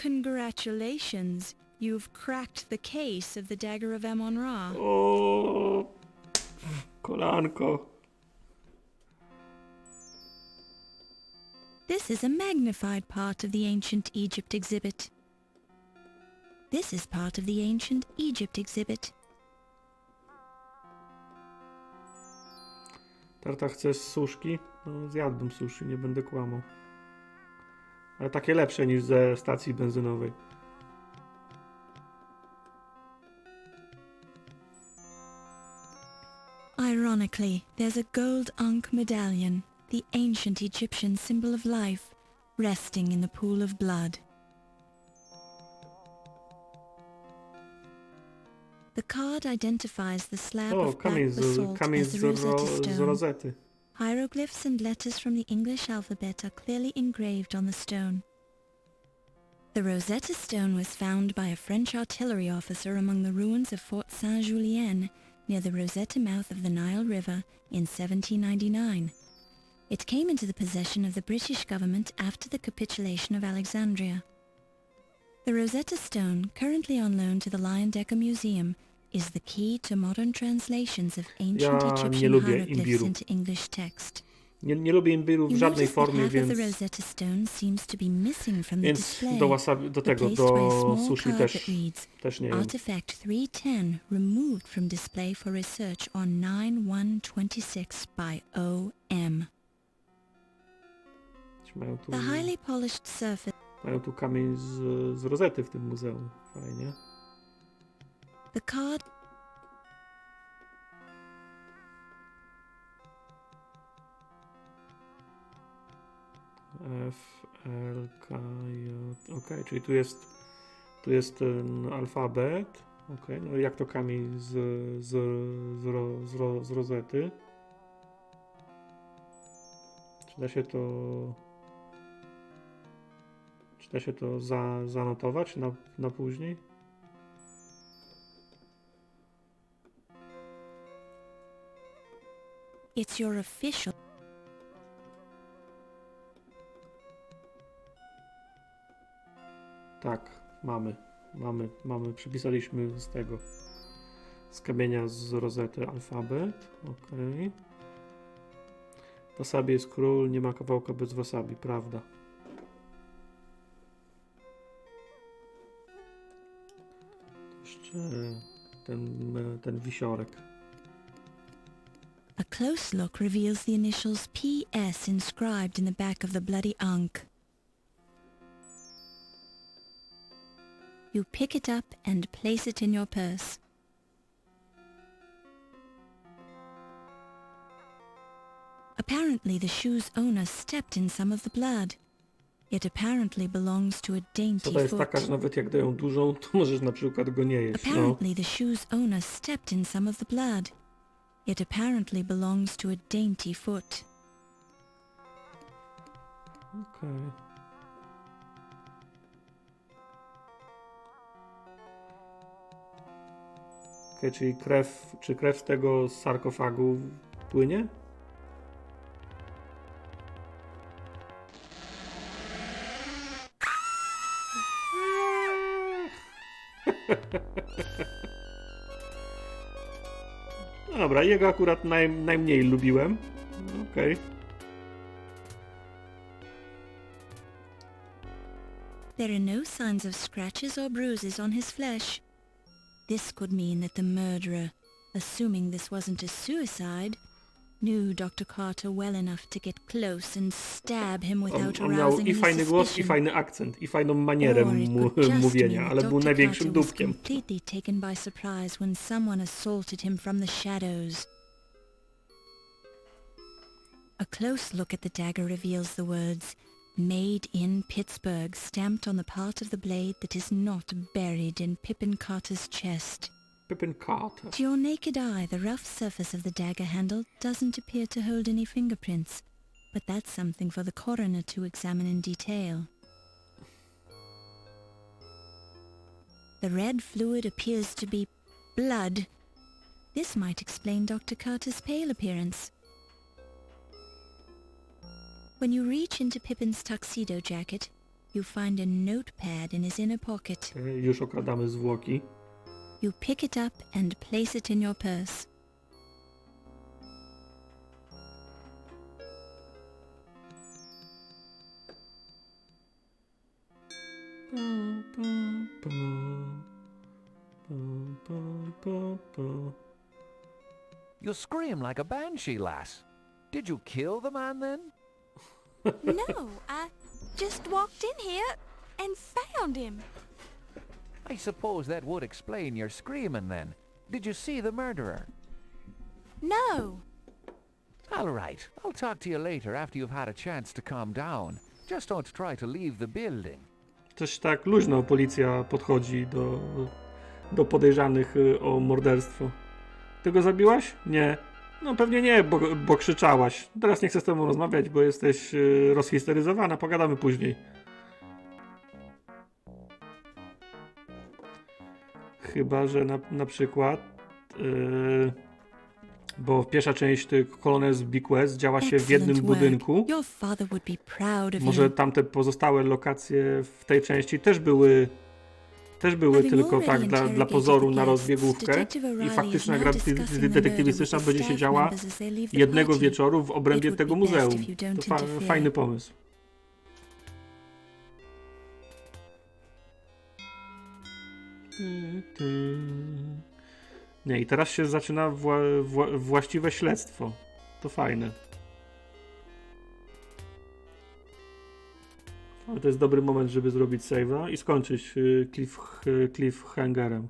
Speaker 5: Congratulations, you've cracked the case of the Dagger of Amon Ra.
Speaker 11: O, kolanko.
Speaker 5: This is a magnified part of the ancient Egypt exhibit. This is part of the ancient Egypt exhibit.
Speaker 11: Tarta, chcesz suszki? No, zjadłbym sushi, nie będę kłamał. Ale takie lepsze niż ze stacji benzynowej.
Speaker 5: Ironically, there's a gold ankh medallion, the ancient Egyptian symbol of life, resting in the pool of blood. The card identifies the slab of black basalt as the Rosetta Stone.
Speaker 11: Rosety.
Speaker 5: Hieroglyphs and letters from the English alphabet are clearly engraved on the stone. The Rosetta Stone was found by a French artillery officer among the ruins of Fort Saint-Julien near the Rosetta mouth of the Nile River in 1799. It came into the possession of the British government after the capitulation of Alexandria. The Rosetta Stone, currently on loan to the Leyendecker Museum, is the key to modern translations of ancient Egyptian hieroglyphs into English text.
Speaker 11: Nie lubię imbiru w żadnej formie, więc do sushi też nie jem.
Speaker 5: Artifact 310 removed from display for research on 9/1/26 by O.M. The highly polished surface.
Speaker 11: Mają tu kamień z rozety w tym muzeum. Fajnie.
Speaker 5: The card.
Speaker 11: F, L, K, J. Okej, czyli tu jest ten alfabet. Okej, no jak to kamień z rozety? Czy da się to zanotować na później?
Speaker 5: It's your official.
Speaker 11: Tak, mamy, przypisaliśmy z kamienia z rozety alfabet. Okej. Wasabi jest król, nie ma kawałka bez wasabi, prawda. Jeszcze ten wisiorek.
Speaker 5: A close look reveals the initials P.S. inscribed in the back of the bloody ankh. You pick it up and place it in your purse. Apparently the shoe's owner stepped in some of the blood. It apparently belongs to a dainty
Speaker 11: To jest
Speaker 5: foot.
Speaker 11: taka, że nawet jak dają dużą, to możesz na przykład go nie jeść.
Speaker 5: Apparently the shoe's owner stepped in some of the blood. It apparently belongs to a dainty foot.
Speaker 11: Okej. Okej, czyli krew z tego sarkofagu płynie? Dobra, jego akurat najmniej lubiłem. Okej.
Speaker 5: There are no signs of scratches or bruises on his flesh. This could mean that the murderer, assuming this wasn't a suicide, knew Dr. Carter well enough to get close and stab him without
Speaker 11: On miał
Speaker 5: arousing
Speaker 11: i
Speaker 5: any
Speaker 11: fajny głos, i
Speaker 5: suspicion.
Speaker 11: fajny akcent, i fajną manierę mówienia, ale był największym dupkiem.
Speaker 5: Completely taken by surprise when someone assaulted him from the shadows. A close look at the dagger reveals the words "Made in Pittsburgh" stamped on the part of the blade that is not buried in Pippin Carter's chest.
Speaker 11: Pippin Carter.
Speaker 5: To your naked eye, the rough surface of the dagger handle doesn't appear to hold any fingerprints, but that's something for the coroner to examine in detail. The red fluid appears to be blood. This might explain Dr. Carter's pale appearance. When you reach into Pippin's tuxedo jacket, you find a notepad in his inner pocket.
Speaker 11: Już okradamy zwłoki.
Speaker 5: You pick it up and place it in your purse.
Speaker 14: You scream like a banshee, lass. Did you kill the man then?
Speaker 7: No, I just walked in here and found him.
Speaker 14: I suppose that would explain your screaming then. Did you see the murderer?
Speaker 7: No.
Speaker 14: All right, I'll talk to you later after you've had a chance to calm down. Just don't try to leave the building.
Speaker 11: Też tak luźno policja podchodzi do podejrzanych o morderstwo. Ty go zabiłaś? Nie. No pewnie nie, bo krzyczałaś. Teraz nie chcę z tobą rozmawiać, bo jesteś rozhisteryzowana. Pogadamy później. Chyba, że na przykład bo pierwsza część Colonel's Bequest działa się w jednym budynku. Może tamte pozostałe lokacje w tej części też były tylko tak dla pozoru na rozbiegówkę i faktyczna gra detektywistyczna będzie się działa jednego wieczoru w obrębie tego muzeum. To fajny pomysł. Nie, i teraz się zaczyna właściwe śledztwo. To fajne. Ale to jest dobry moment, żeby zrobić save'a i skończyć cliffhangerem.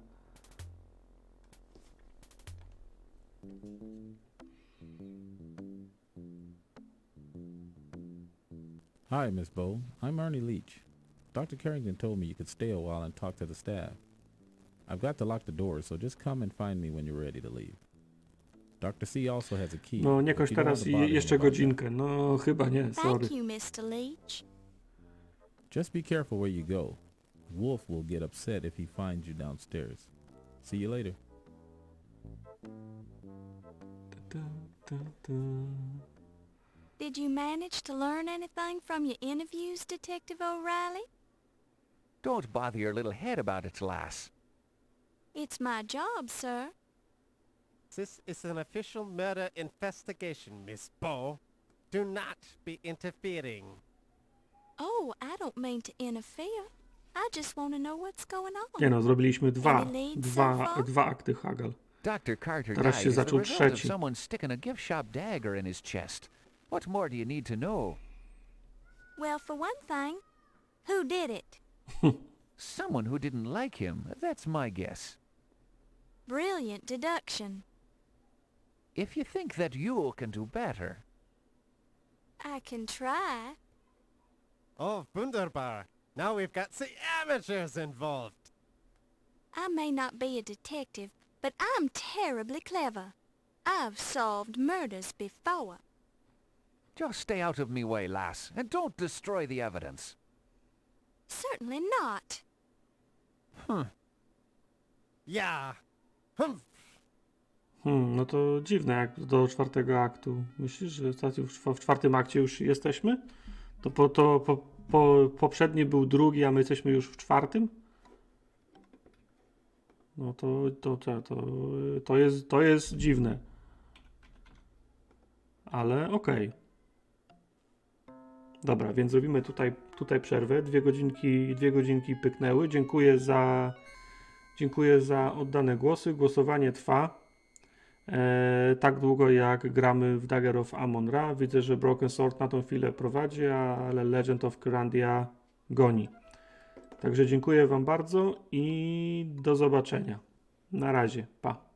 Speaker 10: Hi, Miss Bow. I'm Ernie Leach. Dr. Carrington told me you could stay a while and talk to the staff. I've got to lock the doors, so just come and find me when you're ready to leave. Dr. C also has a key.
Speaker 11: No, nie kończ teraz i jeszcze godzinkę. No, chyba nie, sorry.
Speaker 7: Thank you, Mr. Leach.
Speaker 10: Just be careful where you go. Wolf will get upset if he finds you downstairs. See you later.
Speaker 7: Did you manage to learn anything from your interviews, Detective O'Reilly?
Speaker 14: Don't bother your little head about it, lass.
Speaker 7: It's my job, sir.
Speaker 2: This is an official murder investigation, Miss Bow. Do not be interfering.
Speaker 7: Oh, I don't mean to interfere. I just want to know what's going on.
Speaker 11: Nie no, zrobiliśmy dwa akty Hagel.
Speaker 14: Dr. Carter
Speaker 11: Teraz
Speaker 14: died
Speaker 11: się
Speaker 14: as the
Speaker 11: zaczął
Speaker 14: result of
Speaker 11: trzeci.
Speaker 14: someone sticking a gift shop dagger in his chest. What more do you need to know?
Speaker 7: Well, for one thing, who did it?
Speaker 14: Someone who didn't like him. That's my guess.
Speaker 7: Brilliant deduction.
Speaker 14: If you think that you can do better.
Speaker 7: I can try.
Speaker 2: Oh, wunderbar. Now we've got the amateurs involved.
Speaker 7: I may not be a detective, but I'm terribly clever. I've solved murders before.
Speaker 14: Just stay out of me way, lass, and don't destroy the evidence.
Speaker 7: Certainly not.
Speaker 2: Yeah.
Speaker 11: No to dziwne, jak do czwartego aktu. Myślisz, że w czwartym akcie już jesteśmy? Poprzedni był drugi, a my jesteśmy już w czwartym? No to jest dziwne. Ale okej. Dobra, więc robimy tutaj przerwę. Dwie godzinki pyknęły. Dziękuję za oddane głosy. Głosowanie trwa tak długo, jak gramy w Dagger of Amon Ra. Widzę, że Broken Sword na tą chwilę prowadzi, ale Legend of Kyrandia goni. Także dziękuję wam bardzo i do zobaczenia. Na razie. Pa.